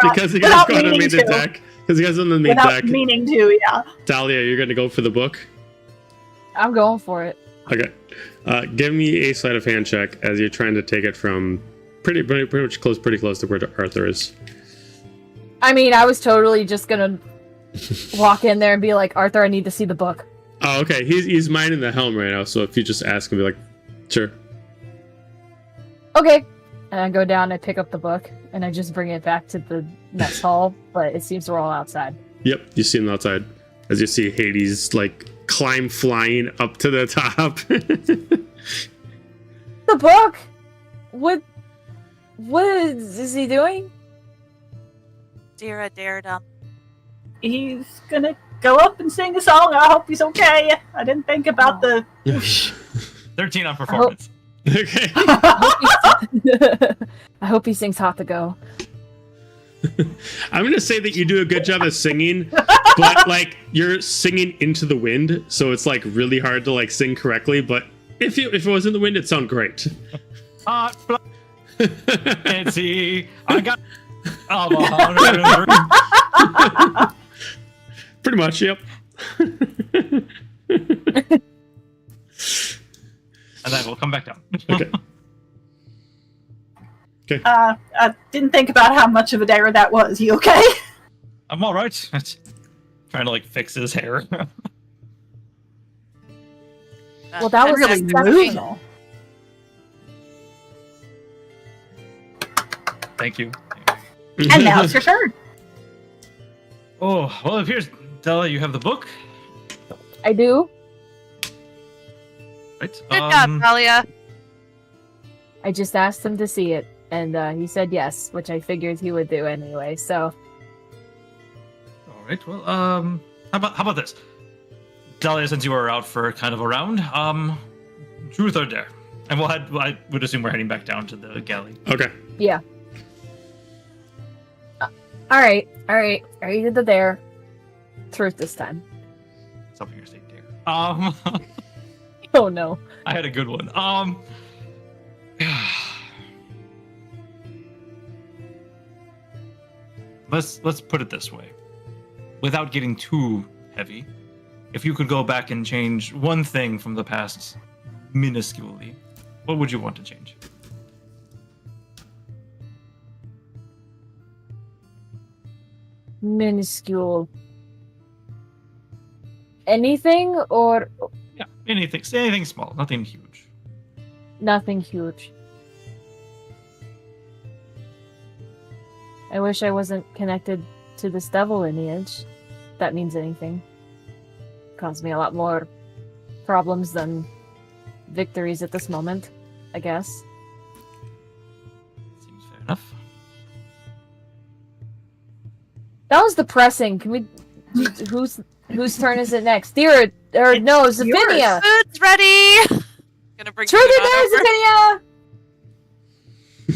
Because you guys go on the main deck. Because you guys on the main Without deck. meaning to, yeah. Dahlia, you're gonna go for the book. I'm going for it. Okay. Give me a sleight of hand check as you're trying to take it from pretty much pretty close to where Arthur is. I mean, I was totally just gonna walk in there and be like, Arthur, I need to see the book. Oh, okay. He's minding the helm right now, so if you just ask him, be like, sure. Okay. And I go down, I pick up the book, and I just bring it back to the mess hall, but it seems we're all outside. Yep, you see him outside. As you see Hades, like, climb flying up to the top. The book? What is he doing? Dara dared him. He's gonna go up and sing a song. I hope he's okay. I didn't think about the. 13 on performance. Okay. I hope he sings Hot to Go. I'm gonna say that you do a good job of singing, but like you're singing into the wind, so it's like really hard to like sing correctly. But if it was in the wind, it'd sound great. Hot and see, I got 103. Pretty much, yep. And then we'll come back down. Okay. Okay. I didn't think about how much of a dare that was. You okay? I'm all right. Trying to like fix his hair. Well, that was really exceptional. Thank you. And now it's your turn. Oh, well, it appears, Della, you have the book. I do. Right. Good job, Talia. I just asked him to see it, and he said yes, which I figured he would do anyway. So All right. Well, how about this? Dahlia, since you were out for kind of a round, truth or dare? And I would assume we're heading back down to the galley. Okay. Yeah. All right. Are you the dare? Truth this time. Something you're saying dare. Oh no. I had a good one. Let's put it this way. Without getting too heavy, if you could go back and change one thing from the past minusculely, what would you want to change? Minuscule. Anything or Yeah, anything small, nothing huge. nothing huge? I wish I wasn't connected to this devil lineage. If that means anything. Caused me a lot more problems than victories at this moment, I guess. Seems fair enough. That was depressing. Can we? Whose turn is it next? Dear, or no, Zephinia. Food's ready. Gonna bring Truth food or on dare, over.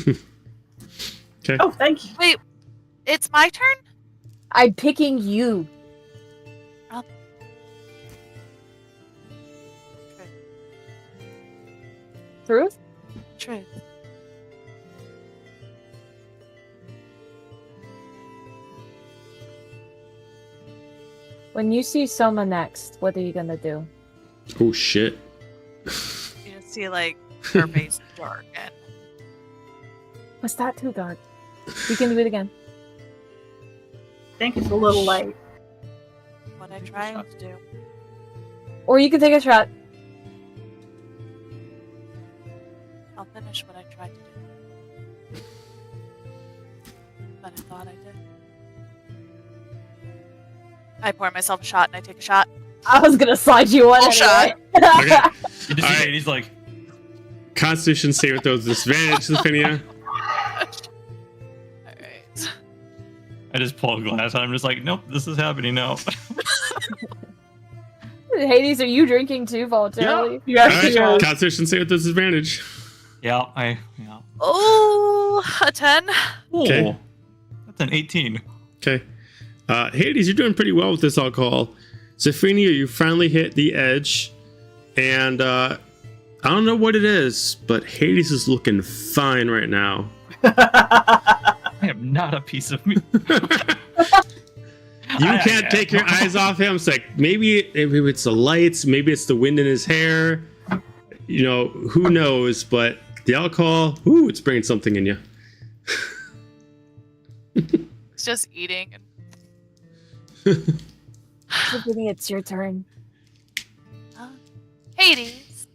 Zephinia? Okay. Oh, thank you. Wait, it's my turn? I'm picking you. Truth? Truth. When you see Soma next, what are you gonna do? Oh shit. You just see like her face darken. Was that too dark? We can do it again. I think it's a little late. What I tried to do. Or you can take a shot. I'll finish what I tried to do. But I thought I did. I pour myself a shot and I take a shot. I was gonna slide you one Full anyway. Okay. You just Alright. he's like, Constitution save with those disadvantage, Zephinia. Alright. I just pull a glass and I'm just like, nope, this is happening now. Hades, are you drinking too voluntarily? Yeah. Alright, Yeah. Constitution save with disadvantage. yeah. Oh, a 10. Okay. Oh, that's an 18. Okay. Hades, you're doing pretty well with this alcohol. Zephinia, you finally hit the edge. And I don't know what it is, but Hades is looking fine right now. I am not a piece of meat. You can't take your eyes off him. It's like maybe it's the lights, maybe it's the wind in his hair. You know, who knows? But the alcohol, ooh, it's bringing something in you. It's just eating. And Tiffany, it's your turn. Hades,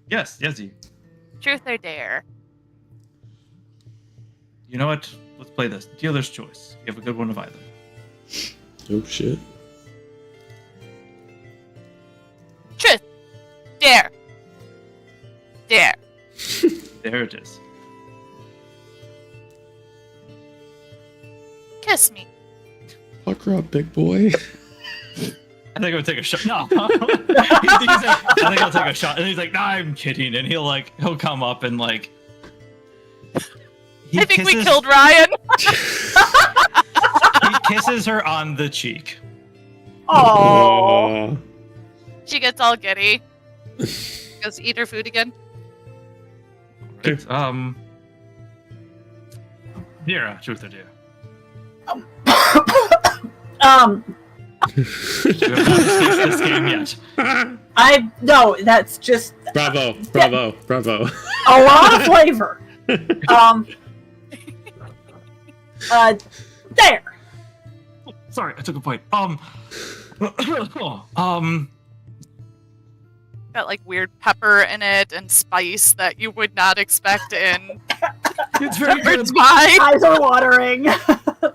Yes, you. truth or dare? You know what? Let's play this. Dealer's choice. You have a good one of either. Oh shit. Truth. Dare. Dare. There it is. Kiss me. Pucker up, big boy. I think I would take a shot. No. I think I'll take a shot. And he's like, nah, I'm kidding. And he'll come up and like. I think we killed Ryan. He kisses her on the cheek. Oh. She gets all giddy. Goes to eat her food again. Right. Dira, truth or dare? You have not escaped this game yet. No, that's just Bravo. a lot of flavor. There. Sorry, I took a bite. Got like weird pepper in it and spice that you would not expect in It's very good. Bird's pie. Eyes are watering. Because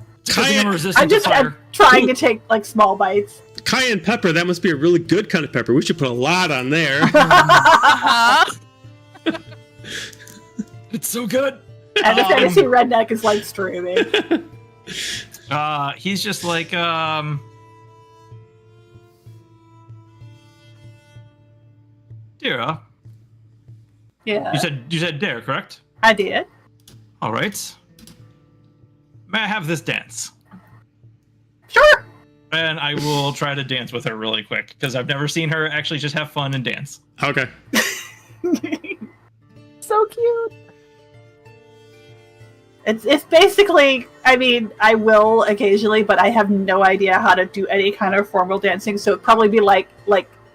I'm resistant I'm just to fire. trying to take like small bites. Cayenne pepper, that must be a really good kind of pepper. We should put a lot on there. Uh-huh. It's so good. And the fantasy redneck is like streaming. He's just like, Dira, Yeah, you said dare, correct? I did. All right. May I have this dance? Sure. And I will try to dance with her really quick because I've never seen her actually just have fun and dance. Okay. So cute. It's basically, I mean, I will occasionally, but I have no idea how to do any kind of formal dancing. So it'd probably be like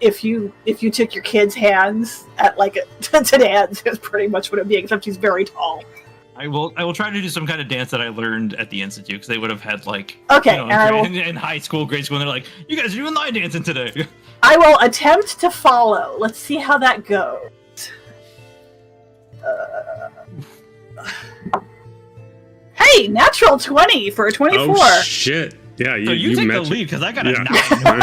if you took your kid's hands at like to dance is pretty much what it'd be, except she's very tall. I will try to do some kind of dance that I learned at the institute because they would have had like Okay, you know, and I will, in high school, grade school, and they're like, you guys are doing line dancing today. I will attempt to follow. Let's see how that goes. Hey, natural 20 for a 24. Oh shit! Yeah, So you take the match- lead because I got a Yeah. 9.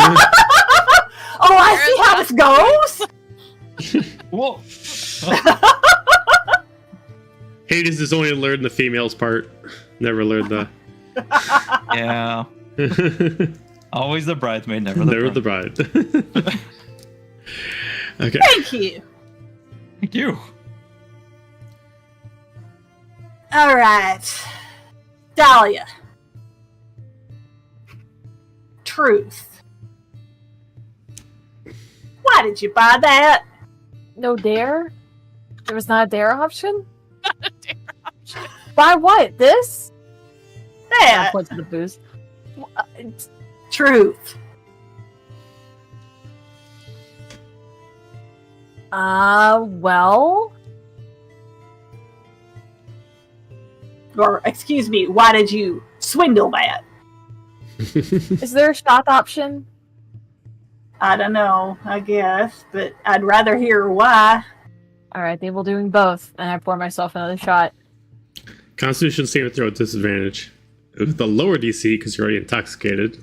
Oh, I see how this goes. Whoa. Hades has only learned the females part. Never learned the. Yeah. Always the bridesmaid, never the bride. Never the bride. Okay. Thank you. Thank you. All right, Dahlia. Truth. Why did you buy that? No dare? There was not a dare option? Not a dare option. Buy what? This? I That. point to the booze. Truth. Well, Or, excuse me, why did you swindle that? is there a shot option? I don't know, I guess, but I'd rather hear why. Alright, they will doing both, and I pour myself another shot. Constitution saving throw at disadvantage. With the lower DC because you're already intoxicated.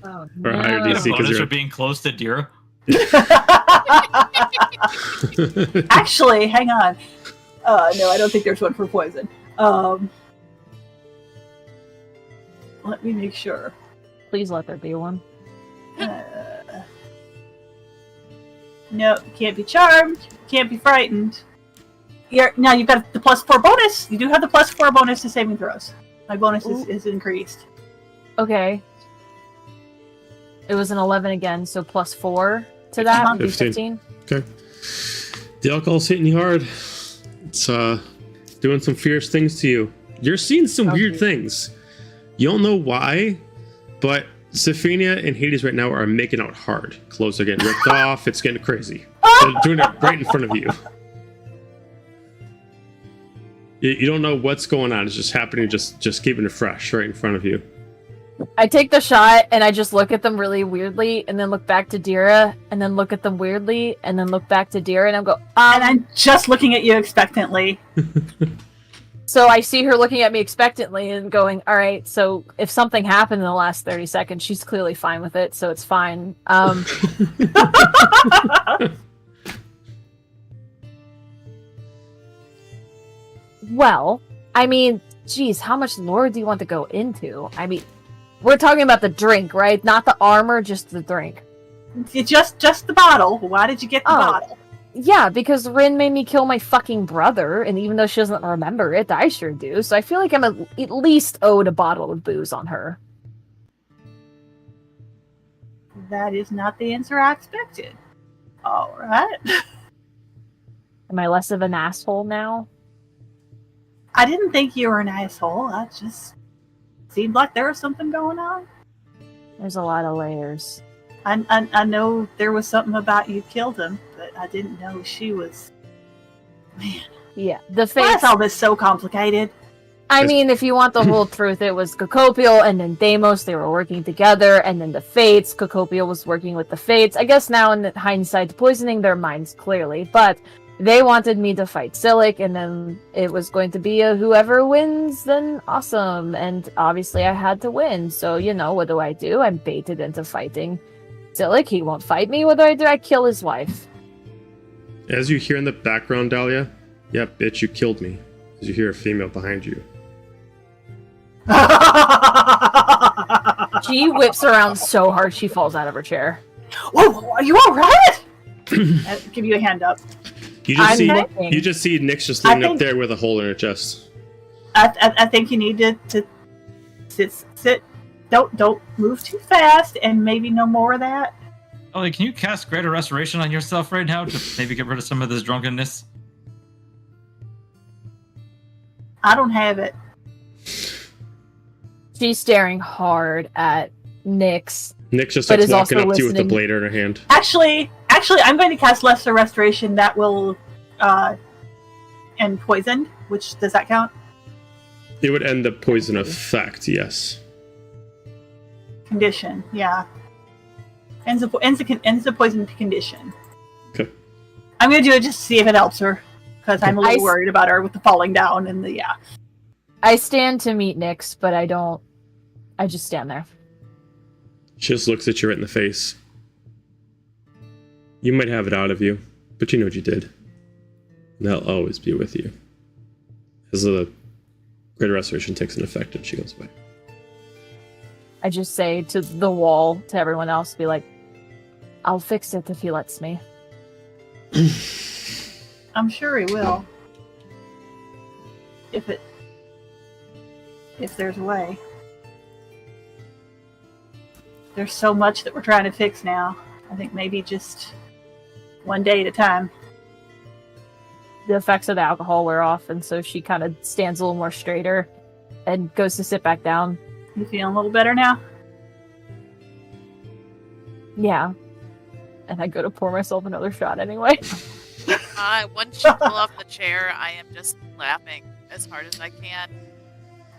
Oh, Or higher no. DC. Bonus you're- for being close to Dira. Actually, hang on. No, I don't think there's one for poison. Let me make sure. Please let there be one. No, you can't be charmed. You can't be frightened. Now you've got the +4 bonus. You do have the +4 bonus to saving throws. My bonus is increased. Okay. It was an 11 again, so +4 to that would be 15. 15. Okay. The alcohol's hitting you hard. It's doing some fierce things to you. You're seeing some weird things. You don't know why, but Sophia and Hades right now are making out hard. Clothes are getting ripped off. It's getting crazy. They're doing it right in front of you. You don't know what's going on. It's just happening. Just keeping it fresh right in front of you. I take the shot and I just look at them really weirdly, and then look back to Dira, and then look at them weirdly, and then look back to Dira, and I go, And I'm just looking at you expectantly. So I see her looking at me expectantly and going, all right, so if something happened in the last 30 seconds, she's clearly fine with it, so it's fine. Well, I mean, geez, how much lore do you want to go into? I mean, we're talking about the drink, right? Not the armor, just the drink. Just the bottle. Why did you get the bottle? Yeah, because Rin made me kill my fucking brother, and even though she doesn't remember it, I sure do. So I feel like I'm at least owed a bottle of booze on her. That is not the answer I expected. All right. Am I less of an asshole now? I didn't think you were an asshole. I just seemed like there was something going on. There's a lot of layers. I know there was something about you killed him, but I didn't know she was. Man, Yeah, the why face. is all this so complicated? I mean, if you want the whole truth, it was Cocopial and then Deimos. They were working together, and then the Fates. Cocopial was working with the Fates. I guess now, in hindsight, poisoning their minds clearly, but they wanted me to fight Silic, and then it was going to be a whoever wins, then awesome. And obviously, I had to win. So what do? I'm baited into fighting Silic. He won't fight me. What do? I kill his wife. As you hear in the background, Dahlia, yep, bitch, you killed me. As you hear a female behind you. She whips around so hard she falls out of her chair. Whoa, are you all right? give you a hand up. You just see looking. you just see Nick's just sitting up think- there with a hole in her chest. I think you need to sit. Don't move too fast, and maybe no more of that. Ollie, can you cast Greater Restoration on yourself right now to maybe get rid of some of this drunkenness? I don't have it. She's staring hard at Nyx. Nick just But starts is walking also up to you with the listening. blade in her hand. Actually, I'm going to cast Lesser Restoration. That will end poisoned. Which does that count? It would end the poison effect, yes. Condition, yeah. Ends the poison condition. Okay. I'm going to do it just to see if it helps her, because I'm a little worried about her with the falling down and the I stand to meet Nyx, but I don't. I just stand there. She just looks at you right in the face. You might have it out of you, but you know what you did. And that'll always be with you. As the Greater Restoration takes an effect and she goes away. I just say to the wall, to everyone else, be like, I'll fix it if he lets me. I'm sure he will. If there's a way. There's so much that we're trying to fix now. I think maybe just one day at a time. The effects of the alcohol wear off, and so she kind of stands a little more straighter and goes to sit back down. You feeling a little better now? Yeah. And I go to pour myself another shot anyway. Once you pull off the chair, I am just laughing as hard as I can.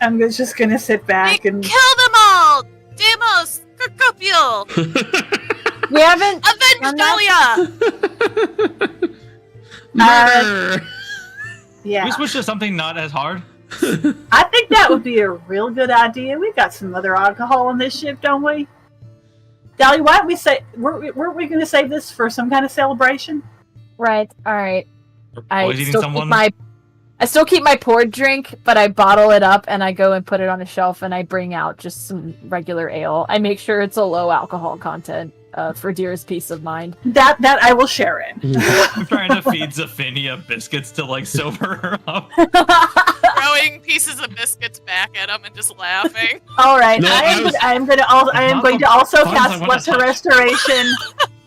I'm just gonna sit back and Kill them all! Demos! Kerkopio! We haven't Avenge Dahlia! Murder! yeah. Can we switch to something not as hard? I think that would be a real good idea. We've got some other alcohol on this ship, don't we? Dahlia, why don't we say weren't we going to save this for some kind of celebration? Right, alright. Or I poisoning still someone? I still keep my poured drink, but I bottle it up and I go and put it on a shelf and I bring out just some regular ale. I make sure it's a low alcohol content for Deer's peace of mind. That I will share in. I'm trying to feed Zephinia biscuits to like sober her up. Throwing pieces of biscuits back at him and just laughing. All right, No, I am going to also Buns I cast wanna Lesser touch. Restoration.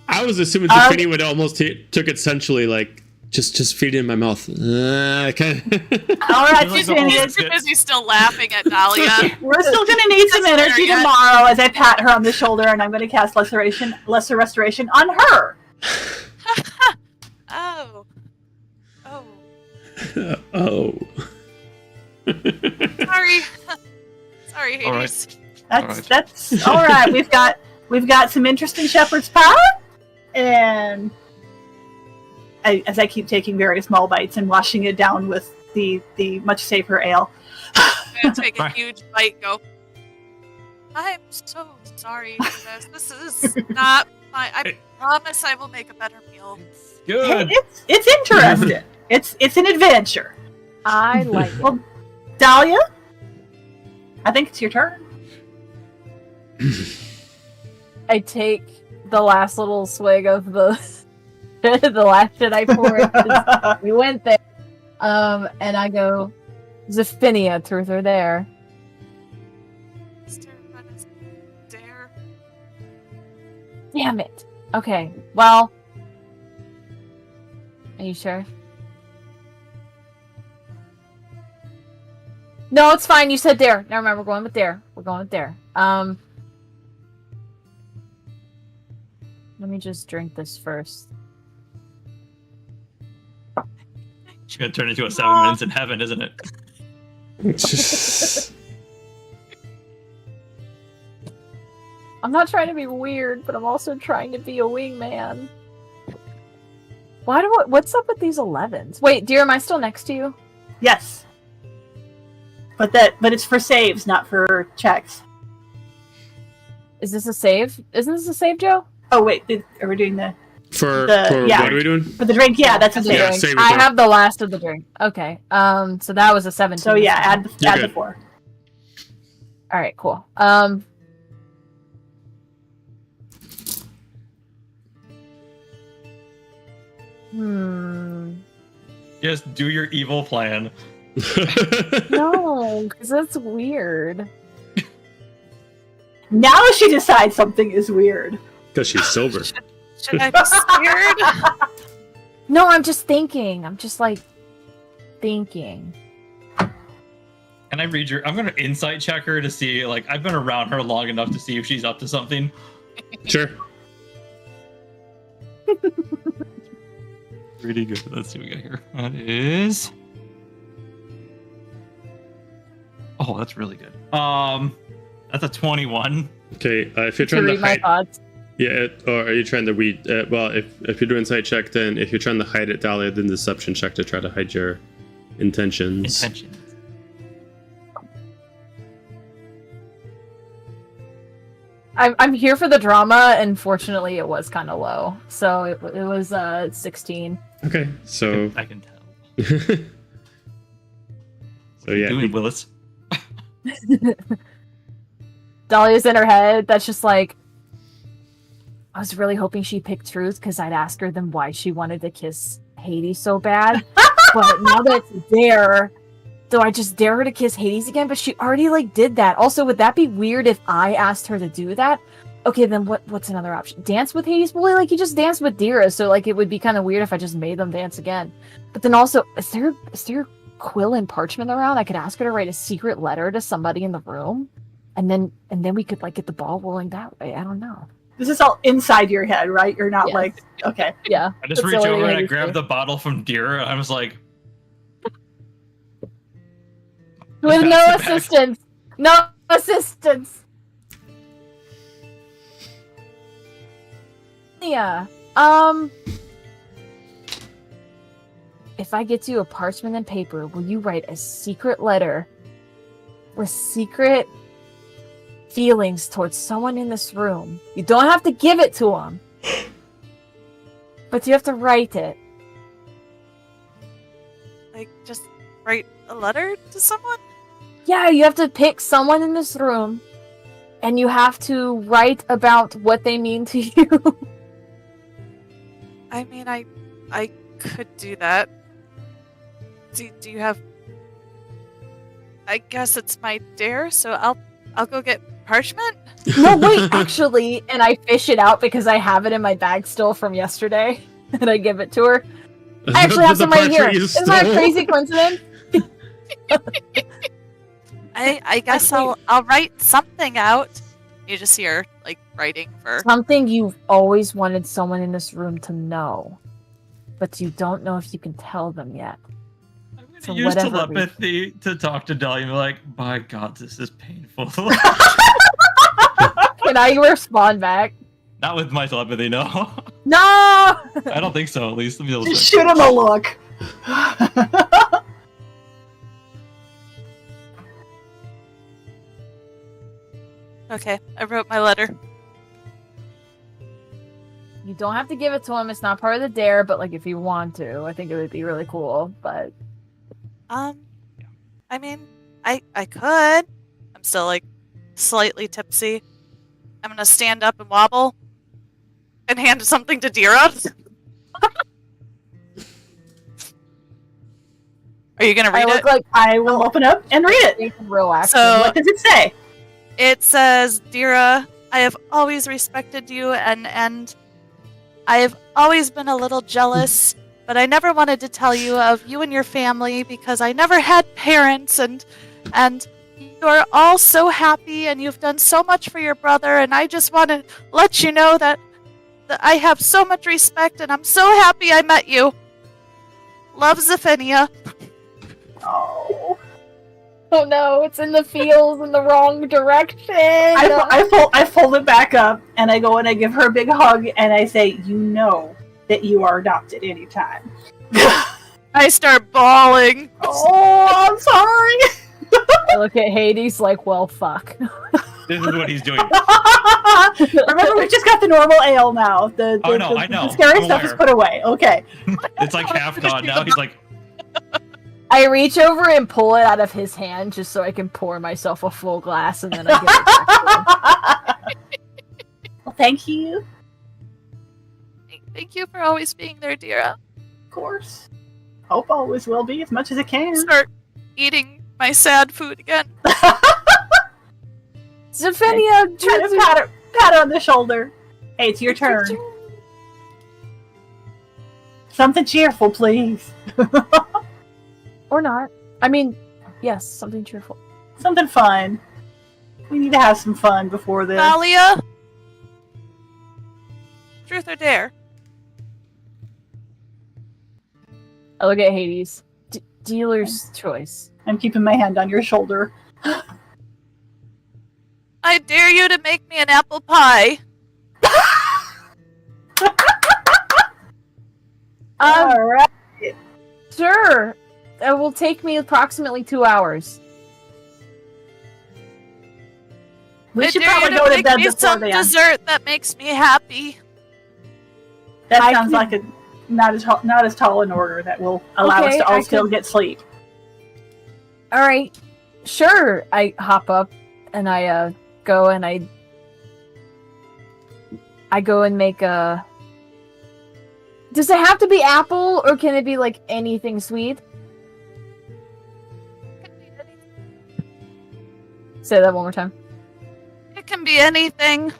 I was assuming Zephynia would almost took it sensually, like, just feed it in my mouth. All right, Like the He's whole Zephynia, too busy still laughing at Dahlia. we're still going to need some That's energy fair, yeah. tomorrow as I pat her on the shoulder, and I'm going to cast Lesser Restoration on her. Oh. Oh. Oh. Sorry. Sorry, All right. Hades. That's all right. We've got some interesting shepherd's pie, and as I keep taking very small bites and washing it down with the much safer ale. I'm gonna take a Right. huge bite and go, I'm so sorry for this. This is not my... I promise I will make a better meal. Good. It's interesting. it's an adventure. I like it. Well, Dahlia, I think it's your turn. I take the last little swig of the the last shit I poured. 'Cause we went there. And I go, Zephinia, truth or dare. Dare. Damn it. Okay, well. Are you sure? No, it's fine. You said dare. Never mind. We're going with dare. We're going with dare. Let me just drink this first. It's gonna turn into a 7 minutes in heaven, isn't it? I'm not trying to be weird, but I'm also trying to be a wingman. What's up with these 11s? Wait, dear, am I still next to you? Yes, but it's for saves, not for checks. Is this a save? Isn't this a save, Joe? Oh wait, are we doing the For yeah. what are we doing? for the drink? Yeah, that's a The save. Yeah, drink. save it I there. have the last of the drink. Okay. So that was a 17. So yeah, add You're the good. 4. All right, cool. Just do your evil plan. No, because that's weird. Now she decides something is weird. Because she's sober. Should I be scared? No, I'm just thinking. I'm just like thinking. Can I read your? I'm gonna insight check her to see. Like, I've been around her long enough to see if she's up to something. Sure. Pretty good. Let's see what we got here. That is. Oh, that's really good. That's a 21. Okay, if you're To trying to read my hide, thoughts. yeah, or are you trying to read? Well, if you do insight check, then if you're trying to hide it, Dahlia, then deception check to try to hide your intentions. I'm here for the drama, and fortunately, it was kind of low, so it was 16. Okay, so I can tell. so yeah, Doing Willis. Dahlia's in her head. That's just like, I was really hoping she picked truth because I'd ask her then why she wanted to kiss Hades so bad. But now that it's there, do I just dare her to kiss Hades again? But she already like did that. Also, would that be weird if I asked her to do that? Okay, then what's another option? Dance with Hades? Well, like, you just danced with Dira, so like it would be kind of weird if I just made them dance again. But then also, is there quill and parchment around? I could ask her to write a secret letter to somebody in the room, and then we could like get the ball rolling that way. I don't know. This is all inside your head, right? You're not Yes. like, okay. Yeah. I just that's reach the only over way and I to grab do. the bottle from Dira, and I was like, With Pass no it back. assistance. No assistance. Yeah. If I get you a parchment and paper, will you write a secret letter with secret feelings towards someone in this room? You don't have to give it to them, but you have to write it. Like, just write a letter to someone? Yeah, you have to pick someone in this room, and you have to write about what they mean to you. I mean, I could do that. Do you have? I guess it's my dare, so I'll go get parchment. No, wait, actually, and I fish it out because I have it in my bag still from yesterday, and I give it to her. I actually have some right here. Isn't that a crazy coincidence? I guess I'll write something out. You just hear like writing for Something you've always wanted someone in this room to know, but you don't know if you can tell them yet. I'm going For to use whatever telepathy to talk to Dahlia and be like, by God, this is painful. Can I respond back? Not with my telepathy, no. No! I don't think so, at least. Let me double check. Shoot him a look. Okay, I wrote my letter. You don't have to give it to him. It's not part of the dare, but like if you want to, I think it would be really cool. But I mean, I could. I'm still like slightly tipsy. I'm gonna stand up and wobble and hand something to Dira. Are you gonna read it? I will open up and read it. Relax. So- What does it say? It says, Dira, I have always respected you and I have always been a little jealous, but I never wanted to tell you of you and your family because I never had parents and you are all so happy and you've done so much for your brother and I just want to let you know that I have so much respect and I'm so happy I met you. Love, Zephania. Oh. Oh no, it's in the feels in the wrong direction. I fold it back up and I go and I give her a big hug and I say, you know that you are adopted anytime. I start bawling. Oh, I'm sorry. I look at Hades like, well, fuck. This is what he's doing. Remember, we just got the normal ale now. The I know. The scary I'm stuff is aware. put away. Okay. It's like half gone now. He's like, I reach over and pull it out of his hand just so I can pour myself a full glass and then I give it back to him. Well, thank you. Thank you for always being there, Dira. course. Hope always will be as much as it can. Start eating my sad food again. Zephania, Try to pat her on the shoulder. Hey, it's your turn. Something cheerful, please. Or not. I mean, yes, something cheerful. Something fun. We need to have some fun before this. Dahlia? Truth or dare? I look at Hades. Dealer's choice. I'm keeping my hand on your shoulder. I dare you to make me an apple pie. Alright. Sure. It will take me approximately 2 hours. We I should dare you probably to go to make bed me before some then. dessert that makes me happy. That I sounds can- like a not as tall an order that will allow us Okay, to all I still can- get sleep. All right. Sure. I hop up and I go and I go and make a. Does it have to be apple or can it be like anything sweet? Say that one more time. It can be anything.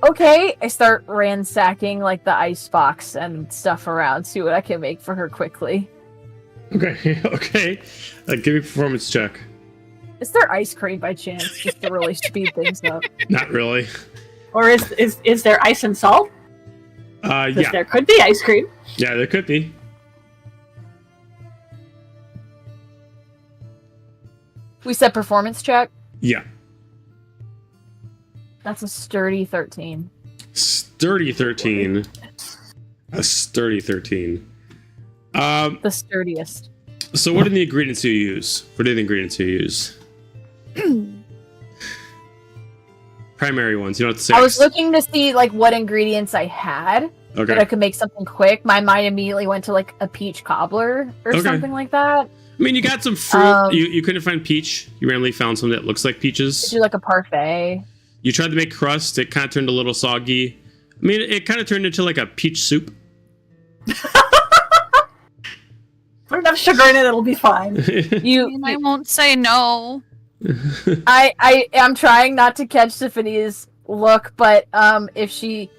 Okay, I start ransacking like the icebox and stuff around, see what I can make for her quickly. Okay, okay. Give me a performance check. Is there ice cream by chance, just to really speed things up? Not really. Or is there ice and salt? Because Yeah. there could be ice cream. Yeah, there could be. We said performance check. Yeah. That's a sturdy 13. Sturdy 13. A sturdy 13. The sturdiest. So what are the ingredients you use? What are the ingredients you use? Primary ones. You don't have to say. I was looking to see like what ingredients I had that I Okay. could make something quick. My mind immediately went to like a peach cobbler or Okay. something like that. I mean, you got some fruit. Um, You couldn't find peach. You randomly found something that looks like peaches. Do like a parfait. You tried to make crust. It kind of turned a little soggy. I mean, it kind of turned into like a peach soup. Put enough sugar in it, it'll be fine. You, I won't say no. I am trying not to catch Tiffany's look, but if she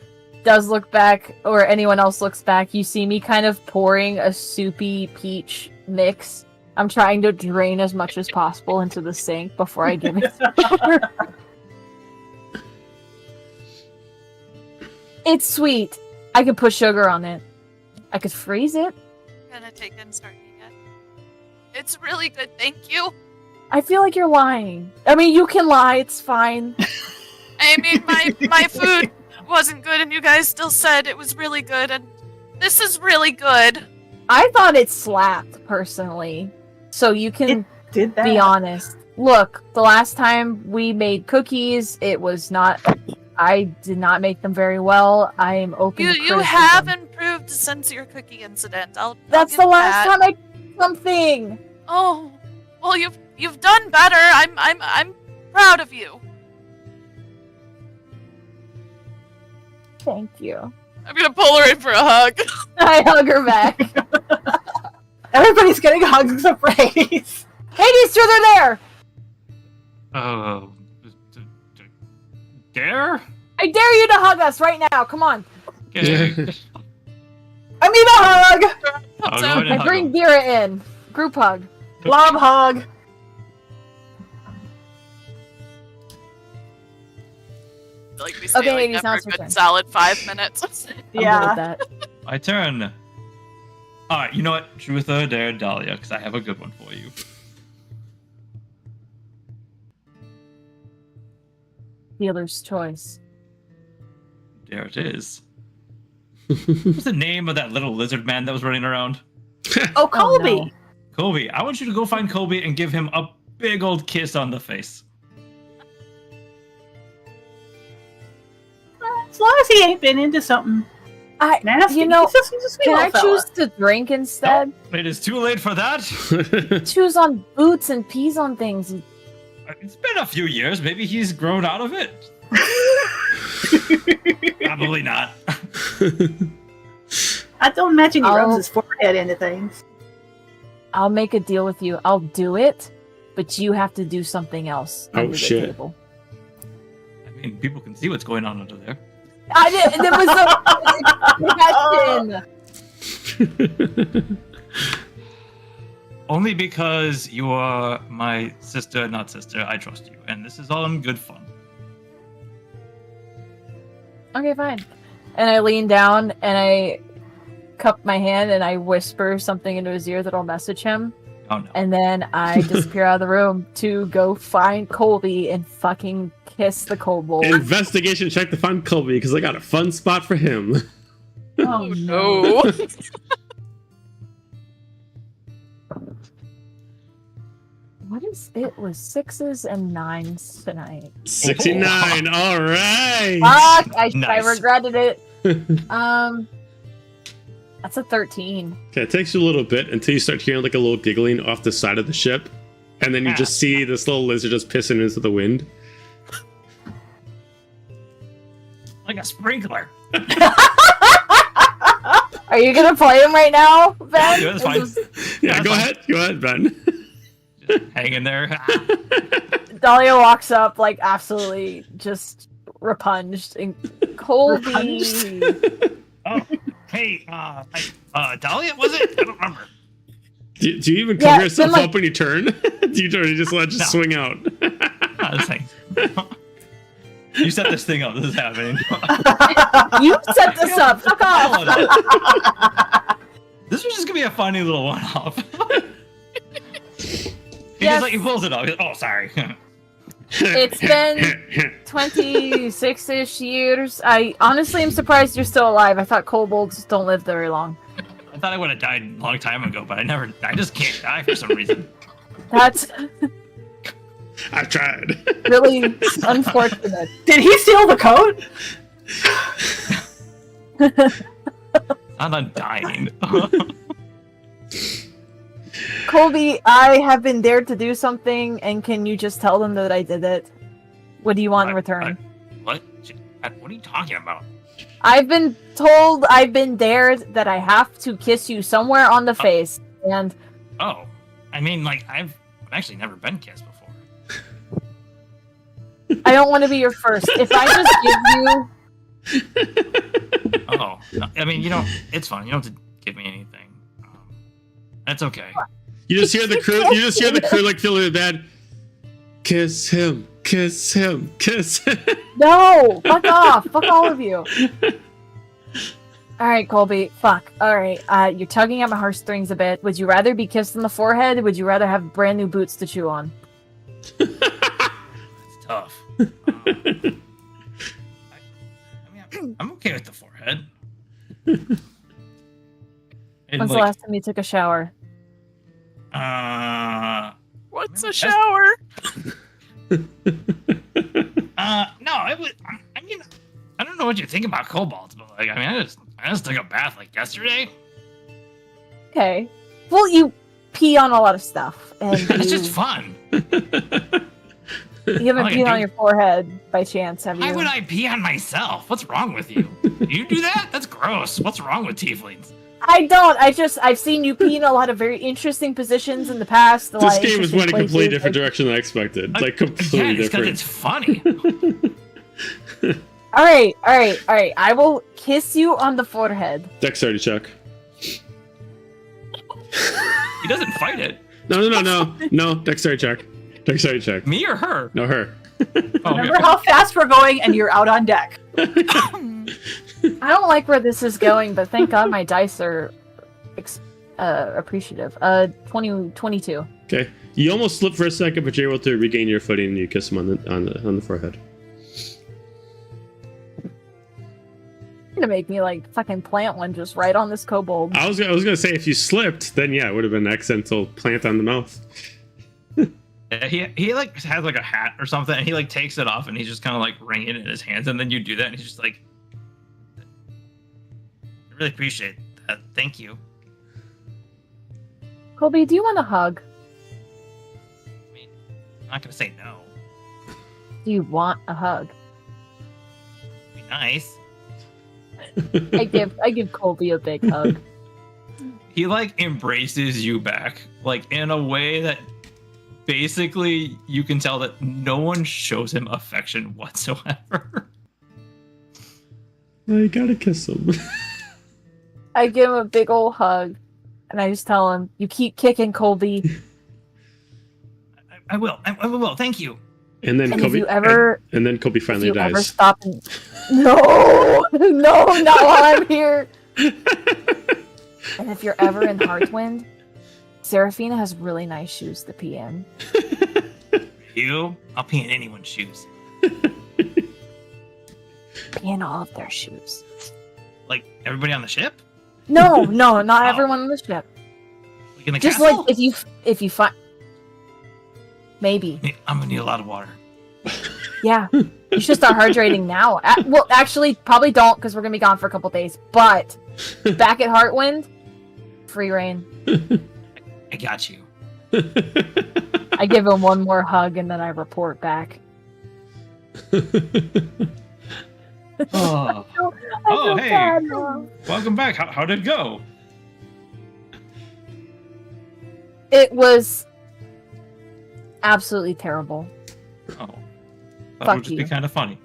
does look back or anyone else looks back, you see me kind of pouring a soupy peach mix. I'm trying to drain as much as possible into the sink before I give it to her. It's sweet. I could put sugar on it. I could freeze it. I'm gonna take it and start eating it. It's really good, thank you. I feel like you're lying. I mean, you can lie. It's fine. I mean, my food wasn't good, and you guys still said it was really good, and this is really good. I thought it slapped, personally. So you can Did that? be honest. Look, the last time we made cookies, it was not... I did not make them very well. I am open to You criticism. have improved since your cookie incident. I'll That's give the last that. time I did something! Oh, well, you've done better. I'm proud of you. Thank you. I'm gonna pull her in for a hug. I hug her back. Everybody's getting hugs except for Hades. Hades, through there! Dare? I dare you to hug us right now. Come on. Okay. I need a hug! I'll go ahead and I hug bring him. Vera in. Group hug. Blob hug. Like we stay Okay, like Hades, that now for it's a your good turn. solid 5 minutes. I'm good Yeah. at that. My turn. Alright, you know what? Truth or dare, Dahlia, because I have a good one for you. Dealer's choice. There it is. What's the name of that little lizard man that was running around? Oh, Colby. no. Kobe. I want you to go find Kobe and give him a big old kiss on the face. As long as he ain't been into something I, nasty. you know, he's just a sweet can I little fella. choose to drink instead? It is too late for that. Choose on boots and peas on things. It's been a few years. Maybe he's grown out of it. Probably not. I don't imagine he rubs Oh. his forehead into things. I'll make a deal with you. I'll do it, but you have to do something else Oh, under the shit. table. I mean, people can see what's going on under there. I did. There was a question. Only because you are my sister, not sister. I trust you, and this is all in good fun. Okay, fine. And I lean down and I cup my hand and I whisper something into his ear that'll message him. Oh no. And then I disappear out of the room to go find Colby and fucking kiss the kobold. Investigation check to find Colby because I got a fun spot for him. Oh No. What is it with 6s and 9s tonight? 69. All right. Fuck! I Nice. regretted it. That's a 13. Okay, it takes you a little bit until you start hearing like a little giggling off the side of the ship, and then you just see this little lizard just pissing into the wind. Like a sprinkler. Are you gonna play him right now, Ben? Yeah, that's fine. Yeah, That's go fine. ahead. Go ahead, Ben. Just hanging there. Dahlia walks up like absolutely just repunged and Colby. Oh, hey, Dahlia, was it? I don't remember. Do you even cover Yeah, yourself then, like- up when you turn? Do you turn? You just let it swing out. This thing. You set this thing up. This is happening. You set this up. Fuck off. Hold on. This was just gonna be a funny little one-off. He pulls it off. Oh, sorry. It's been 26-ish years. I honestly am surprised you're still alive. I thought kobolds don't live very long. I thought I would have died a long time ago, but I just can't die for some reason. That's I tried. really unfortunate. Did he steal the coat? I'm not dying. Colby, I have been dared to do something, and can you just tell them that I did it? What do you want in return? What? What are you talking about? I've been told, I've been dared that I have to kiss you somewhere on the face, and Oh, I mean, like I've actually never been kissed before. I don't want to be your first. If I just give you, Oh, no, I mean, it's fine. You don't have to give me anything. That's okay. You just hear the crew. You just hear the crew like feeling bad. Kiss him. Kiss him. Kiss him. no, fuck off, fuck all of you. All right, Colby, fuck. All right, you're tugging at my heartstrings a bit. Would you rather be kissed on the forehead? Or would you rather have brand new boots to chew on? It's tough. I'm okay with the forehead. And, When's the last time you took a shower? What's a shower? No, it was. I mean, I don't know what you think about kobolds, but like, I mean, I just took a bath like yesterday. Okay. Well, you pee on a lot of stuff, and It's you, just fun. you haven't All I peed can on do- your forehead by chance, have Why you? would I pee on myself? What's wrong with you? Do you do that? That's gross. What's wrong with tieflings? I don't. I've seen you pee in a lot of very interesting positions in the past. a lot This of game is interesting went a completely places. different direction than I expected. Like Again, completely it's because different. it's funny. All right. I will kiss you on the forehead. Dexterity check. He doesn't fight it. No. Dexterity check. Dexterity check. Me or her? No, her. Oh, Remember okay. how fast we're going, and you're out on deck. I don't like where this is going, but thank God my dice are appreciative. 22. Okay. You almost slip for a second, but you're able to regain your footing and you kiss him on the forehead. You're gonna make me like fucking plant one just right on this kobold. I was gonna say if you slipped, then yeah, it would have been an accidental plant on the mouth. Yeah, he like has like a hat or something, and he like takes it off, and he's just kind of like wringing it in his hands, and then you do that, and he's just like, "I really appreciate that. Thank you." Colby, do you want a hug? I mean, I'm not gonna say no. Do you want a hug? It'd be nice. I give Colby a big hug. He like embraces you back, like in a way that basically you can tell that no one shows him affection whatsoever. I gotta kiss him. I give him a big old hug, and I just tell him, "You keep kicking, Colby." I will. I will. Thank you. And then And Kobe. if you ever, and then Kobe if finally you dies. ever stop, no, not while I'm here. And if you're ever in Heartwind, Seraphina has really nice shoes to pee in. You? I'll pee in anyone's shoes. Pee in all of their shoes. Like everybody on the ship? No, not Oh. everyone on the ship. Like in the Just castle? like if you find, maybe. I'm gonna need a lot of water. Yeah, you should start hydrating now. Well, actually, probably don't because we're gonna be gone for a couple days. But back at Heartwind, free reign. I got you. I give him one more hug and then I report back. Oh, I feel hey. bad now. Welcome back. How did it go? It was absolutely terrible. Oh, that Fuck would just you. be kind of funny.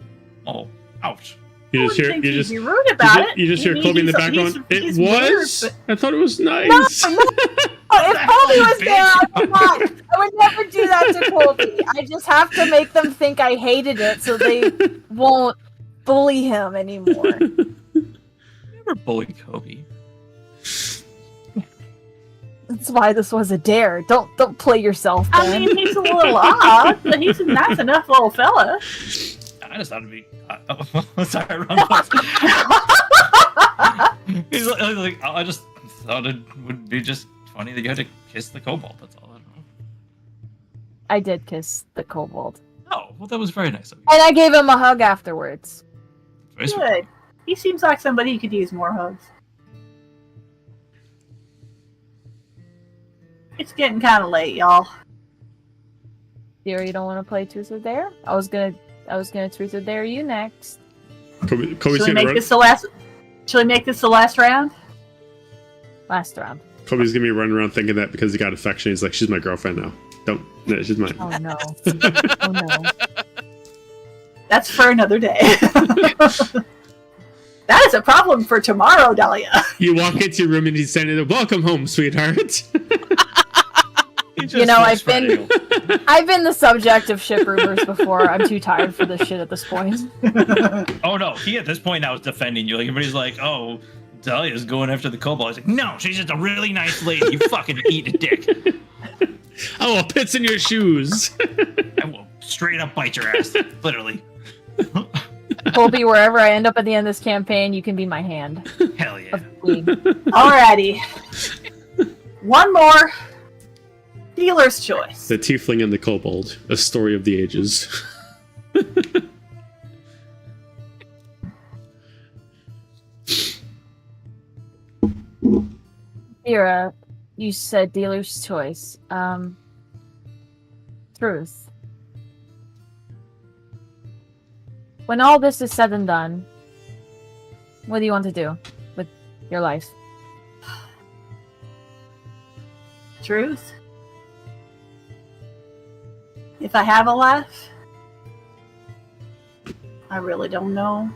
Oh, ouch. You I just wouldn't hear. think You he'd just. be rude about it. You just hear I mean, Kobe in the he's- background. he's It weird, was. but- I thought it was nice. Oh, if Colby was there, I would never do that to Colby. I just have to make them think I hated it so they won't bully him anymore. Never bully Kobe. That's why this was a dare. Don't play yourself, I Ben. mean, he's a little odd, but he's a nice enough little fella. I just thought it'd be. Sorry, wrong button. He's like, I just thought it would be just funny that you had to kiss the kobold. That's all. I don't know. I did kiss the kobold. Oh, well, that was very nice of you. And I gave him a hug afterwards. Very sweet. Good. He seems like somebody who could use more hugs. It's getting kind of late, y'all. Dear, you don't want to play Truth or Dare? I was gonna Truth or Dare you next. Kobe's Should we gonna make run. this the last? Should we make this the last round? Last round. Kobe's gonna be running around thinking that because he got affection, he's like, she's my girlfriend now. Don't. No, she's mine. Oh no. Oh no. That's for another day. That is a problem for tomorrow, Dahlia. You walk into your room and he's standing there. Welcome home, sweetheart. He just You know, looks I've been- fragile. I've been the subject of ship rumors before. I'm too tired for this shit at this point. Oh no, he at this point now is defending you. Like everybody's like, "Oh, Dahlia's going after the kobold." He's like, "No, she's just a really nice lady. You fucking eat a dick. Oh, pits in your shoes. I will straight up bite your ass, literally." Colby, wherever I end up at the end of this campaign, you can be my hand. Hell yeah. Of queen. Alrighty. One more. Dealer's choice. The tiefling and the kobold, a story of the ages. Ira, you said dealer's choice. Truth. When all this is said and done, what do you want to do with your life? Truth. If I have a life, I really don't know.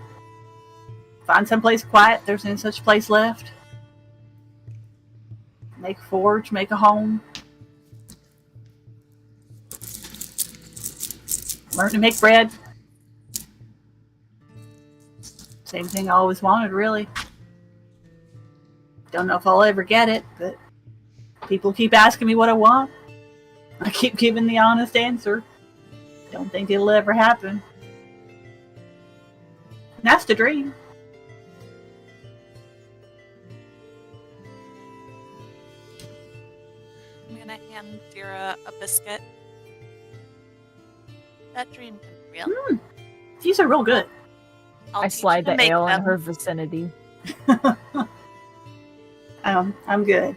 Find someplace quiet. There's no such place left. Make a forge, make a home. Learn to make bread. Same thing I always wanted, really. Don't know if I'll ever get it, but people keep asking me what I want. I keep giving the honest answer. Don't think it'll ever happen. And that's the dream. I'm gonna hand Dira a biscuit. That dream can be real. These are real good. I'll I teach slide you to the make ale in them. her vicinity. I'm good.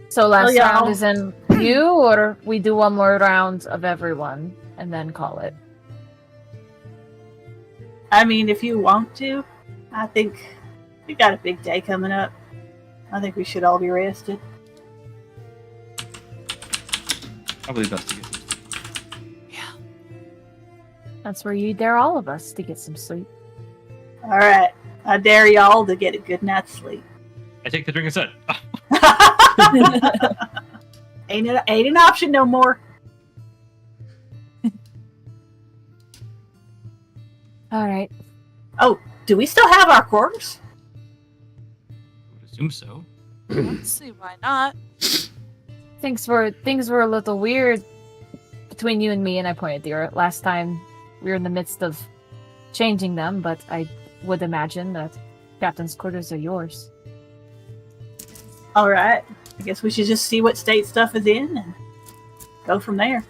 So last yeah, round I'll- is in you, or we do one more round of everyone and then call it. I mean, if you want to, I think we got a big day coming up. I think we should all be rested. Probably best to get. That's where you dare all of us to get some sleep. All right, I dare y'all to get a good night's sleep. I take the drink instead. Ain't an option no more. All right. Oh, do we still have our quarters? I would assume so. Let's see, why not? Things were a little weird between you and me, and I pointed there last time we were in the midst of changing them, but I would imagine that captain's quarters are yours. All right. I guess we should just see what state stuff is in and go from there.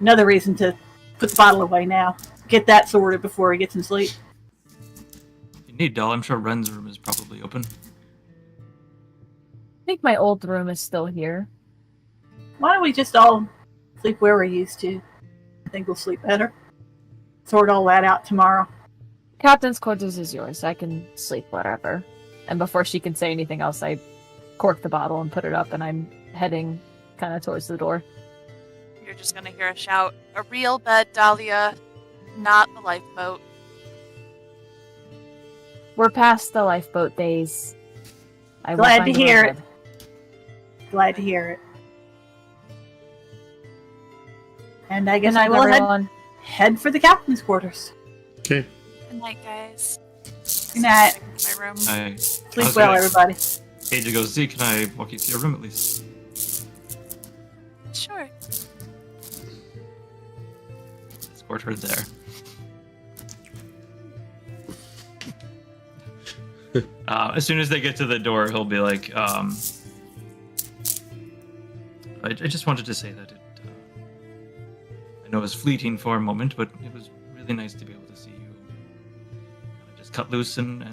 Another reason to put the bottle away now. Get that sorted before he gets some sleep. If you need, doll, I'm sure Ren's room is probably open. I think my old room is still here. Why don't we just all sleep where we're used to? I think we'll sleep better. Sort all that out tomorrow. Captain's quarters is yours. I can sleep wherever. And before she can say anything else, I cork the bottle and put it up, and I'm heading kind of towards the door. You're just gonna hear a shout. A real bed, Dahlia. Not the lifeboat. We're past the lifeboat days. I will Glad find to a hear bed. it. Glad to hear it. And I guess Good night, I will everyone. head for the captain's quarters. Okay. Good night, guys. Good night. My room. I Sleep well, everybody. AJ goes, Z, can I walk you to your room at least? Sure. Escort her there. As soon as they get to the door, he'll be like, I just wanted to say that I know it was fleeting for a moment, but it was really nice to be able to see you kind of just cut loose and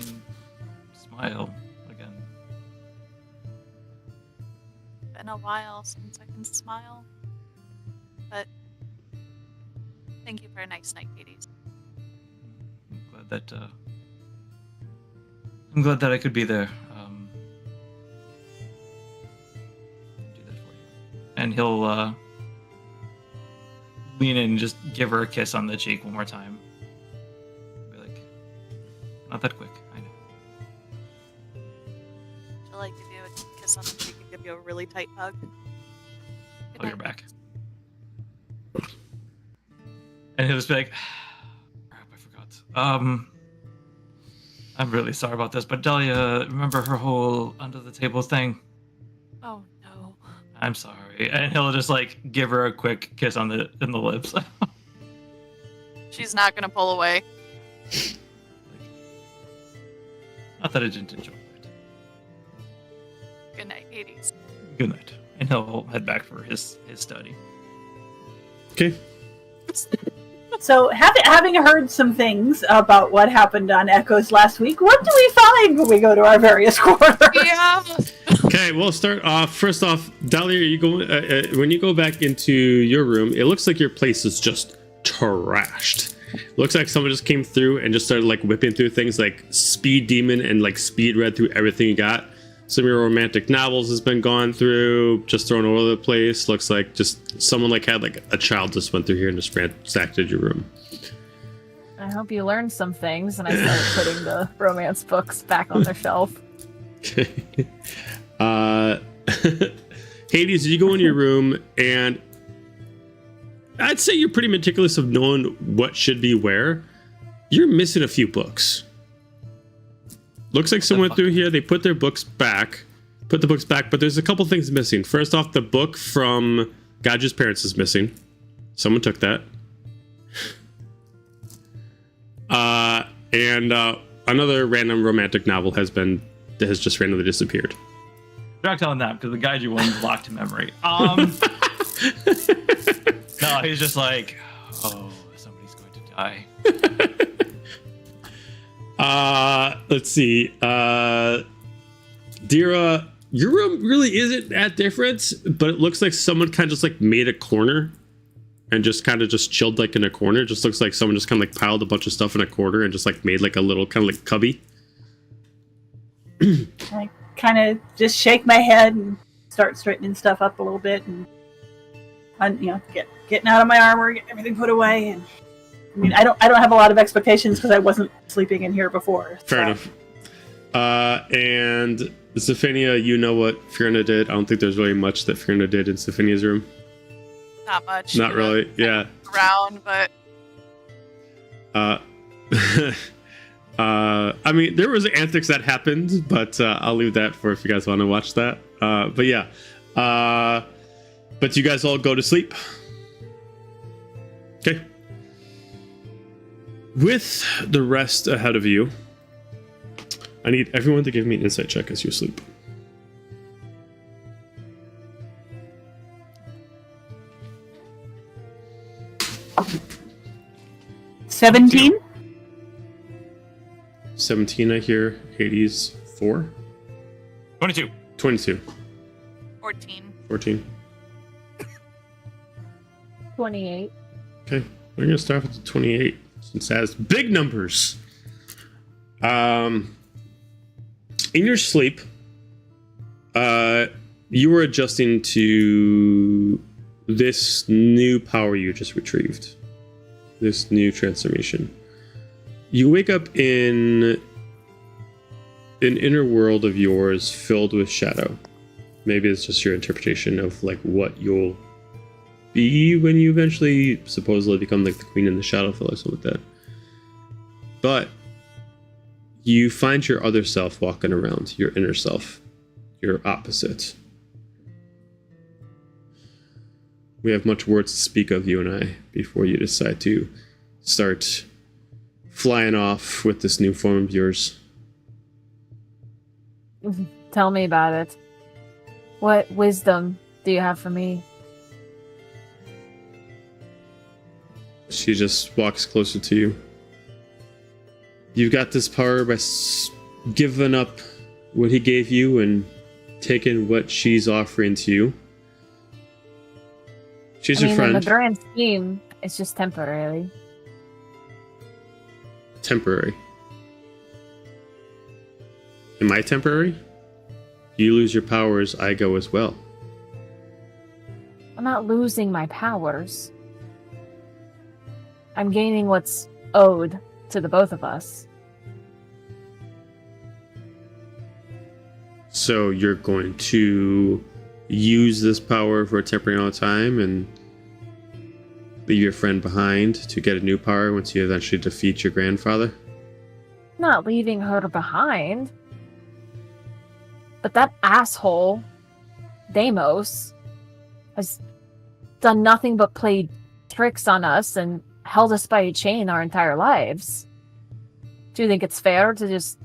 smile again. Been a while since I can smile. But thank you for a nice night, Hades. I'm glad that I could be there. Do that for you. And he'll lean in and just give her a kiss on the cheek one more time. Be like, not that quick, I know. I'd like to do a kiss on the cheek and give you a really tight hug. Good Oh, you're night. back. And he'll just be like, crap, I forgot. I'm really sorry about this, but Dahlia, remember her whole under the table thing? Oh no. I'm sorry. And he'll just like give her a quick kiss in the lips. She's not gonna pull away. Not that I didn't enjoy it. Good night, Hades. Good night. And he'll head back for his study. Okay. So, having heard some things about what happened on Echoes last week, what do we find when we go to our various quarters? Yeah. Okay, we'll start off. First off, Dahlia, you go when you go back into your room. It looks like your place is just trashed. Looks like someone just came through and just started like whipping through things, like speed demon and like speed read through everything you got. Some of your romantic novels has been gone through, just thrown all over the place. Looks like just someone like had like a child just went through here and just ransacked your room. I hope you learned some things, and I started putting the romance books back on their shelf. Okay. Hades, you go in your room, and I'd say you're pretty meticulous of knowing what should be where. You're missing a few books. Looks like someone went through here, they put the books back, but there's a couple things missing. First off, the book from Gaju's parents is missing. Someone took that. And another random romantic novel has just randomly disappeared. You're not telling that because the Gaiju one blocked to memory. No, he's just like, oh, somebody's going to die. Let's see. Dira, your room really isn't that different, but it looks like someone kind of just like made a corner and just kind of just chilled like in a corner. It just looks like someone just kind of like piled a bunch of stuff in a corner and just like made like a little kind of like cubby. I kind of just shake my head and start straightening stuff up a little bit, and getting out of my armor, getting everything put away. And I mean, I don't have a lot of expectations because I wasn't sleeping in here before. Fair enough. And Zephania, you know what Fiona did. I don't think there's really much that Fiona did in Zephania's room. Not much. Not really. Yeah. Around, but. I mean, there was antics that happened, but I'll leave that for if you guys want to watch that. But yeah. But you guys all go to sleep. Okay. With the rest ahead of you, I need everyone to give me an insight check as you sleep. $17. 17, I hear. Hades, 4. 22. 22. 14. 14. 28. Okay, we're gonna start with the 28 since that has big numbers. In your sleep, you were adjusting to this new power you just retrieved, this new transformation. You wake up in an inner world of yours filled with shadow. Maybe it's just your interpretation of like what you'll be when you eventually supposedly become like the queen in the Shadowfell or something like that. But you find your other self walking around, your inner self, your opposite. We have much words to speak of, you and I, before you decide to start flying off with this new form of yours. Tell me about it. What wisdom do you have for me? She just walks closer to you. You've got this power by giving up what he gave you and taking what she's offering to you. She's your friend. In the grand scheme, it's just temporary. Temporary. Am I temporary? You lose your powers, I go as well. I'm not losing my powers. I'm gaining what's owed to the both of us. So you're going to use this power for a temporary amount of time and leave your friend behind to get a new power once you eventually defeat your grandfather? Not leaving her behind. But that asshole, Deimos, has done nothing but play tricks on us and held us by a chain our entire lives. Do you think it's fair to just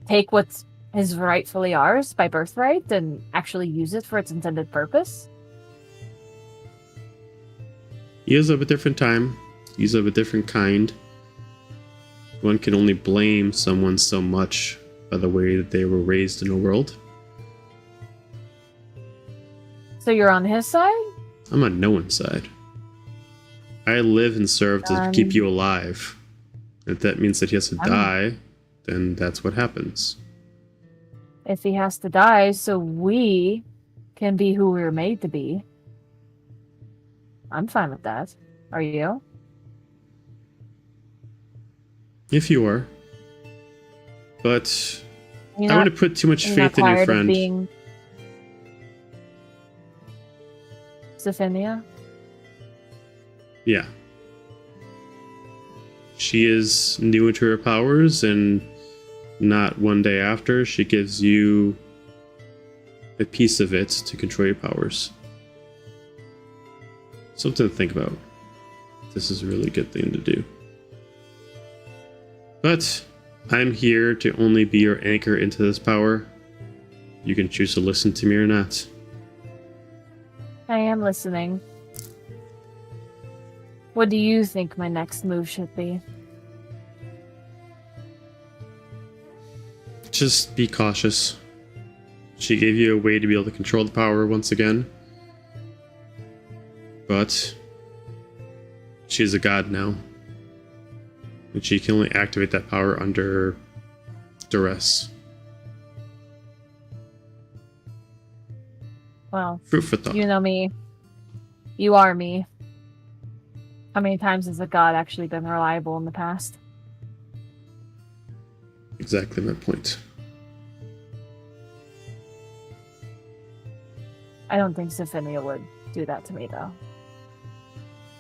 take what's is rightfully ours by birthright and actually use it for its intended purpose? He is of a different time. He's of a different kind. One can only blame someone so much by the way that they were raised in a world. So you're on his side? I'm on no one's side. I live and serve to keep you alive. If that means that he has to die, then that's what happens. If he has to die so we can be who we were made to be, I'm fine with that. Are you? If you are. But I don't want to put too much faith in your friend. Being Zephania? Yeah. She is new into her powers, and not one day after, she gives you a piece of it to control your powers. Something to think about. This is a really good thing to do. But I'm here to only be your anchor into this power. You can choose to listen to me or not. I am listening. What do you think my next move should be? Just be cautious. She gave you a way to be able to control the power once again. But She's a god now. And she can only activate that power under duress. Well, Fruit for thought. you know me. You are me. How many times has a god actually been reliable in the past? Exactly my point. I don't think Sophinia would do that to me, though.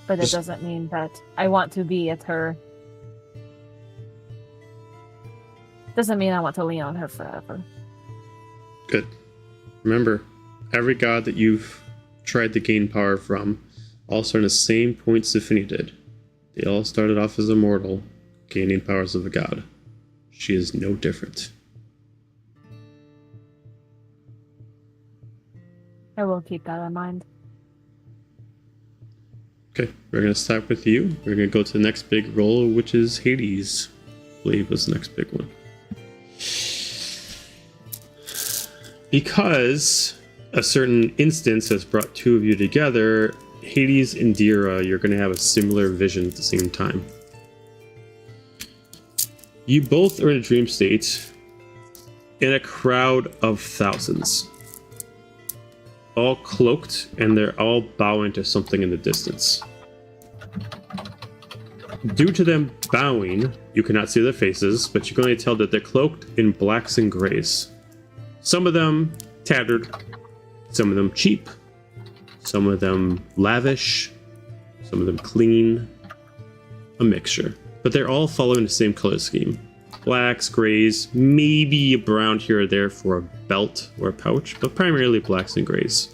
But it Just- doesn't mean that I want to be at her. Doesn't mean I want to lean on her forever. Good. Remember, every god that you've tried to gain power from all started at the same point Sophinia did. They all started off as a mortal, gaining powers of a god. She is no different. I will keep that in mind. Okay, we're going to start with you. We're going to go to the next big role, which is Hades. I believe was the next big one. Because a certain instance has brought two of you together, Hades and Dira, you're going to have a similar vision at the same time. You both are in a dream state in a crowd of thousands. All cloaked, and they're all bowing to something in the distance. Due to them bowing, you cannot see their faces, but you can only tell that they're cloaked in blacks and grays. Some of them tattered, some of them cheap, some of them lavish, some of them clean, a mixture. But they're all following the same color scheme. Blacks, grays, maybe a brown here or there for a belt or a pouch, but primarily blacks and grays.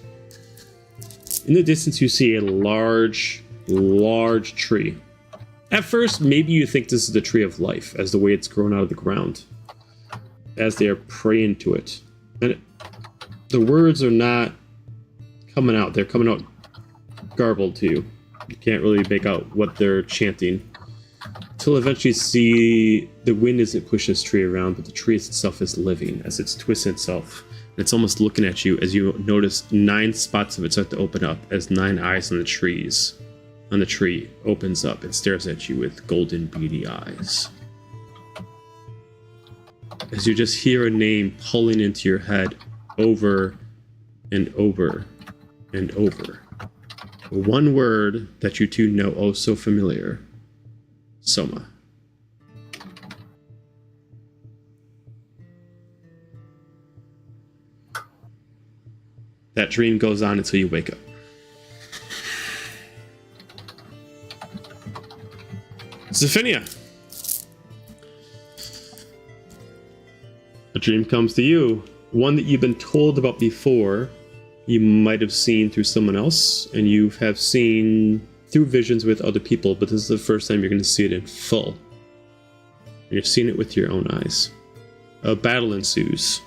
In the distance, you see a large tree. At first, maybe you think this is the tree of life, as the way it's grown out of the ground, as they are praying to it. And the words are not coming out, they're coming out garbled to you. You can't really make out what they're chanting. Until eventually you see the wind isn't pushing this tree around, but the tree itself is living as it's twisting itself. And it's almost looking at you as you notice 9 spots of it start to open up as 9 eyes on the trees. On the tree opens up and stares at you with golden beady eyes. As you just hear a name pulling into your head over and over and over. One word that you two know oh so familiar. Soma. That dream goes on until you wake up. Sophinia. A dream comes to you. One that you've been told about before. You might have seen through someone else, and you have seen through visions with other people, but this is the first time you're going to see it in full. And you've seen it with your own eyes. A battle ensues.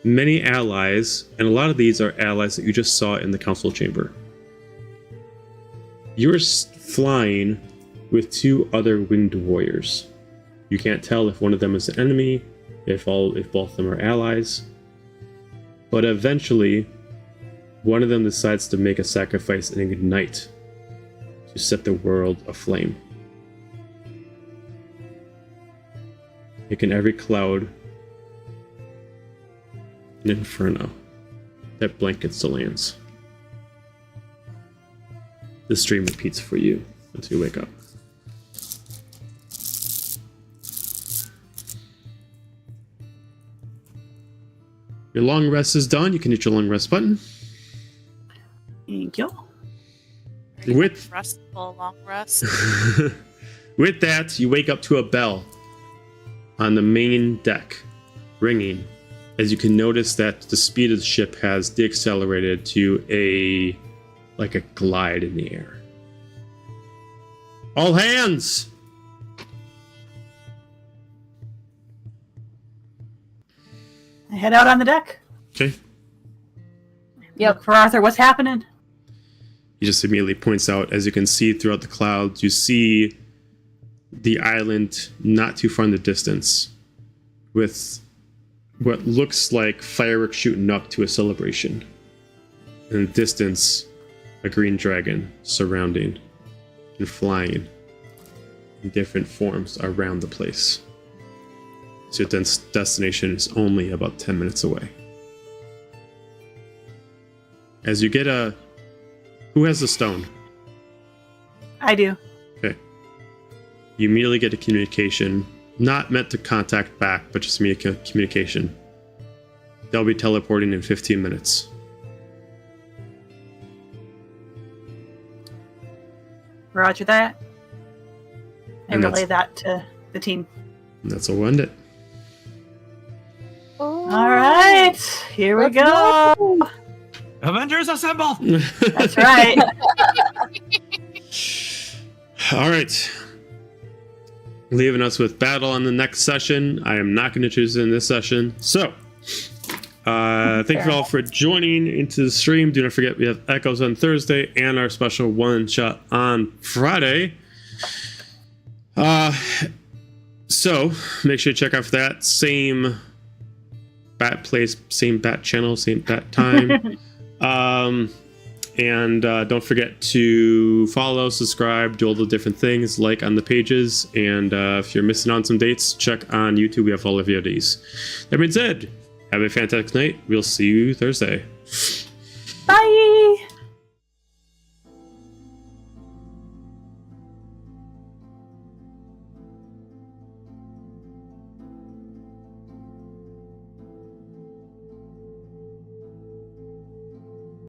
Many allies, and a lot of these are allies that you just saw in the council chamber. You're flying with 2 other winged warriors. You can't tell if one of them is an enemy, if both of them are allies. But eventually, one of them decides to make a sacrifice and ignite to set the world aflame. Making every cloud an inferno that blankets the lands. This dream repeats for you until you wake up. Your long rest is done. You can hit your long rest button. Thank you. With Restful, long rest. with that, you wake up to a bell on the main deck ringing, as you can notice that the speed of the ship has deaccelerated to a glide in the air. All hands! I head out on the deck. Okay. Yep. Look for Arthur. What's happening? He just immediately points out, as you can see throughout the clouds, you see the island not too far in the distance with what looks like fireworks shooting up to a celebration. In the distance, a green dragon surrounding and flying in different forms around the place. So your destination is only about 10 minutes away. As you get a... Who has the stone? I do. Okay. You immediately get a communication, not meant to contact back, but just communication. They'll be teleporting in 15 minutes. Roger that. And And relay that to the team. And that's where we'll end it. All right, here we go. Avengers assemble! That's right. All right. Leaving us with battle on the next session. I am not going to choose in this session. So, thank you all for joining into the stream. Do not forget we have Echoes on Thursday and our special one-shot on Friday. So, make sure you check out for that. Same bat place, same bat channel, same bat time. And don't forget to follow, subscribe, do all the different things, like on the pages. And if you're missing on some dates, check on YouTube. We have all of your VODs. That being said, have a fantastic night. We'll see you Thursday. Bye.